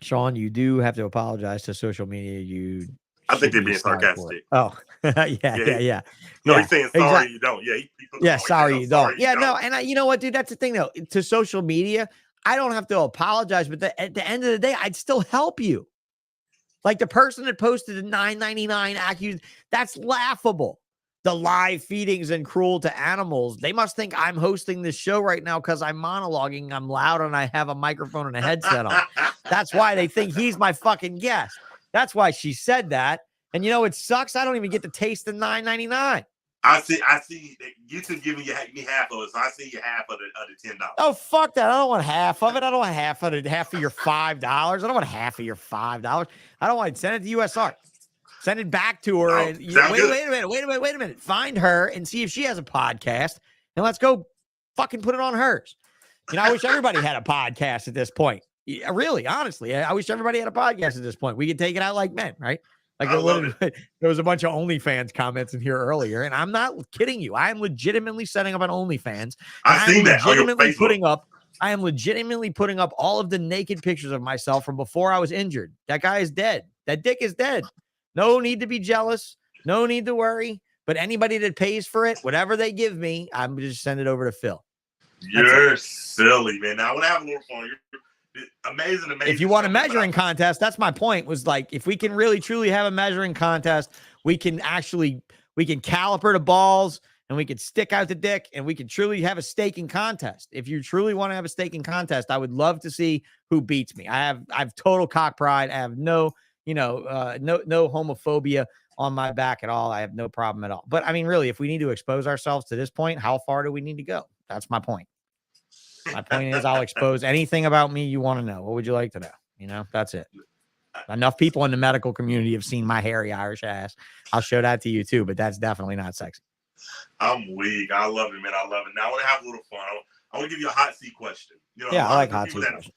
Sean, you do have to apologize to social media. I think they're being sarcastic. Oh, yeah. No, he's saying sorry, exactly. You don't. Yeah, sorry you don't. Yeah, no, and you know what, dude? That's the thing, though. To social media, I don't have to apologize, but at the end of the day, I'd still help you. Like the person that posted the $9.99 accusation, that's laughable. The live feedings and cruel to animals. They must think I'm hosting this show right now because I'm monologuing, I'm loud, and I have a microphone and a headset on. That's why they think he's my fucking guest. That's why she said that. And it sucks. I don't even get to taste the $9.99. I see YouTube giving me half of it, so I see you half of the $10. Oh, fuck that. I don't want half of it. I don't want half of your $5. I don't want half of your $5. I don't want it. Send it to US Art. Send it back to her. And wait a minute. Find her and see if she has a podcast. And let's go fucking put it on hers. I wish everybody had a podcast at this point. Yeah, really, honestly. I wish everybody had a podcast at this point. We could take it out like men, right? Like there was a bunch of OnlyFans comments in here earlier, and I'm not kidding you. I am legitimately setting up an OnlyFans. I've seen that on your legitimately Facebook. putting up I am legitimately putting up all of the naked pictures of myself from before I was injured. That guy is dead. That dick is dead. No need to be jealous. No need to worry. But anybody that pays for it, whatever they give me, I'm just send it over to Phil. You're silly, man. Now I want to have a little fun. You're amazing. If you want a measuring contest, that's my point. Was like, if we can really truly have a measuring contest, we can caliper the balls and we can stick out the dick and we can truly have a staking contest. If you truly want to have a staking contest, I would love to see who beats me. I have total cock pride. I have no homophobia on my back at all. I have no problem at all. But I mean, really, if we need to expose ourselves to this point, how far do we need to go? That's my point. My point is, I'll expose anything about me you want to know. What would you like to know? You know, that's it. Enough people in the medical community have seen my hairy Irish ass. I'll show that to you too, but that's definitely not sexy. I'm weak. I love it, man. I love it. Now I want to have a little fun. I want to give you a hot seat question. You know, yeah, I like hot seat questions.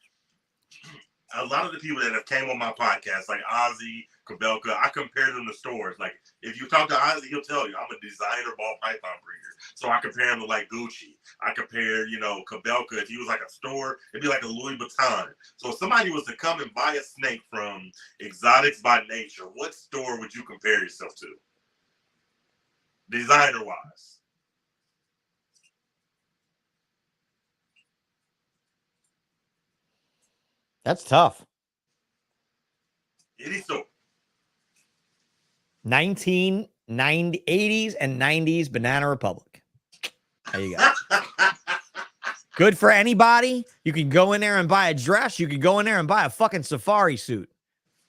A lot of the people that have came on my podcast, like Ozzy, Kabelka, I compare them to stores. Like, if you talk to Ozzy, he'll tell you, I'm a designer ball python breeder. So I compare him to, like, Gucci. I compare, Kabelka, if he was like a store, it'd be like a Louis Vuitton. So if somebody was to come and buy a snake from Exotics by Nature, what store would you compare yourself to? Designer-wise. That's tough. Any store. 80s and 90s Banana Republic. There you go. Good for anybody. You can go in there and buy a dress. You can go in there and buy a fucking safari suit.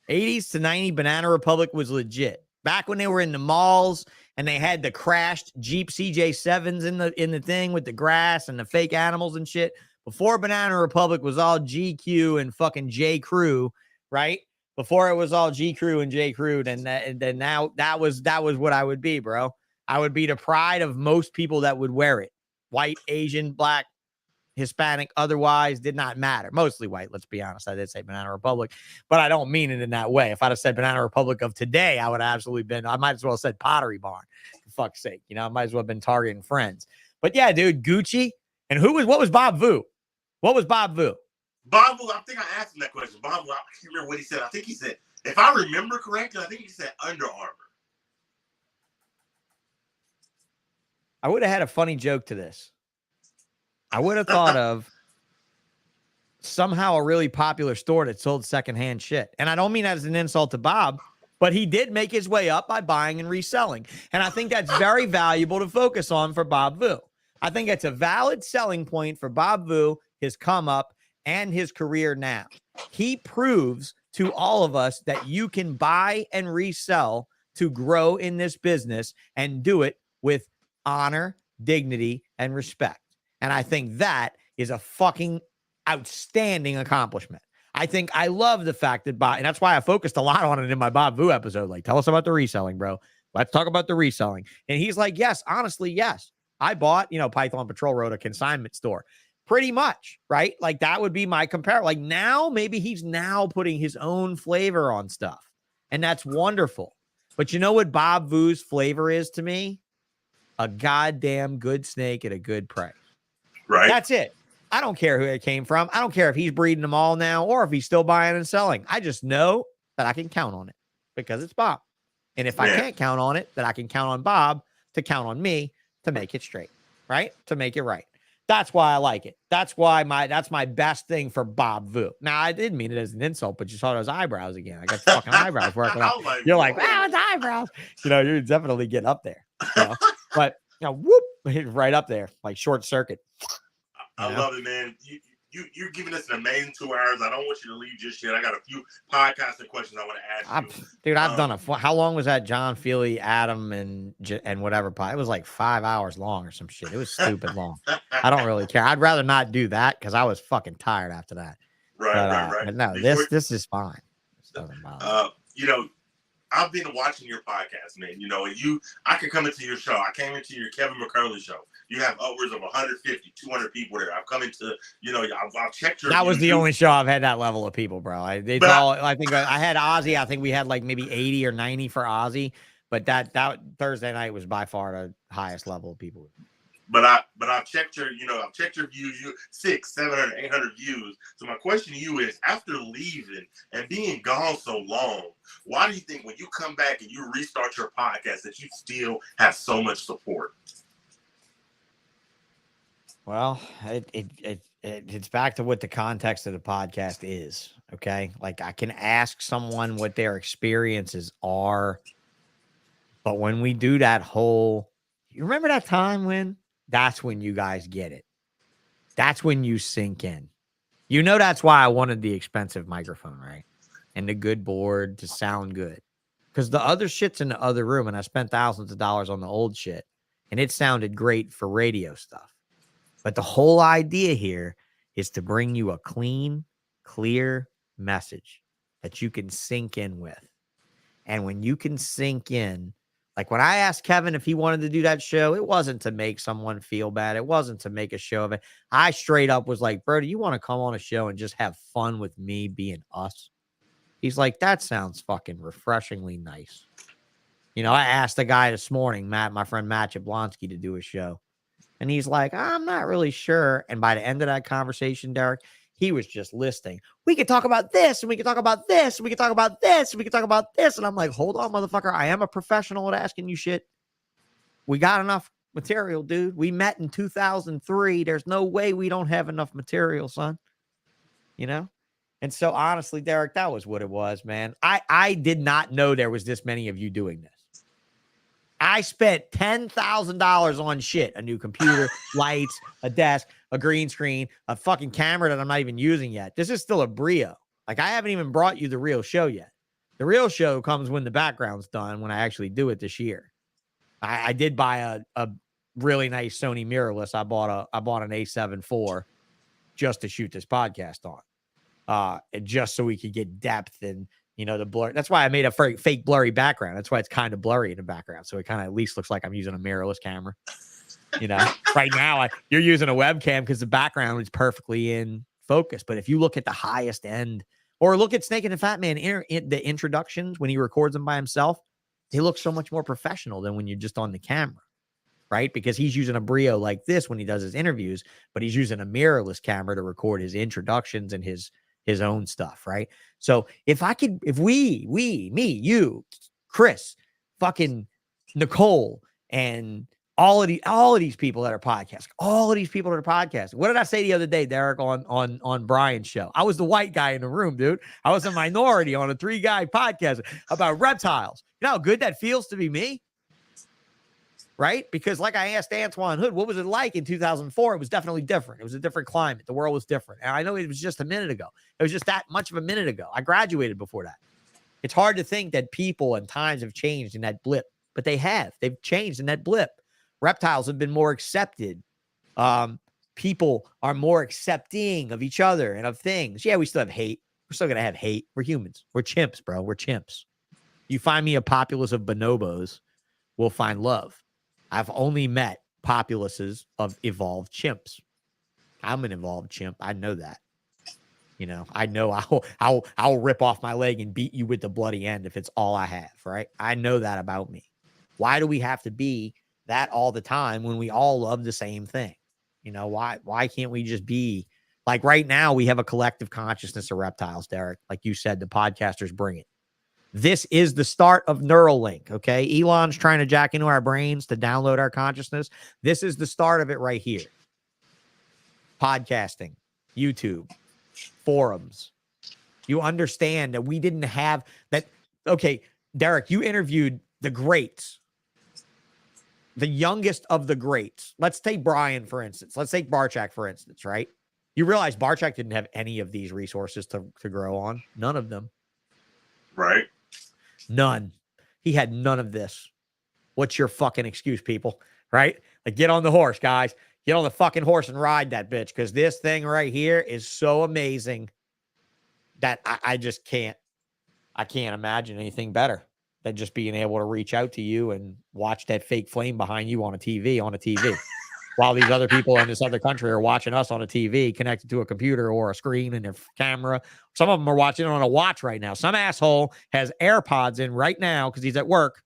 80s to 90 Banana Republic was legit. Back when they were in the malls and they had the crashed Jeep CJ7s in the thing with the grass and the fake animals and shit. Before Banana Republic was all GQ and fucking J. Crew, right? Before it was all G. Crew and J. Crew, then now that was what I would be, bro. I would be the pride of most people that would wear it. White, Asian, black, Hispanic, otherwise did not matter. Mostly white, let's be honest. I did say Banana Republic, but I don't mean it in that way. If I'd have said Banana Republic of today, I would have absolutely been, I might as well have said Pottery Barn, for fuck's sake. I might as well have been Target and Friends. But yeah, dude, Gucci. And what was Bob Vu? What was Bob Vu? Bob Vu, I think I asked him that question. Bob Vu, I can't remember what he said. I think he said, if I remember correctly, I think he said Under Armour. I would have had a funny joke to this. I would have thought of somehow a really popular store that sold secondhand shit. And I don't mean that as an insult to Bob, but he did make his way up by buying and reselling. And I think that's very valuable to focus on for Bob Vu. I think it's a valid selling point for Bob Vu, his come up, and his career now. He proves to all of us that you can buy and resell to grow in this business and do it with honor, dignity, and respect. And I think that is a fucking outstanding accomplishment. I love the fact that and that's why I focused a lot on it in my Bob Vu episode. Like, tell us about the reselling, bro. Let's talk about the reselling. And he's like, yes, honestly, yes. I bought, Python Patrol Road, a consignment store. Pretty much, right? Like, that would be my compare. Like, now, maybe he's now putting his own flavor on stuff. And that's wonderful. But you know what Bob Vu's flavor is to me? A goddamn good snake at a good price. Right. That's it. I don't care who it came from. I don't care if he's breeding them all now or if he's still buying and selling. I just know that I can count on it because it's Bob. And if I can't count on it, that I can count on Bob to count on me to make it straight, right? To make it right. That's why I like it. That's my best thing for Bob Vu. Now, I didn't mean it as an insult, but you saw those eyebrows again. I got the fucking eyebrows working out. You're like, wow, it's eyebrows. You're definitely getting up there. But, whoop, right up there, like short circuit. I love it, man. You're giving us an amazing 2 hours. I don't want you to leave just yet. I got a few podcasting questions I want to ask you. Dude, I've done how long was that John Feely, Adam, and whatever pod? It was like 5 hours long or some shit. It was stupid long. I don't really care. I'd rather not do that because I was fucking tired after that. Right. But no, this is fine. This doesn't bother me. I've been watching your podcast, man. I could come into your show. I came into your Kevin McCurley show. You have upwards of 150, 200 people there. I've come into, I've checked your. That was the only show I've had that level of people, bro. I think I had Ozzy. I think we had like maybe 80 or 90 for Ozzy, but that Thursday night was by far the highest level of people. But I've checked your, I've checked your views, 600, 700, 800 views. So my question to you is, after leaving and being gone so long, why do you think when you come back and you restart your podcast that you still have so much support? Well, it's back to what the context of the podcast is. Okay. Like I can ask someone what their experiences are, but when we do that whole, you remember that time when? That's when you guys get it. That's when you sink in. That's why I wanted the expensive microphone, right? And the good board to sound good. Because the other shit's in the other room, and I spent thousands of dollars on the old shit, and it sounded great for radio stuff. But the whole idea here is to bring you a clean, clear message that you can sink in with. And when you can sink in, like when I asked Kevin if he wanted to do that show, it wasn't to make someone feel bad. It wasn't to make a show of it. I straight up was like, bro, do you want to come on a show and just have fun with me being us? He's like, that sounds fucking refreshingly nice. I asked the guy this morning, Matt, my friend Matt Jablonski, to do a show. And he's like, I'm not really sure. And by the end of that conversation, Derek, he was just listing. We could talk about this, and we could talk about this, and we could talk about this, and we could talk about this. And I'm like, hold on, motherfucker. I am a professional at asking you shit. We got enough material, dude. We met in 2003. There's no way we don't have enough material, son. And so honestly, Derek, that was what it was, man. I did not know there was this many of you doing this. I spent $10,000 on shit, a new computer, lights, a desk, a green screen, a fucking camera that I'm not even using yet. This is still a Brio. Like I haven't even brought you the real show yet. The real show comes when the background's done, when I actually do it this year. I did buy a really nice Sony mirrorless. I bought an A7 IV just to shoot this podcast on. And just so we could get depth and the blur. That's why I made a fake blurry background. That's why it's kind of blurry in the background. So it kind of at least looks like I'm using a mirrorless camera. Right now you're using a webcam because the background is perfectly in focus. But if you look at the highest end or look at Snake and the Fat Man, the introductions when he records them by himself, they look so much more professional than when you're just on the camera, right? Because he's using a Brio like this when he does his interviews, but he's using a mirrorless camera to record his introductions and his own stuff, right? So if we, me, you, Chris, fucking Nicole, and all of these people that are podcasting, What did I say the other day, Derek, on Brian's show? I was the white guy in the room, dude. I was a minority on a 3-guy podcast about reptiles. You know how good that feels to be me? Right? Because like I asked Antoine Hood, what was it like in 2004? It was definitely different. It was a different climate. The world was different. And I know it was just a minute ago. It was just that much of a minute ago. I graduated before that. It's hard to think that people and times have changed in that blip, but they have. They've changed in that blip. Reptiles have been more accepted. People are more accepting of each other and of things. Yeah, we still have hate. We're still going to have hate. We're humans. We're chimps, bro. We're chimps. You find me a populace of bonobos, we'll find love. I've only met populaces of evolved chimps. I'm an evolved chimp. I know that. I know I'll rip off my leg and beat you with the bloody end if it's all I have, right? I know that about me. Why do we have to be that all the time when we all love the same thing? Why can't we just be like right now we have a collective consciousness of reptiles, Derek. Like you said, the podcasters bring it. This is the start of Neuralink, okay? Elon's trying to jack into our brains to download our consciousness. This is the start of it right here. Podcasting, YouTube, forums. You understand that we didn't have that. Okay, Derek, you interviewed the greats, the youngest of the greats. Let's take Brian, for instance. Let's take Barchak, for instance, right? You realize Barchak didn't have any of these resources to grow on. None of them. Right. None. He had none of this. What's your fucking excuse, people? Right? Like, get on the horse, guys. Get on the fucking horse and ride that bitch, because this thing right here is so amazing that I just can't. I can't imagine anything better than just being able to reach out to you and watch that fake flame behind you on a TV, while these other people in this other country are watching us on a TV connected to a computer or a screen and their camera. Some of them are watching it on a watch right now. Some asshole has AirPods in right now because he's at work,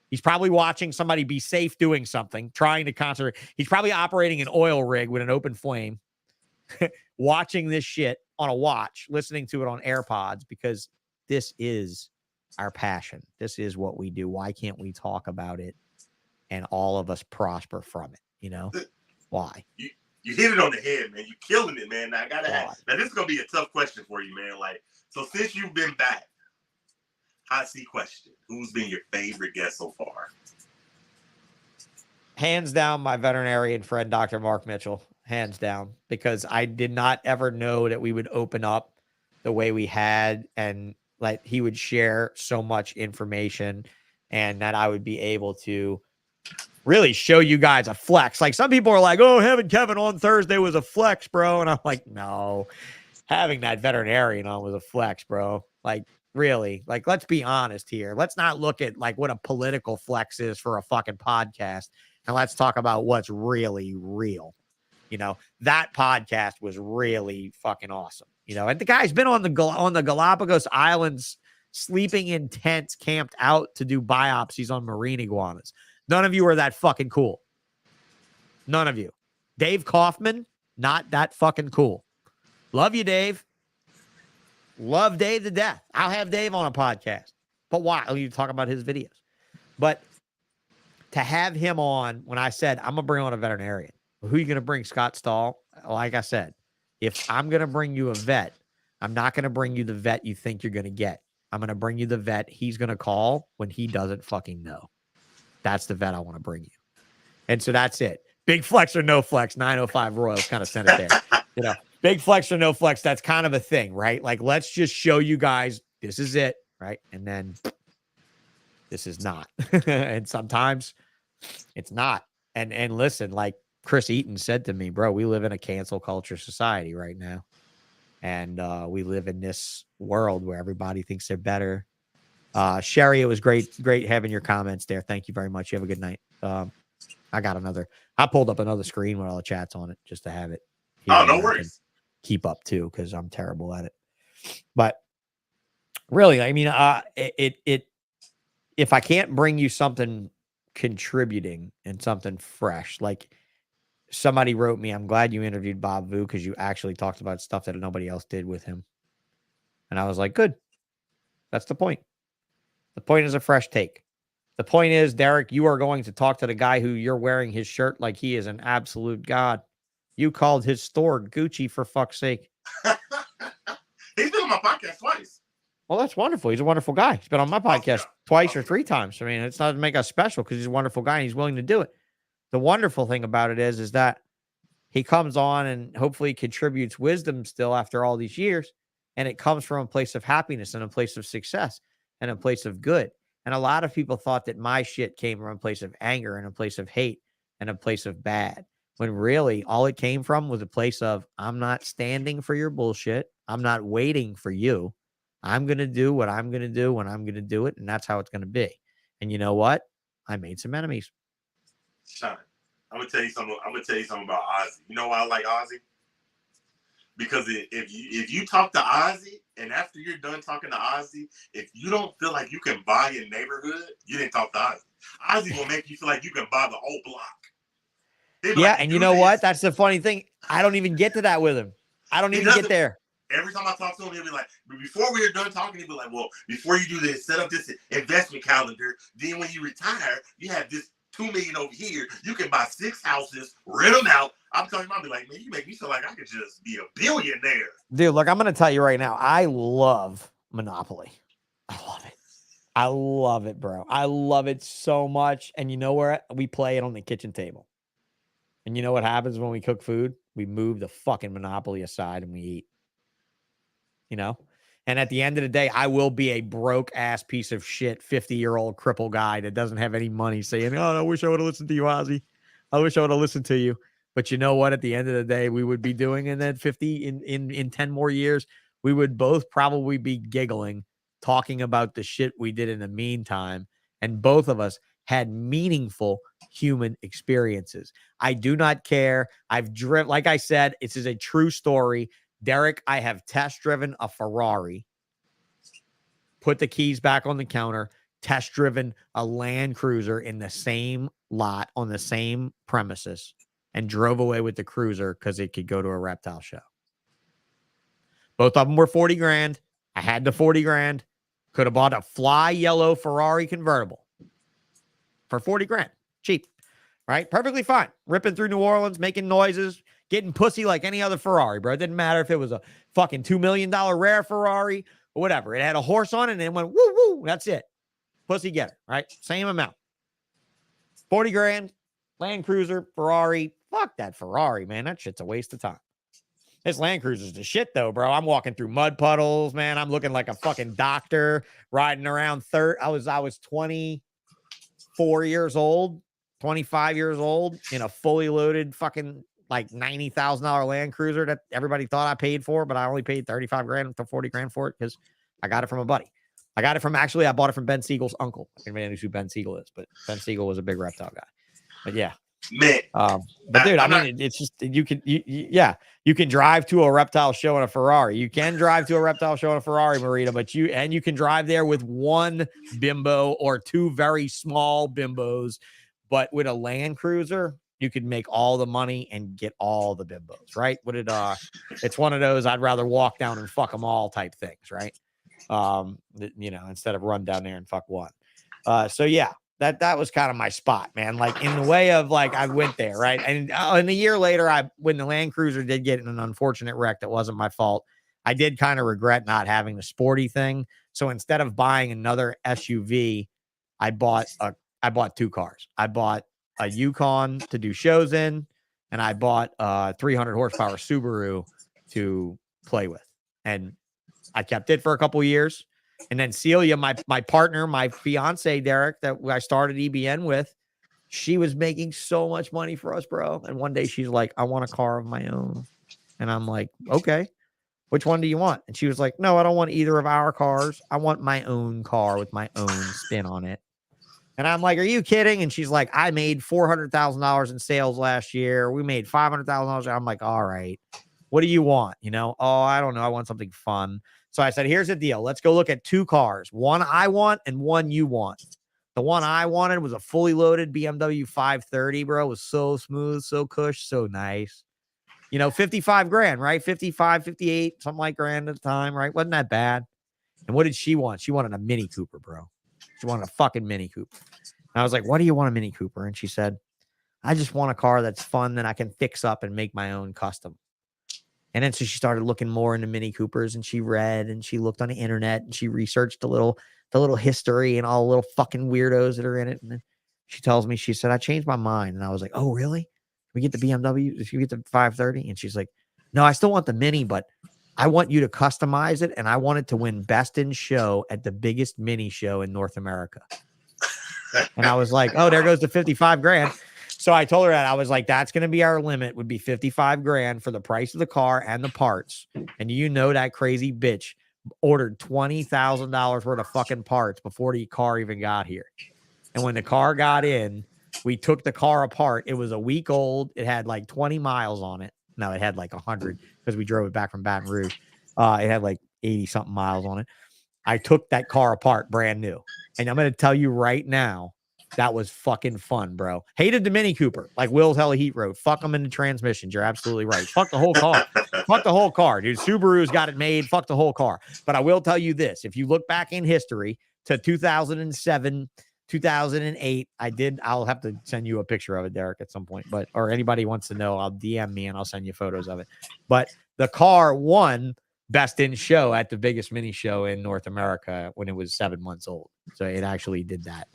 He's probably watching somebody be safe doing something, trying to concentrate. He's probably operating an oil rig with an open flame, watching this shit on a watch, listening to it on AirPods, because this is our passion. This is what we do. Why can't we talk about it and all of us prosper from it? You know, why? You hit it on the head, man. You're killing it, man. Now, I gotta ask. Now, this is gonna be a tough question for you, man. Like, so since you've been back, hot seat question: who's been your favorite guest so far? Hands down, my veterinarian friend, Dr. Mark Mitchell. Hands down, because I did not ever know that we would open up the way we had, and like he would share so much information, and that I would be able to really show you guys a flex. Like some people are like, oh, having Kevin on Thursday was a flex, bro. And I'm like, no, having that veterinarian on was a flex, bro. Like, really, like, let's be honest here. Let's not look at like what a political flex is for a fucking podcast. And let's talk about what's really real. You know, that podcast was really fucking awesome. You know, and the guy's been on the Galapagos Islands, sleeping in tents, camped out to do biopsies on marine iguanas. None of you are that fucking cool. None of you. Dave Kaufman, not that fucking cool. Love you, Dave. Love Dave to death. I'll have Dave on a podcast. But why? I'll need to talk about his videos. But to have him on, when I said, I'm going to bring on a veterinarian. Who are you going to bring? Scott Stahl? Like I said, if I'm going to bring you a vet, I'm not going to bring you the vet you think you're going to get. I'm going to bring you the vet he's going to call when he doesn't fucking know. That's the vet I want to bring you. And so that's it. Big flex or no flex, 905 Royals kind of sent it there. You know, big flex or no flex, that's kind of a thing, right? Like, let's just show you guys this is it, right? And then this is not. And sometimes it's not. And listen, like Chris Eaton said to me, bro, we live in a cancel culture society right now. And we live in this world where everybody thinks they're better. Sherry, it was great having your comments there. Thank you very much. You have a good night. I pulled up another screen with all the chats on it just to have it. Oh, no worries. Keep up too, because I'm terrible at it. But really, I mean, if I can't bring you something contributing and something fresh, like somebody wrote me, I'm glad you interviewed Bob Vu because you actually talked about stuff that nobody else did with him. And I was like, good. That's the point. The point is a fresh take. The point is, Derek, you are going to talk to the guy who you're wearing his shirt like he is an absolute god. You called his store Gucci, for fuck's sake. He's been on my podcast twice. Well, that's wonderful. He's a wonderful guy. He's been on my podcast twice or three times. I mean, it's not to make us special because he's a wonderful guy and he's willing to do it. The wonderful thing about it is that he comes on and hopefully contributes wisdom still after all these years. And it comes from a place of happiness and a place of success and a place of good. And a lot of people thought that my shit came from a place of anger and a place of hate and a place of bad. When really all it came from was a place of, I'm not standing for your bullshit. I'm not waiting for you. I'm going to do what I'm going to do when I'm going to do it. And that's how it's going to be. And you know what? I made some enemies. Sean, I'm going to tell you something. I'm going to tell you something about Ozzy. You know why I like Ozzy? Because if you talk to Ozzy, and after you're done talking to Ozzy, if you don't feel like you can buy your neighborhood, you didn't talk to Ozzy. Ozzy will make you feel like you can buy the whole block. Yeah, like, and you know what? That's the funny thing. I don't even get to that with him. I don't even get there. Every time I talk to him, he'll be like, before we are done talking, he'll be like, well, before you do this, set up this investment calendar. Then when you retire, you have this $2 million over here. You can buy 6 houses, rent them out. I'm telling you, I'll be like, man, you make me feel like I could just be a billionaire. Dude, look, I'm going to tell you right now, I love Monopoly. I love it. I love it, bro. I love it so much. And you know where we play it on the kitchen table. And you know what happens when we cook food? We move the fucking Monopoly aside and we eat. You know? And at the end of the day, I will be a broke ass piece of shit, 50-year-old cripple guy that doesn't have any money saying, oh, I wish I would have listened to you, Ozzy. I wish I would have listened to you. But you know what? At the end of the day, we would be doing, and then in 10 more years, we would both probably be giggling, talking about the shit we did in the meantime. And both of us had meaningful human experiences. I do not care. I've driven, like I said, this is a true story. Derek, I have test driven a Ferrari, put the keys back on the counter, test driven a Land Cruiser in the same lot on the same premises and drove away with the Cruiser because it could go to a reptile show. Both of them were 40 grand. I had the 40 grand. Could have bought a fly yellow Ferrari convertible for 40 grand. Cheap, right? Perfectly fine. Ripping through New Orleans, making noises, getting pussy like any other Ferrari, bro. It didn't matter if it was a fucking $2 million rare Ferrari or whatever. It had a horse on it and it went woo woo. That's it. Pussy getter, right? Same amount. 40 grand, Land Cruiser, Ferrari. Fuck that Ferrari, man. That shit's a waste of time. This Land Cruiser's the shit, though, bro. I'm walking through mud puddles, man. I'm looking like a fucking doctor riding around I was 24 years old, 25 years old in a fully loaded fucking like $90,000 Land Cruiser that everybody thought I paid for, but I only paid 35 grand to 40 grand for it because I got it from a buddy. I got it from I bought it from Ben Siegel's uncle. Anybody knows who Ben Siegel is, but Ben Siegel was a big reptile guy. But yeah. Man. But dude, I mean, it's just you can drive to a reptile show in a Ferrari. You can drive to a reptile show in a Ferrari, Marita, but you can drive there with one bimbo or two very small bimbos. But with a Land Cruiser, you could make all the money and get all the bimbos, right? It's one of those I'd rather walk down and fuck them all type things, right? Instead of run down there and fuck one. So yeah. That was kind of my spot, man. Like in the way of like I went there, right? And a year later, when the Land Cruiser did get in an unfortunate wreck that wasn't my fault, I did kind of regret not having the sporty thing. So instead of buying another SUV, I bought two cars. I bought a Yukon to do shows in, and I bought a 300 horsepower Subaru to play with. And I kept it for a couple years. And then Celia, my partner, my fiance, Derek, that I started EBN with, she was making so much money for us, bro. And one day she's like, I want a car of my own. And I'm like, okay, which one do you want? And she was like, no, I don't want either of our cars. I want my own car with my own spin on it. And I'm like, are you kidding? And she's like, I made $400,000 in sales last year. We made $500,000. I'm like, all right, what do you want? Oh, I don't know. I want something fun. So I said, here's the deal. Let's go look at two cars. One I want and one you want. The one I wanted was a fully loaded BMW 530, bro. It was so smooth, so cush, so nice. 55 grand, right? 55, 58, something like grand at the time, right? Wasn't that bad. And what did she want? She wanted a Mini Cooper, bro. She wanted a fucking Mini Cooper. And I was like, what do you want a Mini Cooper? And she said, I just want a car that's fun that I can fix up and make my own custom. And then so she started looking more into Mini Coopers, and she read and she looked on the internet and she researched the little history and all the little fucking weirdos that are in it. And then she tells me, she said, I changed my mind. And I was like, oh, really? We get the BMW? If you get the 530? And she's like, no, I still want the Mini, but I want you to customize it. And I want it to win best in show at the biggest Mini show in North America. And I was like, oh, there goes the 55 grand. So I told her that. I was like, that's going to be our limit, would be 55 grand for the price of the car and the parts. And that crazy bitch ordered $20,000 worth of fucking parts before the car even got here. And when the car got in, we took the car apart. It was a week old. It had like 20 miles on it. No, it had like 100 because we drove it back from Baton Rouge. It had like 80 something miles on it. I took that car apart brand new. And I'm going to tell you right now, that was fucking fun, bro. Hated the Mini Cooper, like Will's Hella Heat wrote. Fuck them in the transmissions. You're absolutely right. Fuck the whole car. Fuck the whole car, dude. Subaru's got it made. Fuck the whole car. But I will tell you this. If you look back in history to 2007, 2008, I'll have to send you a picture of it, Derek, at some point. Or anybody wants to know, I'll DM me and I'll send you photos of it. But the car won best in show at the biggest Mini show in North America when it was 7 months old. So it actually did that.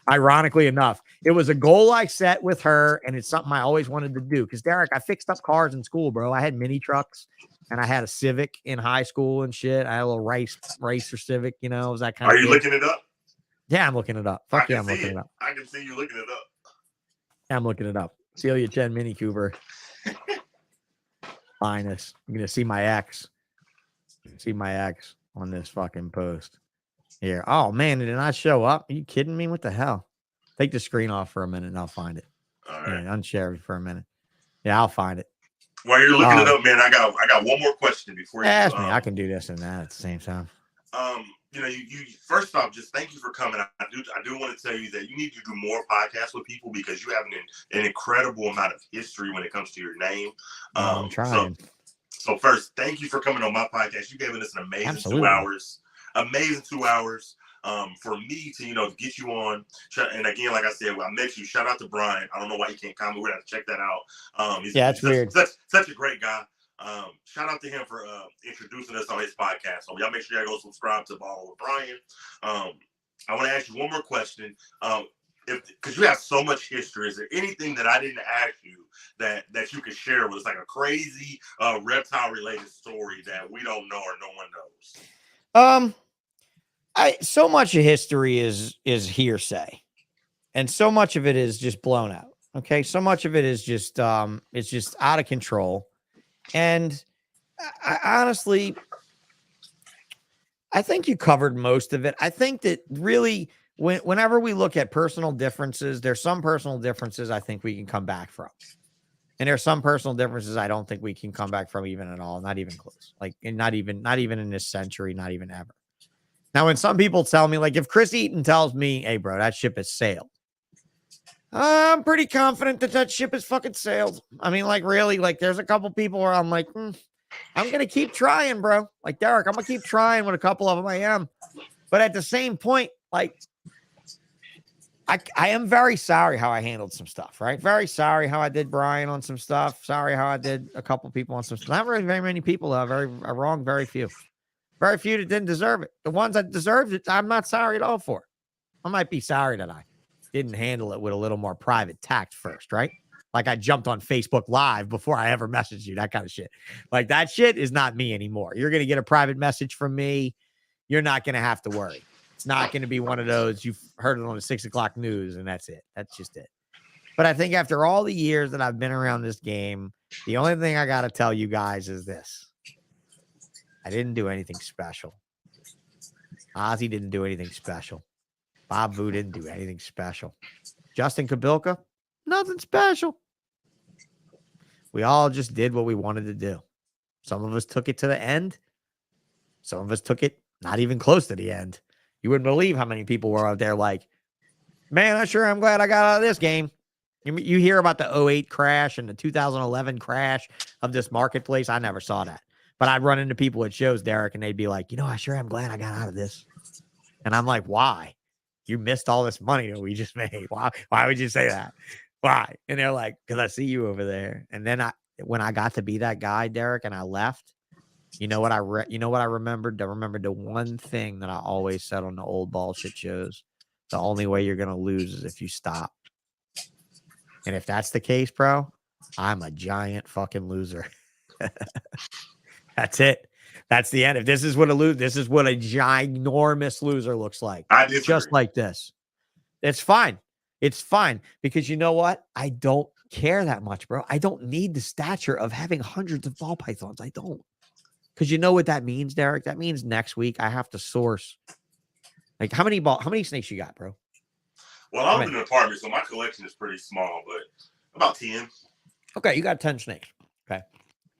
Ironically enough, it was a goal I set with her, and it's something I always wanted to do. Because Derek, I fixed up cars in school, bro. I had mini trucks, and I had a Civic in high school and shit. I had a little racer Civic, it was that kind of. Are you looking it up? Yeah, I'm looking it up. Fuck yeah, I'm looking it up. I can see you looking it up. I'm looking it up. Celia Chen Mini Cooper. Finest. I'm gonna see my ex. See my ex on this fucking post. Here. Oh, man, it did not show up. Are you kidding me? What the hell? Take the screen off for a minute and I'll find it. All right. Yeah, unshare it for a minute. Yeah, I'll find it. While you're looking it up, man, I got one more question before you ask me. I can do this and that at the same time. you first off, just thank you for coming. I do want to tell you that you need to do more podcasts with people because you have an incredible amount of history when it comes to your name. I'm trying. So first, thank you for coming on my podcast. You gave us an amazing Absolutely. 2 hours. Amazing 2 hours. For me to get you on, and again, like I said, I met you. Shout out to Brian. I don't know why he can't comment. We're gonna have to check that out. He's It's weird. Such a great guy. Shout out to him for introducing us on his podcast. So y'all make sure y'all go subscribe to Ball with Brian. I want to ask you one more question. Because you have so much history, is there anything that I didn't ask you that you could share with us, like a crazy reptile related story that we don't know or no one knows? So much of history is hearsay, and so much of it is just blown out. Okay, so much of it is just it's just out of control. And I honestly, I think you covered most of it. I think that really, whenever we look at personal differences, there's some personal differences I think we can come back from. And there's some personal differences I don't think we can come back from even at all, not even close. Like, and not even in this century, not even ever. Now, when some people tell me, like if Chris Eaton tells me, hey, bro, that ship has sailed, I'm pretty confident that ship has fucking sailed. I mean, like, really, like there's a couple people where I'm like, I'm going to keep trying, bro. Like Derek, I'm going to keep trying with a couple of them. I am. But at the same point, like, I am very sorry how I handled some stuff, right? Very sorry how I did Brian on some stuff. Sorry how I did a couple people on some stuff. Not very many people, though. Very wrong, very few. Very few that didn't deserve it. The ones that deserved it, I'm not sorry at all for. I might be sorry that I didn't handle it with a little more private tact first, right? Like I jumped on Facebook Live before I ever messaged you, that kind of shit. Like that shit is not me anymore. You're going to get a private message from me. You're not going to have to worry. It's not going to be one of those, you've heard it on the 6 o'clock news and that's it. That's just it. But I think after all the years that I've been around this game, the only thing I got to tell you guys is this. I didn't do anything special. Ozzy didn't do anything special. Bob Vu didn't do anything special. Justin Kabilka, nothing special. We all just did what we wanted to do. Some of us took it to the end. Some of us took it not even close to the end. You wouldn't believe how many people were out there like, man, I'm glad I got out of this game. You hear about the 2008 crash and the 2011 crash of this marketplace. I never saw that. But I'd run into people at shows, Derek, and they'd be like, I sure am glad I got out of this. And I'm like, why? You missed all this money that we just made. Why would you say that? Why? And they're like, because I see you over there. And then when I got to be that guy, Derek, and I left, you know what I remembered? I remembered the one thing that I always said on the old bullshit shows. The only way you're going to lose is if you stop. And if that's the case, bro, I'm a giant fucking loser. That's it. That's the end. If this is what this is what a ginormous loser looks like. I disagree. Just like this. It's fine. It's fine. Because you know what? I don't care that much, bro. I don't need the stature of having hundreds of ball pythons. I don't. Because you know what that means, Derek? That means next week I have to source. Like how many snakes you got, bro? Well, I'm in an apartment, so my collection is pretty small, but about 10. Okay, you got 10 snakes. Okay.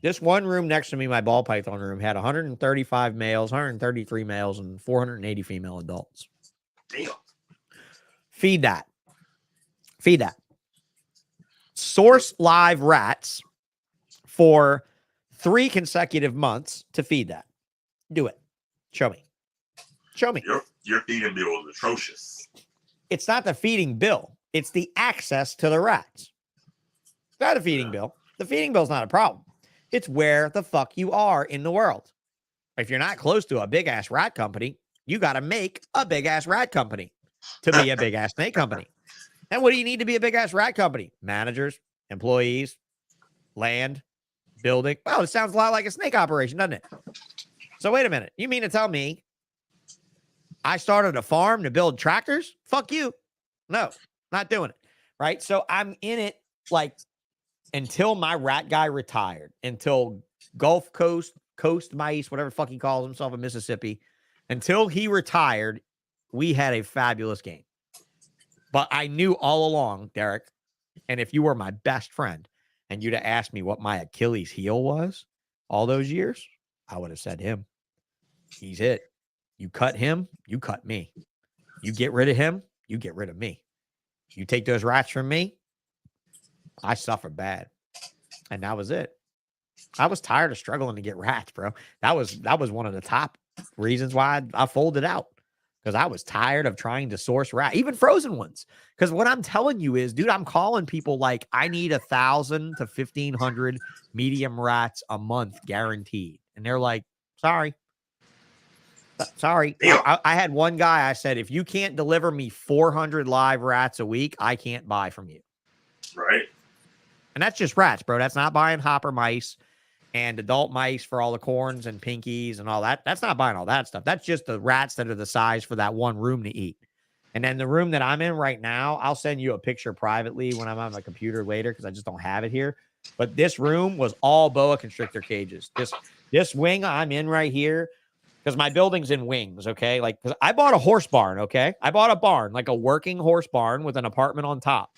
This one room next to me, my ball python room, had 135 males, 133 males, and 480 female adults. Damn. Feed that. Source live rats for 3 consecutive months to feed that. Do it. Show me. Your feeding bill is atrocious. It's not the feeding bill. It's the access to the rats. It's not a feeding bill. The feeding bill is not a problem. It's where the fuck you are in the world. If you're not close to a big-ass rat company, you got to make a big-ass rat company to be a big-ass snake company. And what do you need to be a big-ass rat company? Managers, employees, land, building. Well, it sounds a lot like a snake operation, doesn't it? So wait a minute. You mean to tell me I started a farm to build tractors? Fuck you. No, not doing it. Right? So I'm in it like until my rat guy retired, until Gulf Coast Mice, whatever the fuck he calls himself in Mississippi, until he retired, we had a fabulous game. But I knew all along, Derek, and if you were my best friend and you'd have asked me what my Achilles heel was all those years, I would have said him. He's it. You cut him, you cut me. You get rid of him, you get rid of me. You take those rats from me, I suffer bad. And that was it. I was tired of struggling to get rats, bro. That was one of the top reasons why I folded out. Because I was tired of trying to source rats, even frozen ones. Because what I'm telling you is, dude, I'm calling people like I need 1,000 to 1,500 medium rats a month guaranteed. And they're like, sorry. Sorry. I had one guy, I said, if you can't deliver me 400 live rats a week, I can't buy from you. Right. And that's just rats, bro. That's not buying hopper mice and adult mice for all the corns and pinkies and all that. That's not buying all that stuff. That's just the rats that are the size for that one room to eat. And then the room that I'm in right now, I'll send you a picture privately when I'm on my computer later because I just don't have it here. But this room was all boa constrictor cages. This wing I'm in right here, because my building's in wings, okay? Like, because I bought a horse barn, okay? I bought a barn, like a working horse barn with an apartment on top.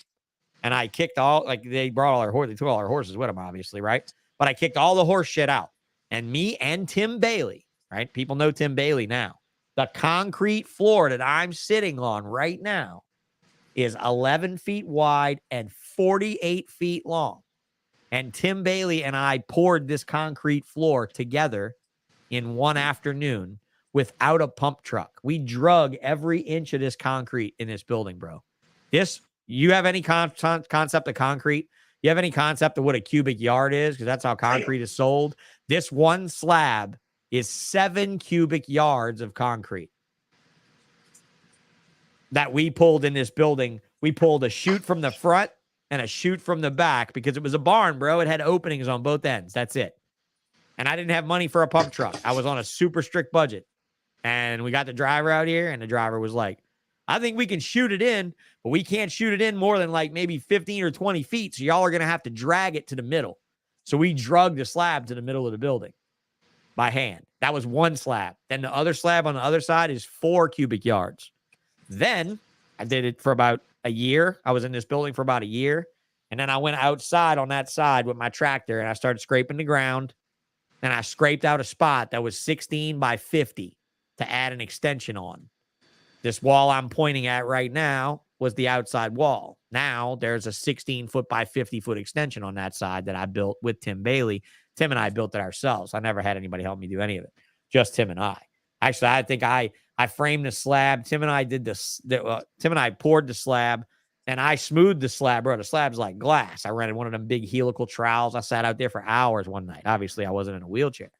And I kicked all, like, they brought all our horses, they took all our horses with them, obviously, right? But I kicked all the horse shit out. And me and Tim Bailey, right? People know Tim Bailey now. The concrete floor that I'm sitting on right now is 11 feet wide and 48 feet long. And Tim Bailey and I poured this concrete floor together in one afternoon without a pump truck. We drug every inch of this concrete in this building, bro. You have any concept of concrete? You have any concept of what a cubic yard is? Because that's how concrete is sold. This one slab is 7 cubic yards of concrete that we pulled in this building. We pulled a chute from the front and a chute from the back because it was a barn, bro. It had openings on both ends. That's it. And I didn't have money for a pump truck. I was on a super strict budget. And we got the driver out here, and the driver was like, I think we can shoot it in, but we can't shoot it in more than like maybe 15 or 20 feet. So y'all are going to have to drag it to the middle. So we drugged the slab to the middle of the building by hand. That was one slab. Then the other slab on the other side is 4 cubic yards. Then I did it for about a year. I was in this building for about a year. And then I went outside on that side with my tractor and I started scraping the ground. And I scraped out a spot that was 16 by 50 to add an extension on. This wall I'm pointing at right now was the outside wall. Now there's a 16 foot by 50 foot extension on that side that I built with Tim Bailey. Tim and I built it ourselves. I never had anybody help me do any of it. Just Tim and I. Actually, I think I framed the slab. Tim and I did this. Tim and I poured the slab and I smoothed the slab, bro. The slab's like glass. I rented one of them big helical trowels. I sat out there for hours one night. Obviously, I wasn't in a wheelchair.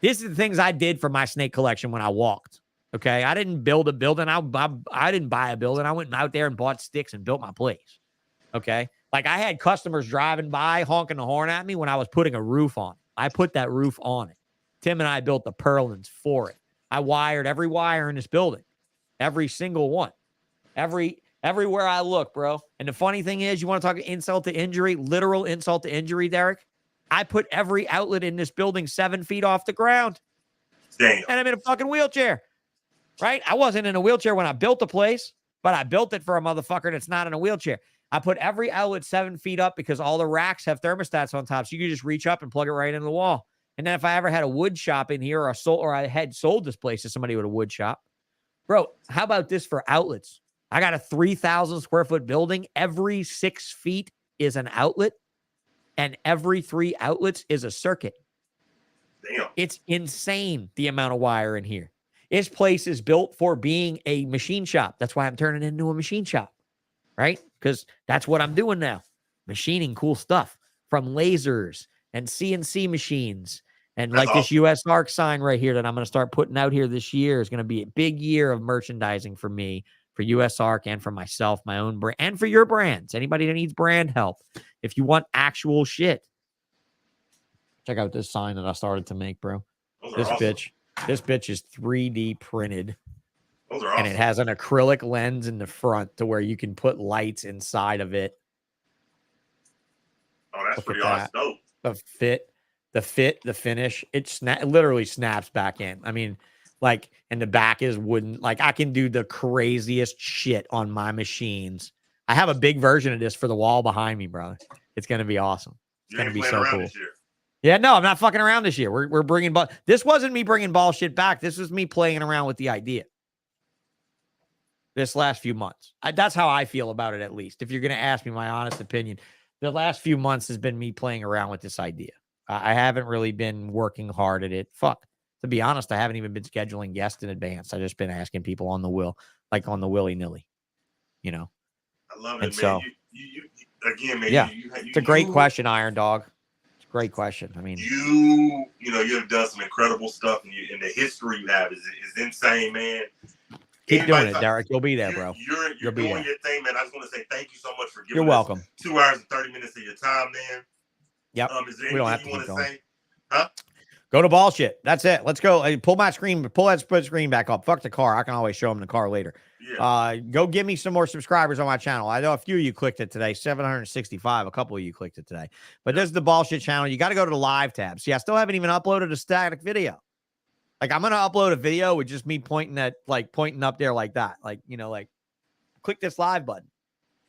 These are the things I did for my snake collection when I walked. Okay, I didn't build a building. I didn't buy a building. I went out there and bought sticks and built my place. Okay, like I had customers driving by honking the horn at me when I was putting a roof on it. I put that roof on it. Tim and I built the purlins for it. I wired every wire in this building, every single one, everywhere I look, bro. And the funny thing is, you want to talk insult to injury, literal insult to injury, Derek? I put every outlet in this building 7 feet off the ground. Damn. And I'm in a fucking wheelchair. Right? I wasn't in a wheelchair when I built the place, but I built it for a motherfucker that's not in a wheelchair. I put every outlet 7 feet up because all the racks have thermostats on top. So you can just reach up and plug it right into the wall. And then if I ever had a wood shop in here or I had sold this place to somebody with a wood shop, bro, how about this for outlets? I got a 3,000 square foot building. Every 6 feet is an outlet and every 3 outlets is a circuit. Damn. It's insane the amount of wire in here. This place is built for being a machine shop. That's why I'm turning it into a machine shop, right? Because that's what I'm doing now. Machining cool stuff from lasers and CNC machines. And That's like this US ARC sign right here that I'm going to start putting out here this year is going to be a big year of merchandising for me, for US ARC and for myself, my own brand, and for your brands. Anybody that needs brand help. If you want actual shit. Check out this sign that I started to make, bro. This bitch is 3D printed. Those are awesome. And it has an acrylic lens in the front to where you can put lights inside of it. Oh, that's Look pretty at awesome. that. The finish, it literally snaps back in. I mean, like, and the back is wooden. Like, I can do the craziest shit on my machines. I have a big version of this for the wall behind me, brother. It's going to be awesome. It's going to be so cool. Yeah, no, I'm not fucking around this year. We're bringing this wasn't me bringing ball shit back. This was me playing around with the idea. This last few months, that's how I feel about it. At least, if you're gonna ask me my honest opinion, the last few months has been me playing around with this idea. I haven't really been working hard at it. Fuck, to be honest, I haven't even been scheduling guests in advance. I just been asking people on the willy nilly, you know. I love And it, so, man. You again, man. yeah, You it's a great question, Iron Dog. It's a great question. I mean, you know, you have done some incredible stuff, and the history you have is insane, man. Keep doing it, Derek. You'll be there, bro. You're doing your thing, man. I just want to say thank you so much for giving You're welcome. 2 hours and 30 minutes of your time, man. Yep. Is there we don't have anything to you keep want to going. say? Huh? Go to ball shit. That's it. Let's go. Hey, pull my screen. Pull that split screen back up. Fuck the car. I can always show them the car later. Yeah. Go give me some more subscribers on my channel. I know a few of you clicked it today. 765. A couple of you clicked it today. But this is the ball shit channel. You got to go to the live tab. See, I still haven't even uploaded a static video. Like, I'm gonna upload a video with just me pointing up there like that. Like, you know, like click this live button.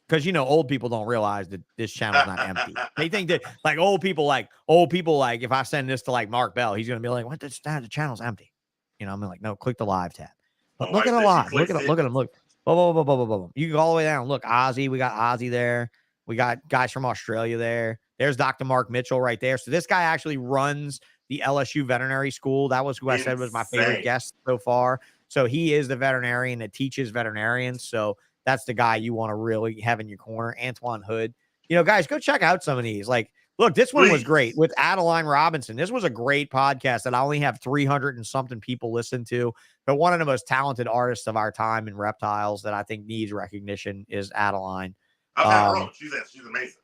Because, you know, old people don't realize that this channel's not empty. They think that, like, old people, if I send this to, like, Mark Bell, he's going to be like, what? The channel's empty. You know, I'm like, no, click the live tab. But look at the live. Look at them. Look. Boom. You can go all the way down. Look, Ozzy. We got Ozzy there. We got guys from Australia there. There's Dr. Mark Mitchell right there. So this guy actually runs the LSU veterinary school. That was who I said was my favorite guest so far. So he is the veterinarian that teaches veterinarians. So that's the guy you want to really have in your corner. Antoine Hood. You know, guys, go check out some of these. Like, look, this one was great with Adeline Robinson. This was a great podcast that I only have 300 and something people listen to. But one of the most talented artists of our time in reptiles that I think needs recognition is Adeline. I've had her on. She's amazing.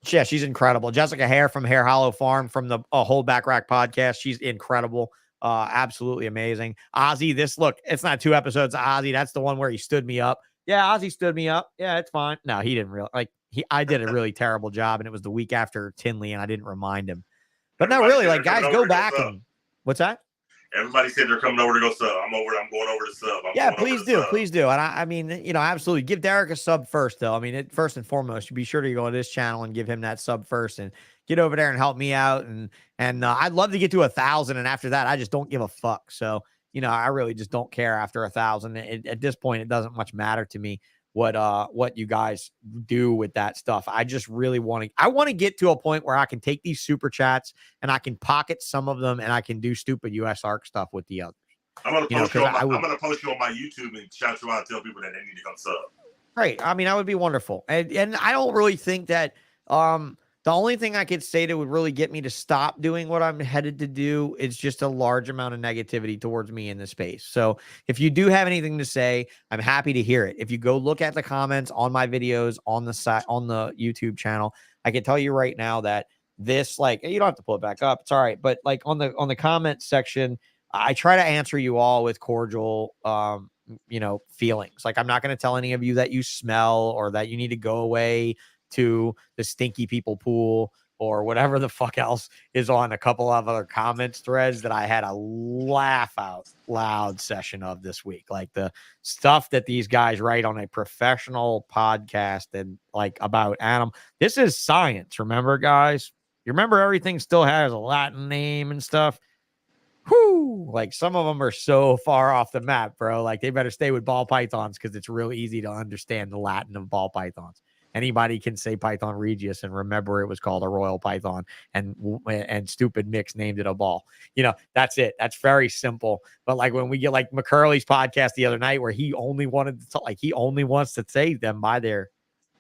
Yeah, she's incredible. Jessica Hare from Hair Hollow Farm from the Whole Back Rack podcast. She's incredible. Absolutely amazing. Ozzy, it's not 2 episodes of Ozzy. That's the one where he stood me up. Yeah, Ozzy stood me up. Yeah, it's fine. No, he didn't really I did a really terrible job, and it was the week after Tinley, and I didn't remind him. But no, really, like, guys, go back and what's that? Everybody said they're coming over to go sub. I'm going over to sub. Yeah, please do. And I mean, you know, absolutely give Derek a sub first, though. I mean, first and foremost, you be sure to go to this channel and give him that sub first, and get over there and help me out. And I'd love to get to 1,000, and after that, I just don't give a fuck. So, you know, I really just don't care after 1,000. At this point, it doesn't much matter to me what you guys do with that stuff. I just really want to get to a point where I can take these super chats and I can pocket some of them and I can do stupid US ARC stuff with the others. I'm gonna post you on my YouTube and shout you out and tell people that they need to come sub. Great. I mean, that would be wonderful. And I don't really think that the only thing I could say that would really get me to stop doing what I'm headed to do is just a large amount of negativity towards me in the space. So if you do have anything to say, I'm happy to hear it. If you go look at the comments on my videos on the site, on the YouTube channel, I can tell you right now that this, like, you don't have to pull it back up. It's all right. But like on the comment section, I try to answer you all with cordial, you know, feelings. Like, I'm not going to tell any of you that you smell or that you need to go away to the stinky people pool or whatever the fuck else is on a couple of other comments threads that I had a laugh out loud session of this week. Like the stuff that these guys write on a professional podcast and like about animal. This is science. Remember, guys, you remember everything still has a Latin name and stuff. Whoo! Like some of them are so far off the map, bro. Like they better stay with ball pythons because it's real easy to understand the Latin of ball pythons. Anybody can say Python Regius and remember it was called a royal python and stupid mix named it a ball. You know, that's it. That's very simple. But like when we get like McCurley's podcast the other night where he only wanted to talk, like he only wants to say them by their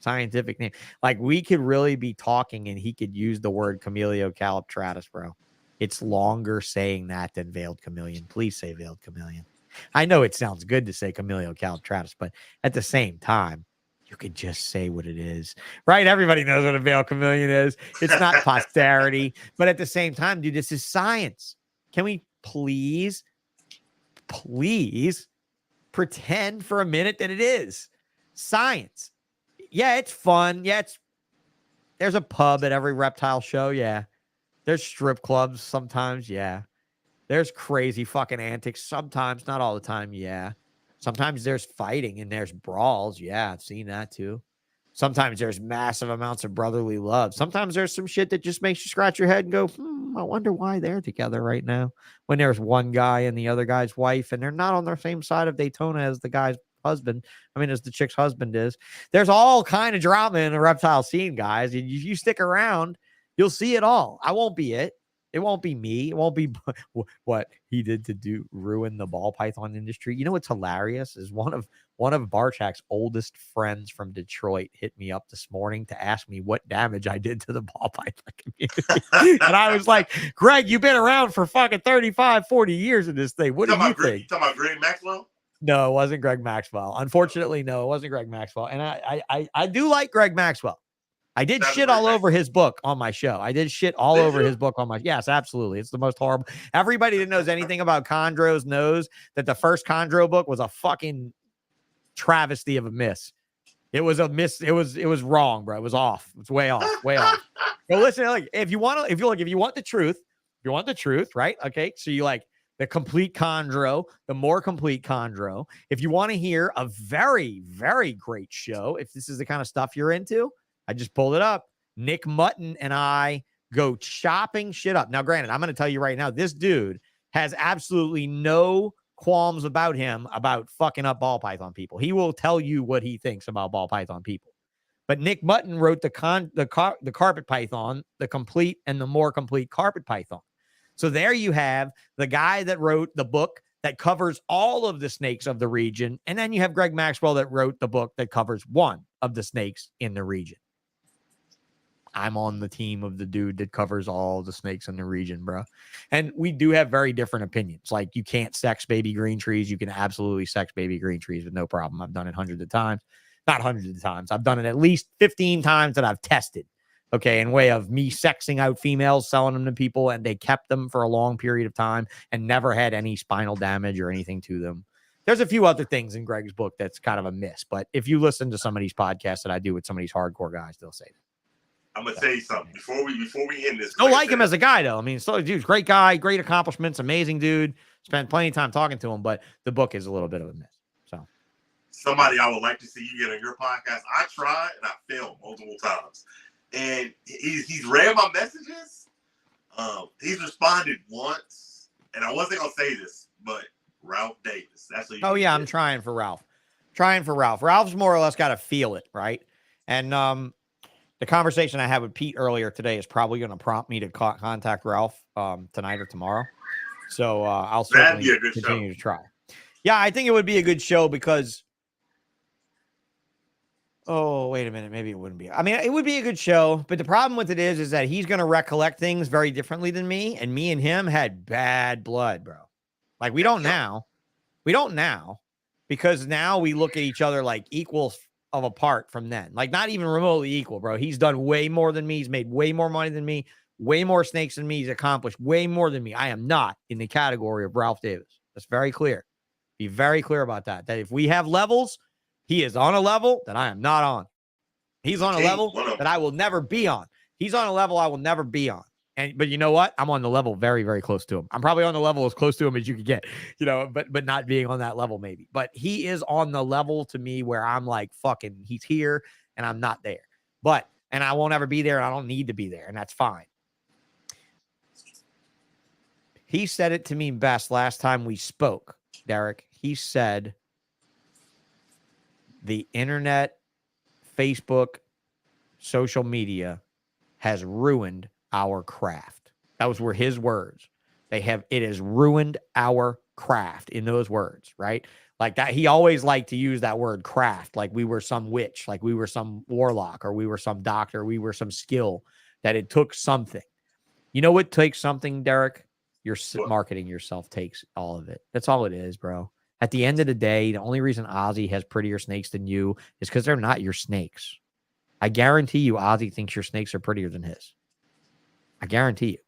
scientific name. Like we could really be talking and he could use the word Camellia caliptratus, bro. It's longer saying that than veiled chameleon. Please say veiled chameleon. I know it sounds good to say Camellia caliptratus, but at the same time, you could just say what it is, right? Everybody knows what a veiled chameleon is. It's not posterity, but at the same time, dude, this is science. Can we please pretend for a minute that it is science? Yeah, it's fun. Yeah, there's a pub at every reptile show. Yeah. There's strip clubs sometimes. Yeah. There's crazy fucking antics sometimes, not all the time. Yeah. Sometimes there's fighting and there's brawls. Yeah, I've seen that too. Sometimes there's massive amounts of brotherly love. Sometimes there's some shit that just makes you scratch your head and go, I wonder why they're together right now when there's one guy and the other guy's wife, and they're not on the same side of Daytona as the guy's husband. I mean, as the chick's husband is. There's all kind of drama in the reptile scene, guys. If you stick around, you'll see it all. I won't be it. It won't be me. It won't be what he did to ruin the ball python industry. You know what's hilarious is one of Barchak's oldest friends from Detroit hit me up this morning to ask me what damage I did to the ball python community. And I was like, Greg, you've been around for fucking 35, 40 years in this thing. What do you think? You talking about Greg Maxwell? No, it wasn't Greg Maxwell. Unfortunately, no, it wasn't Greg Maxwell. And I do like Greg Maxwell. I did shit all over his book on my show. I did shit all over his book on my. Yes, absolutely. It's the most horrible. Everybody that knows anything about chondros knows that the first chondro book was a fucking travesty of a miss. It was a miss. It was wrong, bro. It was off. It's way off. Way off. But listen, like if you want the truth, right? Okay. So you like the complete chondro, the more complete chondro. If you want to hear a very, very great show, if this is the kind of stuff you're into, I just pulled it up. Nick Mutton and I go chopping shit up. Now, granted, I'm going to tell you right now, this dude has absolutely no qualms about him about fucking up ball python people. He will tell you what he thinks about ball python people. But Nick Mutton wrote the carpet python, the complete and the more complete carpet python. So there you have the guy that wrote the book that covers all of the snakes of the region. And then you have Greg Maxwell that wrote the book that covers one of the snakes in the region. I'm on the team of the dude that covers all the snakes in the region, bro. And we do have very different opinions. Like you can't sex baby green trees. You can absolutely sex baby green trees with no problem. I've done it hundreds of times. Not hundreds of times. I've done it at least 15 times that I've tested. Okay, in way of me sexing out females, selling them to people, and they kept them for a long period of time and never had any spinal damage or anything to them. There's a few other things in Greg's book that's kind of a miss. But if you listen to some of these podcasts that I do with some of these hardcore guys, they'll say that. I'm gonna tell you something before we end this. Don't like him as a guy though. I mean, so dude's great guy, great accomplishments, amazing dude. Spent plenty of time talking to him, but the book is a little bit of a miss. So, somebody I would like to see you get on your podcast. I tried and I failed multiple times, and he's read my messages. He's responded once, and I wasn't gonna say this, but Ralph Davis. That's what. Oh yeah, I'm trying for Ralph. Ralph's more or less got to feel it, right? And the conversation I had with Pete earlier today is probably going to prompt me to contact Ralph tonight or tomorrow. So I'll certainly continue to try. Yeah, I think it would be a good show because. Oh, wait a minute. Maybe it wouldn't be. I mean, it would be a good show, but the problem with it is that he's going to recollect things very differently than me, and me and him had bad blood, bro. Like we don't now. We don't now because now we look at each other like equals of apart from then, like not even remotely equal, bro. He's done way more than me. He's made way more money than me, way more snakes than me. He's accomplished way more than me. I am not in the category of Ralph Davis. That's very clear. Be very clear about that. That if we have levels, he is on a level that I am not on. He's on a level that I will never be on. He's on a level I will never be on. But you know what? I'm on the level very, very close to him. I'm probably on the level as close to him as you could get, but not being on that level maybe. But he is on the level to me where I'm like, fucking, he's here and I'm not there. And I won't ever be there and I don't need to be there. And that's fine. He said it to me best last time we spoke, Derek. He said, the internet, Facebook, social media has ruined our craft. Those were his words. It has ruined our craft in those words, right? Like that. He always liked to use that word craft, like we were some witch, like we were some warlock, or we were some doctor, we were some skill, that it took something. You know what takes something, Derek? Your marketing yourself takes all of it. That's all it is, bro. At the end of the day, the only reason Ozzy has prettier snakes than you is because they're not your snakes. I guarantee you Ozzy thinks your snakes are prettier than his. I guarantee you.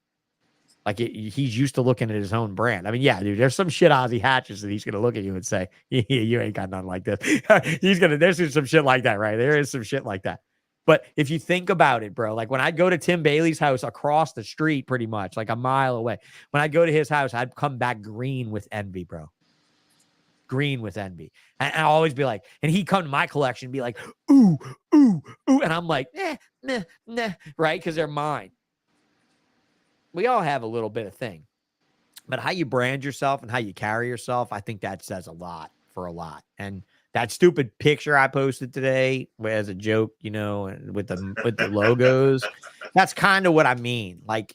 Like he's used to looking at his own brand. I mean, yeah, dude, there's some shit Ozzy hatches that he's going to look at you and say, yeah, you ain't got nothing like this. There's some shit like that, right? There is some shit like that. But if you think about it, bro, like when I'd go to Tim Bailey's house across the street, pretty much like a mile away, when I'd go to his house, I'd come back green with envy, bro. Green with envy. And I'll always be like, and he'd come to my collection and be like, ooh, ooh, ooh. And I'm like, nah, right? Because they're mine. We all have a little bit of thing. But how you brand yourself and how you carry yourself, I think that says a lot for a lot. And that stupid picture I posted today as a joke, you know, with the logos, that's kind of what I mean. Like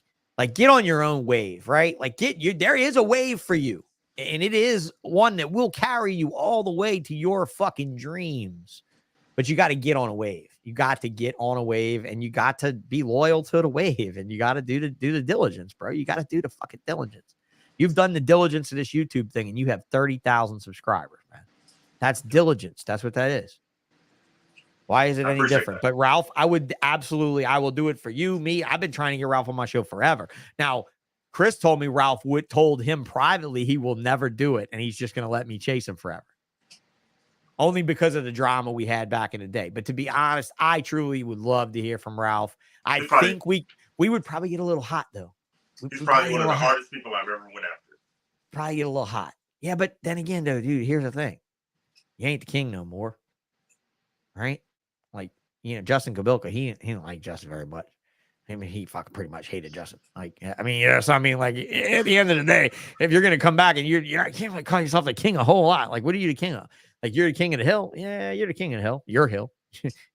get on your own wave, right? Like there is a wave for you. And it is one that will carry you all the way to your fucking dreams. But you got to get on a wave. You got to get on a wave, and you got to be loyal to the wave, and you got to do the diligence, bro. You got to do the fucking diligence. You've done the diligence of this YouTube thing, and you have 30,000 subscribers, man. That's diligence. That's what that is. Why is it any different? But Ralph, I will do it for you, me. I've been trying to get Ralph on my show forever. Now, Chris told me Ralph told him privately he will never do it, and he's just going to let me chase him forever. Only because of the drama we had back in the day. But to be honest, I truly would love to hear from Ralph. I think we would probably get a little hot, though. He's probably one of the hardest people I've ever went after. Probably get a little hot. Yeah, but then again, though, dude, here's the thing. You ain't the king no more. Right? Like, you know, Justin Kabilka, he didn't like Justin very much. I mean, he fucking pretty much hated Justin. Like, I mean, yes, I mean, like, at the end of the day, if you're going to come back and you can't like call yourself the king a whole lot. Like, what are you the king of? Like, you're the king of the hill. Yeah, you're the king of the hill. Your hill.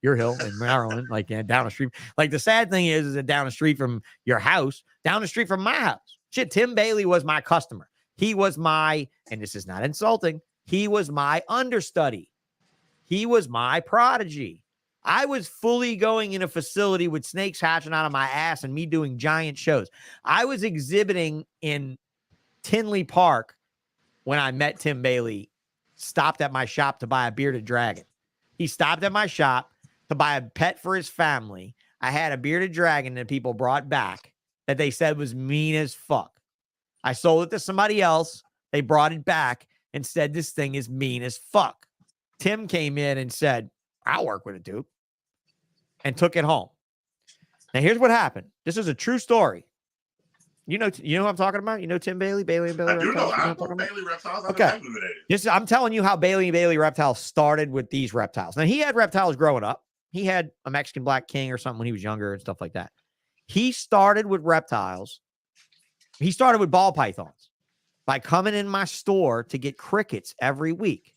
Your hill in Maryland, like down the street. Like, the sad thing is that down the street from your house, down the street from my house. Shit, Tim Bailey was my customer. He was my, and this is not insulting, he was my understudy. He was my prodigy. I was fully going in a facility with snakes hatching out of my ass and me doing giant shows. I was exhibiting in Tinley Park when I met Tim Bailey, stopped at my shop to buy a bearded dragon. He stopped at my shop to buy a pet for his family. I had a bearded dragon that people brought back that they said was mean as fuck. I sold it to somebody else. They brought it back and said, this thing is mean as fuck. Tim came in and said, I'll work with it, dude. And took it home. Now, here's what happened. This is a true story. You know who I'm talking about? You know Tim Bailey? Bailey and Bailey Reptiles? I know Bailey Reptiles. Okay. I'm telling you how Bailey and Bailey Reptiles started with these reptiles. Now, he had reptiles growing up. He had a Mexican black king or something when he was younger and stuff like that. He started with reptiles. He started with ball pythons by coming in my store to get crickets every week.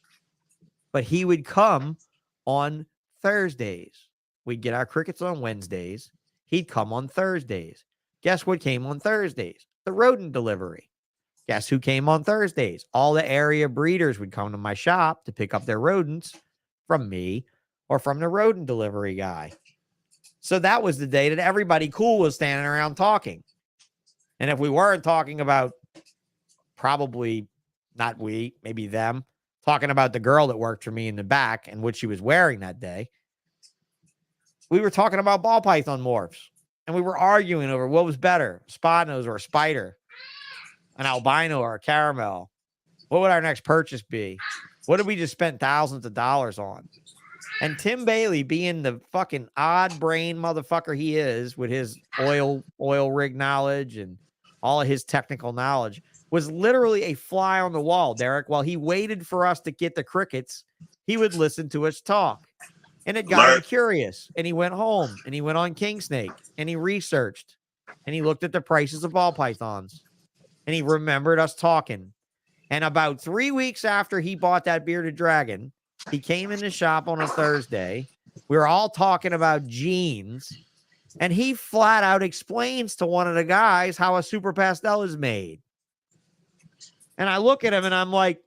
But he would come on Thursdays. We'd get our crickets on Wednesdays. He'd come on Thursdays. Guess what came on Thursdays? The rodent delivery. Guess who came on Thursdays? All the area breeders would come to my shop to pick up their rodents from me or from the rodent delivery guy. So that was the day that everybody cool was standing around talking. And if we weren't talking about, probably not we, maybe them, talking about the girl that worked for me in the back and what she was wearing that day, we were talking about ball python morphs. And we were arguing over what was better, a spot nose or a spider, an albino or a caramel. What would our next purchase be? What did we just spend thousands of dollars on? And Tim Bailey, being the fucking odd brain motherfucker he is with his oil rig knowledge and all of his technical knowledge, was literally a fly on the wall, Derek. While he waited for us to get the crickets, he would listen to us talk. And it got him curious. And he went home and he went on King Snake and he researched and he looked at the prices of ball pythons and he remembered us talking. And about 3 weeks after he bought that bearded dragon, he came in the shop on a Thursday. We were all talking about genes and he flat out explains to one of the guys how a super pastel is made. And I look at him and I'm like,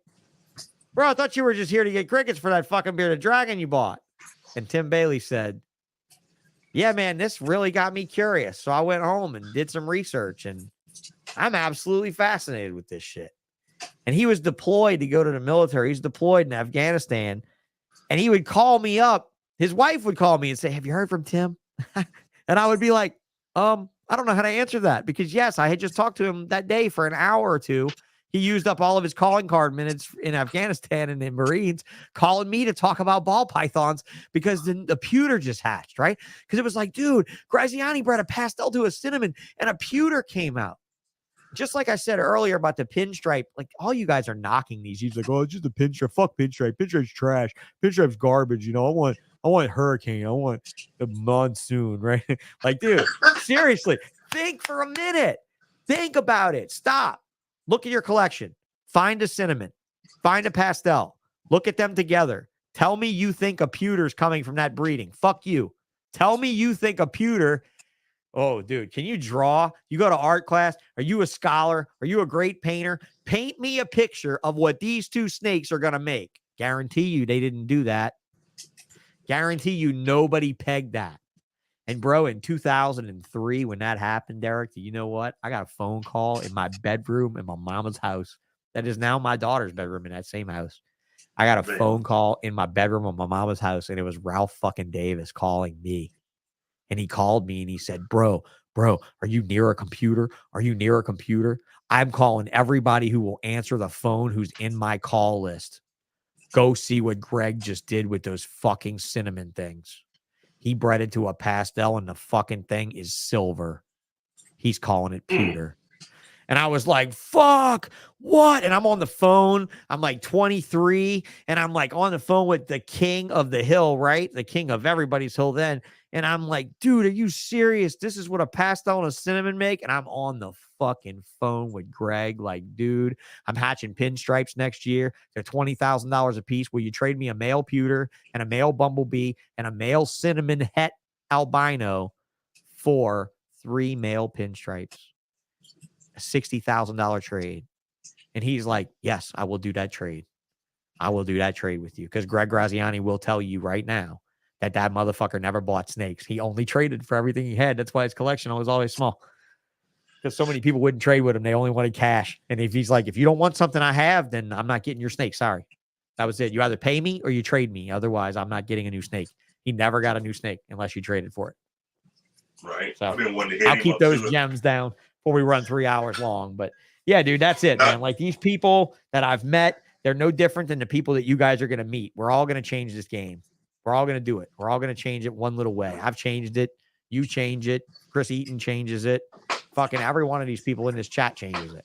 bro, I thought you were just here to get crickets for that fucking bearded dragon you bought. And Tim Bailey said, yeah, man, this really got me curious. So I went home and did some research and I'm absolutely fascinated with this shit. And he was deployed to go to the military. He's deployed in Afghanistan. And he would call me up. His wife would call me and say, have you heard from Tim? And I would be like, I don't know how to answer that because yes, I had just talked to him that day for an hour or two. He used up all of his calling card minutes in Afghanistan and in Marines calling me to talk about ball pythons because the pewter just hatched, right? Because it was like, dude, Graziani bred a pastel to a cinnamon and a pewter came out. Just like I said earlier about the pinstripe, like all you guys are knocking these. He's like, oh, it's just a pinstripe. Fuck pinstripe. Pinstripe's trash. Pinstripe's garbage. You know, I want hurricane. I want the monsoon, right? Like, dude, seriously, think for a minute. Think about it. Stop. Look at your collection. Find a cinnamon. Find a pastel. Look at them together. Tell me you think a pewter's coming from that breeding. Fuck you. Tell me you think a pewter. Oh, dude, can you draw? You go to art class. Are you a scholar? Are you a great painter? Paint me a picture of what these two snakes are going to make. Guarantee you they didn't do that. Guarantee you nobody pegged that. And bro, in 2003, when that happened, Derek, you know what? I got a phone call in my bedroom in my mama's house. That is now my daughter's bedroom in that same house. I got a phone call in my bedroom of my mama's house, and it was Ralph fucking Davis calling me. And he called me and he said, bro, are you near a computer? Are you near a computer? I'm calling everybody who will answer the phone who's in my call list. Go see what Greg just did with those fucking cinnamon things. He bred it to a pastel and the fucking thing is silver. He's calling it pewter. And I was like, fuck, what? And I'm on the phone. I'm like 23. And I'm like on the phone with the king of the hill, right? The king of everybody's hill then. And I'm like, dude, are you serious? This is what a pastel and a cinnamon make? And I'm on the fucking phone with Greg. Like, dude, I'm hatching pinstripes next year. They're $20,000 a piece. Will you trade me a male pewter and a male bumblebee and a male cinnamon het albino for 3 male pinstripes? A $60,000 trade. And he's like, yes, I will do that trade. I will do that trade with you. Because Greg Graziani will tell you right now that motherfucker never bought snakes. He only traded for everything he had. That's why his collection was always small. Because so many people wouldn't trade with him. They only wanted cash. And if he's like, if you don't want something I have, then I'm not getting your snake. Sorry. That was it. You either pay me or you trade me. Otherwise, I'm not getting a new snake. He never got a new snake unless you traded for it. Right. So I've been wanting to hit I'll him keep up those too. gems down before we run 3 hours long. But yeah, dude, that's it, man. Like these people that I've met, they're no different than the people that you guys are going to meet. We're all going to change this game. We're all going to do it. We're all going to change it one little way. I've changed it. You change it. Chris Eaton changes it. Fucking every one of these people in this chat changes it.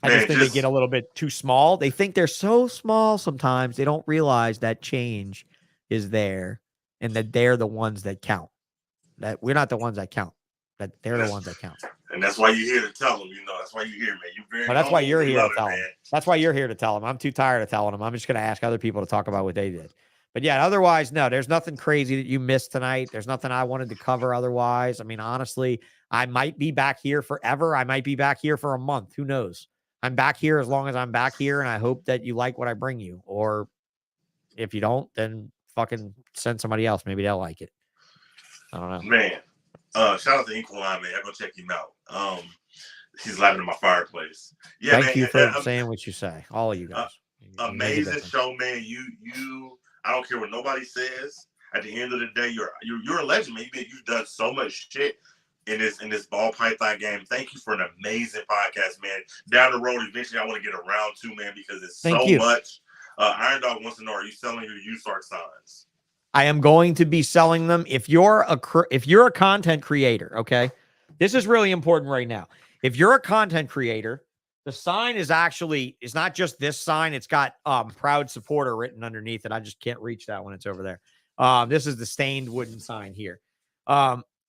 I just think they get a little bit too small. They think they're so small sometimes. They don't realize that change is there and that they're the ones that count. That we're not the ones that count. That they're the ones that count. And that's why you're here to tell them, That's why you're here, man. You're very that's why you're here to tell them. Man. That's why you're here to tell them. I'm too tired of telling them. I'm just going to ask other people to talk about what they did. But yeah, otherwise, no, there's nothing crazy that you missed tonight. There's nothing I wanted to cover otherwise. I mean, honestly, I might be back here forever. I might be back here for a month. Who knows? I'm back here as long as I'm back here, and I hope that you like what I bring you. Or if you don't, then fucking send somebody else. Maybe they'll like it. I don't know. Man, shout out to Inkline, man. I'm going to check him out. He's laughing at my fireplace. Yeah, Thank you for saying what you say. All of you guys. Amazing show, man. You. I don't care what nobody says. At the end of the day, you're a legend, man. You've done so much shit in this ball python game. Thank you for an amazing podcast, man. Down the road, eventually, I want to get around to, man, because it's so much. Iron Dog wants to know: are you selling your USARC signs? I am going to be selling them. If you're a content creator, okay, this is really important right now. If you're a content creator, the sign is not just this sign. It's got proud supporter written underneath it. I just can't reach that when it's over there. This is the stained wooden sign here.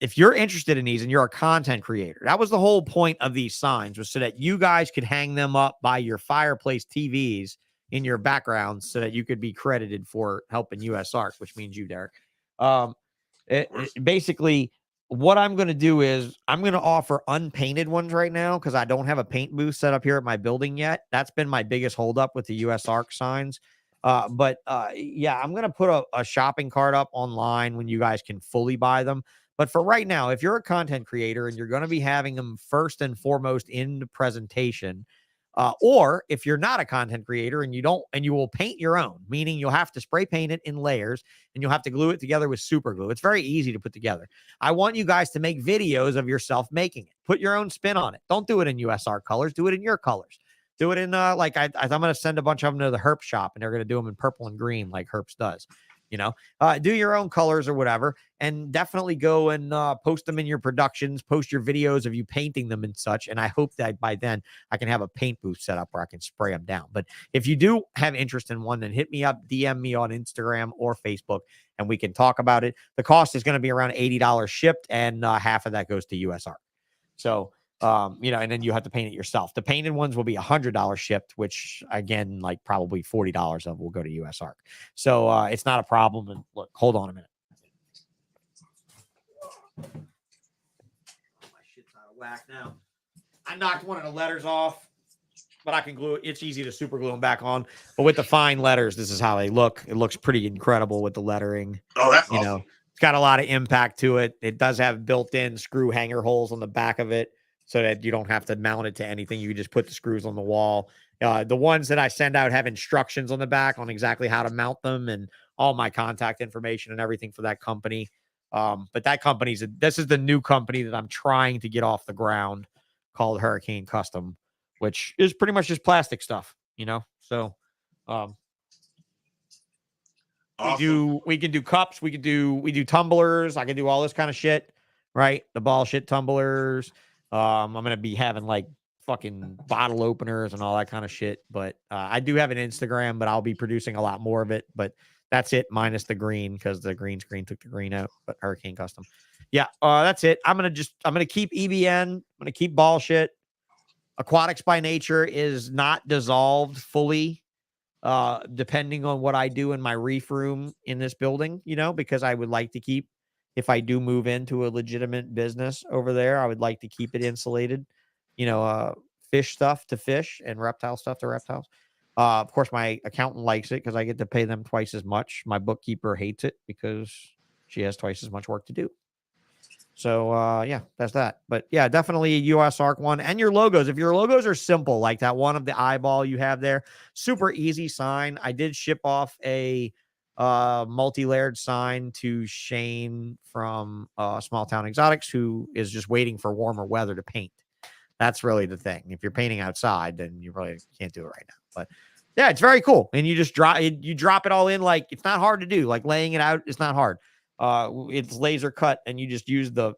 If you're interested in these and you're a content creator, that was the whole point of these signs, was so that you guys could hang them up by your fireplace TVs in your background so that you could be credited for helping USARC, which means you, Derek. Basically, what I'm going to do is I'm going to offer unpainted ones right now because I don't have a paint booth set up here at my building yet. That's been my biggest holdup with the USARC signs. Yeah, I'm going to put a shopping cart up online when you guys can fully buy them. But for right now, if you're a content creator and you're going to be having them first and foremost in the presentation, or if you're not a content creator and you will paint your own, meaning you'll have to spray paint it in layers and you'll have to glue it together with super glue. It's very easy to put together. I want you guys to make videos of yourself making it. Put your own spin on it. Don't do it in USR colors. Do it in your colors. Do it in I'm going to send a bunch of them to the Herp shop and they're going to do them in purple and green like Herps does. Do your own colors or whatever, and definitely go and post them in your productions, post your videos of you painting them and such. And I hope that by then I can have a paint booth set up where I can spray them down. But if you do have interest in one, then hit me up, DM me on Instagram or Facebook, and we can talk about it. The cost is going to be around $80 shipped, and half of that goes to USR. So, and then you have to paint it yourself. The painted ones will be $100 shipped, which again, like probably $40 of will go to US Arc. So it's not a problem. And look, hold on a minute. My shit's out of whack now. I knocked one of the letters off, but I can glue it. It's easy to super glue them back on. But with the fine letters, this is how they look. It looks pretty incredible with the lettering. Oh, that's awesome. It's got a lot of impact to it. It does have built-in screw hanger holes on the back of it so that you don't have to mount it to anything. You just put the screws on the wall. The ones that I send out have instructions on the back on exactly how to mount them and all my contact information and everything for that company. But that this is the new company that I'm trying to get off the ground, called Hurricane Custom, which is pretty much just plastic stuff, So, Awesome. we can do cups, we do tumblers, I can do all this kind of shit, right? The ball shit tumblers. I'm gonna be having like fucking bottle openers and all that kind of shit. But I do have an Instagram, but I'll be producing a lot more of it. But that's it, minus the green, because the green screen took the green out. But Hurricane Custom. Yeah, that's it. I'm gonna keep EBN, I'm gonna keep ball shit. Aquatics by Nature is not dissolved fully, depending on what I do in my reef room in this building, because I would like to keep, if I do move into a legitimate business over there, I would like to keep it insulated, fish stuff to fish and reptile stuff to reptiles. Of course, my accountant likes it because I get to pay them twice as much. My bookkeeper hates it because she has twice as much work to do. So, yeah, that's that. But yeah, definitely a US Arc one. And your logos. If your logos are simple, like that one of the eyeball you have there, super easy sign. I did ship off a multi-layered sign to Shane from Small Town Exotics, who is just waiting for warmer weather to paint. That's really the thing. If you're painting outside, then you really can't do it right now. But yeah, it's very cool. And you just drop it all in. Like, it's not hard to do. Like, laying it out, it's not hard. It's laser cut, and you just use the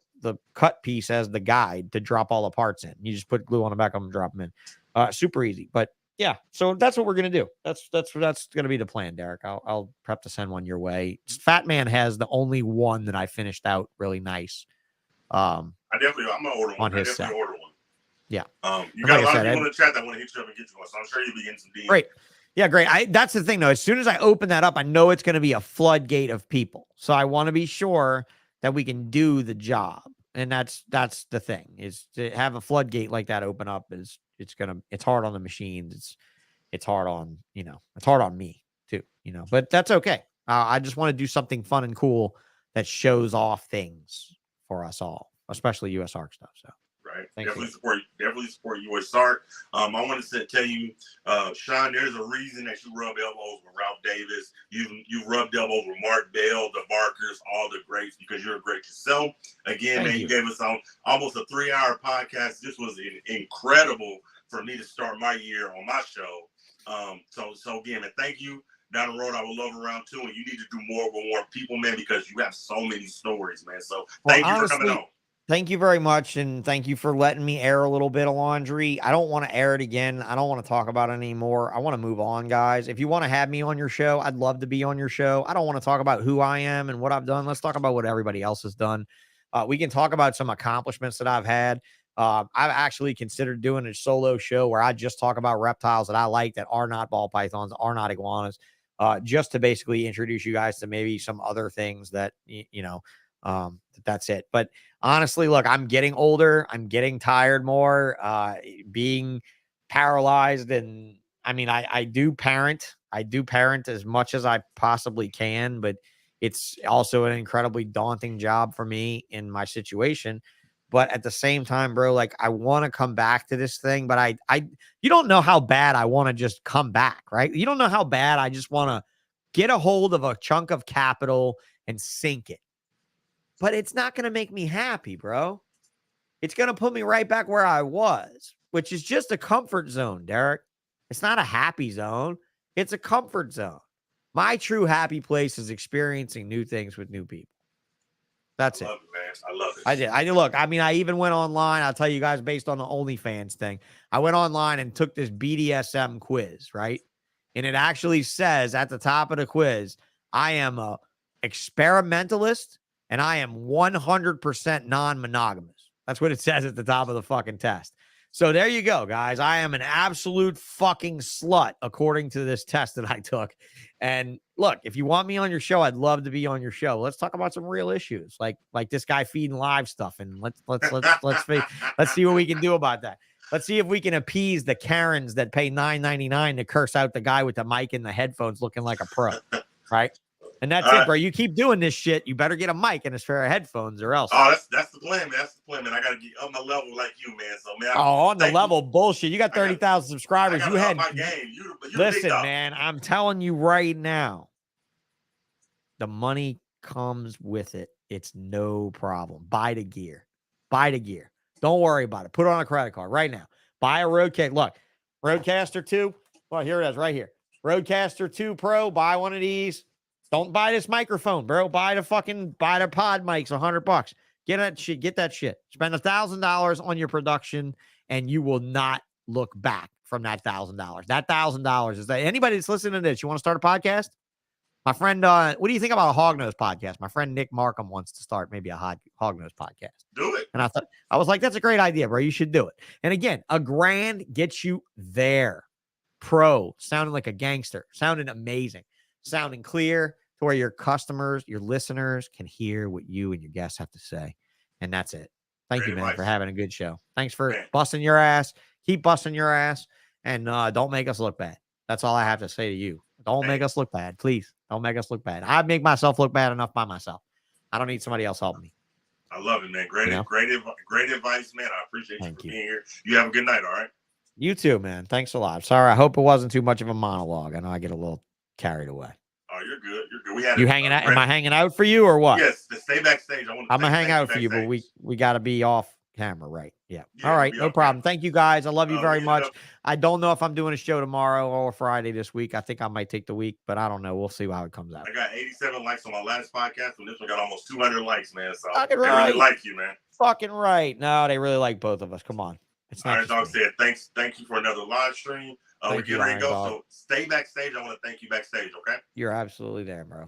cut piece as the guide to drop all the parts in. You just put glue on the back of them and drop them in. Super easy. But yeah, so that's what we're gonna do. That's gonna be the plan, Derek. I'll prep to send one your way. Fat Man has the only one that I finished out really nice. I'm gonna order one. On his set. Order one. Yeah. You got a lot of people in the chat that want to hit you up and get you one, so I'm sure you'll be getting some DMs. Great. Yeah, great. That's the thing, though. As soon as I open that up, I know it's going to be a floodgate of people. So I want to be sure that we can do the job. And that's the thing, is to have a floodgate like that open up it's hard on the machines. It's hard on, it's hard on me too, but that's okay. I just want to do something fun and cool that shows off things for us all, especially US Arc stuff. So. Right. Definitely support US Arc. I wanted to tell you, Sean, there's a reason that you rub elbows with Ralph Davis. You rubbed elbows with Mark Bell, the Barkers, all the greats, because you're a great yourself. Again, you gave us almost a 3-hour podcast. This was incredible for me to start my year on my show. So again, man, thank you. Down the road, I would love around 2, and you need to do more with more people, man, because you have so many stories, man. So thank you for coming on. Thank you very much, and thank you for letting me air a little bit of laundry. I don't want to air it again. I don't want to talk about it anymore. I want to move on, guys. If you want to have me on your show, I'd love to be on your show. I don't want to talk about who I am and what I've done. Let's talk about what everybody else has done. We can talk about some accomplishments that I've had. I've actually considered doing a solo show where I just talk about reptiles that I like that are not ball pythons, are not iguanas, just to basically introduce you guys to maybe some other things that, that's it. But honestly, look, I'm getting older. I'm getting tired more, being paralyzed. And I mean, I do parent. I do parent as much as I possibly can, but it's also an incredibly daunting job for me in my situation. But at the same time, bro, like, I want to come back to this thing, but you don't know how bad I want to just come back, right? You don't know how bad I just want to get a hold of a chunk of capital and sink it. But it's not going to make me happy, bro. It's going to put me right back where I was, which is just a comfort zone, Derek. It's not a happy zone. It's a comfort zone. My true happy place is experiencing new things with new people. That's it. I love it, man. I love it. I did. Look, I mean, I even went online. I'll tell you guys, based on the OnlyFans thing, I went online and took this BDSM quiz, right? And it actually says at the top of the quiz, I am a experimentalist and I am 100% non-monogamous. That's what it says at the top of the fucking test. So there you go, guys. I am an absolute fucking slut, according to this test that I took. And look, if you want me on your show, I'd love to be on your show. Let's talk about some real issues, like this guy feeding live stuff, and let's see what we can do about that. Let's see if we can appease the Karens that pay $9.99 to curse out the guy with the mic and the headphones looking like a pro, right? And that's it, bro. You keep doing this shit, you better get a mic and a pair of headphones or else. Oh, that's the plan, man. That's the plan, man. I got to get up my level like you, man. So, man. On the level, bullshit. You got 30,000 subscribers. You had my game. You listen, man. I'm telling you right now, the money comes with it. It's no problem. Buy the gear. Buy the gear. Don't worry about it. Put it on a credit card right now. Buy a Roadcaster. Look, Roadcaster 2. Well, here it is right here. Roadcaster 2 Pro. Buy one of these. Don't buy this microphone, bro. Buy the pod mics, $100. Get that shit. Get that shit. Spend $1,000 on your production, and you will not look back from that $1,000. That $1,000 is that. Anybody that's listening to this, you want to start a podcast? My friend, what do you think about a Hognose podcast? My friend Nick Markham wants to start maybe a Hognose podcast. Do it. And I was like, that's a great idea, bro. You should do it. And again, $1,000 gets you there. Pro, sounding like a gangster, sounding amazing, sounding clear to where your customers, your listeners can hear what you and your guests have to say. And that's it. Thank you, man, for having a good show. Thanks for busting your ass. Keep busting your ass. And don't make us look bad. That's all I have to say to you. Don't make us look bad. Please don't make us look bad. I make myself look bad enough by myself. I don't need somebody else helping me. I love it, man. Great advice, man. I appreciate you for being here. You have a good night, all right? You too, man. Thanks a lot. Sorry, I hope it wasn't too much of a monologue. I know I get a little carried away. Oh, you're good. You're good. We had you hanging out. Am I hanging out for you or what? Yes, stay backstage. I'm gonna hang out for you, but we got to be off camera, right? Yeah. All right, no problem. Thank you, guys. I love you very much. I don't know if I'm doing a show tomorrow or Friday this week. I think I might take the week, but I don't know. We'll see how it comes out. I got 87 likes on my last podcast, and this one got almost 200 likes, man. So fucking they right. really like you, man. Fucking right. No, they really like both of us. Come on. It's not. All right, dog said thank you for another live stream. We're getting ready to go. So stay backstage. I want to thank you backstage, okay? You're absolutely there, bro.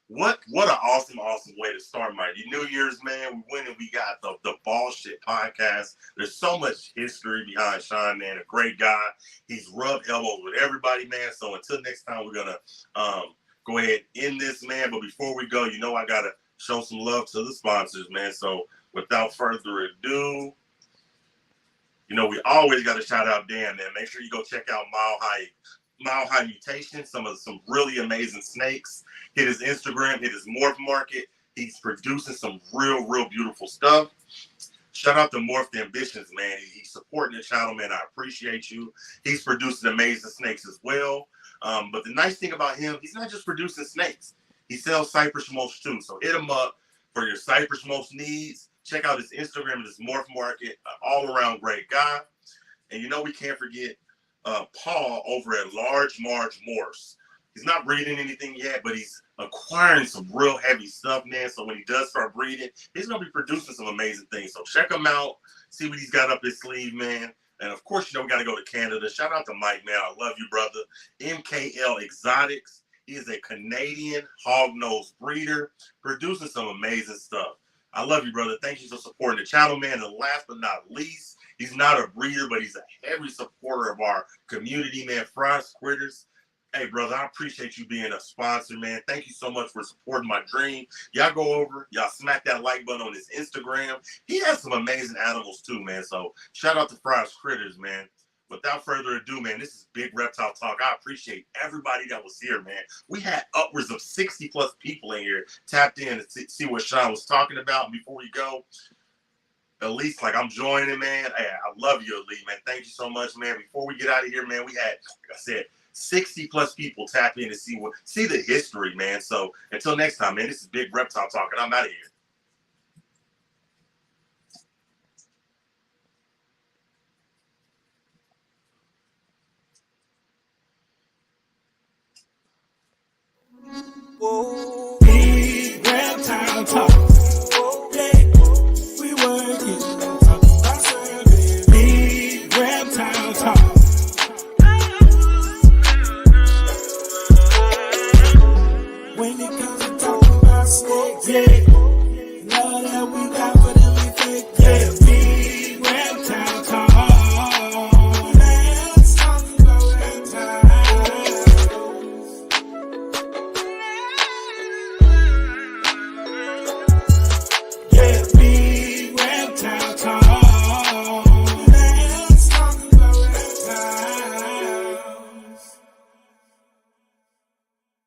What an awesome way to start my New Year's, man. We went and we got the Ball Shit podcast. There's so much history behind Sean, man. A great guy. He's rubbed elbows with everybody, man. So until next time, we're gonna go ahead and end this, man. But before we go, I gotta show some love to the sponsors, man. So without further ado, we always got to shout out Dan, man. Make sure you go check out Mile High Mutation, some really amazing snakes. Hit his Instagram, hit his Morph Market. He's producing some real beautiful stuff. Shout out to Morph Ambitions, man. He's supporting the channel, man. I appreciate you. He's producing amazing snakes as well. But the nice thing about him, he's not just producing snakes. He sells cypress mulch too. So hit him up for your cypress mulch needs. Check out his Instagram and his Morph Market. All-around great guy. And we can't forget Paul over at Large Marge Morse. He's not breeding anything yet, but he's acquiring some real heavy stuff, man. So when he does start breeding, he's going to be producing some amazing things. So check him out. See what he's got up his sleeve, man. And, of course, we got to go to Canada. Shout out to Mike, man. I love you, brother. MKL Exotics. He is a Canadian hog-nosed breeder producing some amazing stuff. I love you, brother. Thank you for supporting the channel, man. And last but not least, he's not a breeder, but he's a heavy supporter of our community, man. Fries Critters. Hey, brother, I appreciate you being a sponsor, man. Thank you so much for supporting my dream. Y'all go over, y'all smack that like button on his Instagram. He has some amazing animals too, man. So shout out to Fries Critters, man. Without further ado, man, this is Big Reptile Talk. I appreciate everybody that was here, man. We had upwards of 60+ people in here tapped in to see what Sean was talking about. Before we go, Elise, I'm joining, man. Hey, I love you, Elise, man. Thank you so much, man. Before we get out of here, man, we had, like I said, 60+ people tap in to see the history, man. So until next time, man, this is Big Reptile Talk, and I'm out of here. Whoa. Big Reptile Talk. Yeah, we working. Big Reptile Talk. When it comes to talking about snakes, yeah.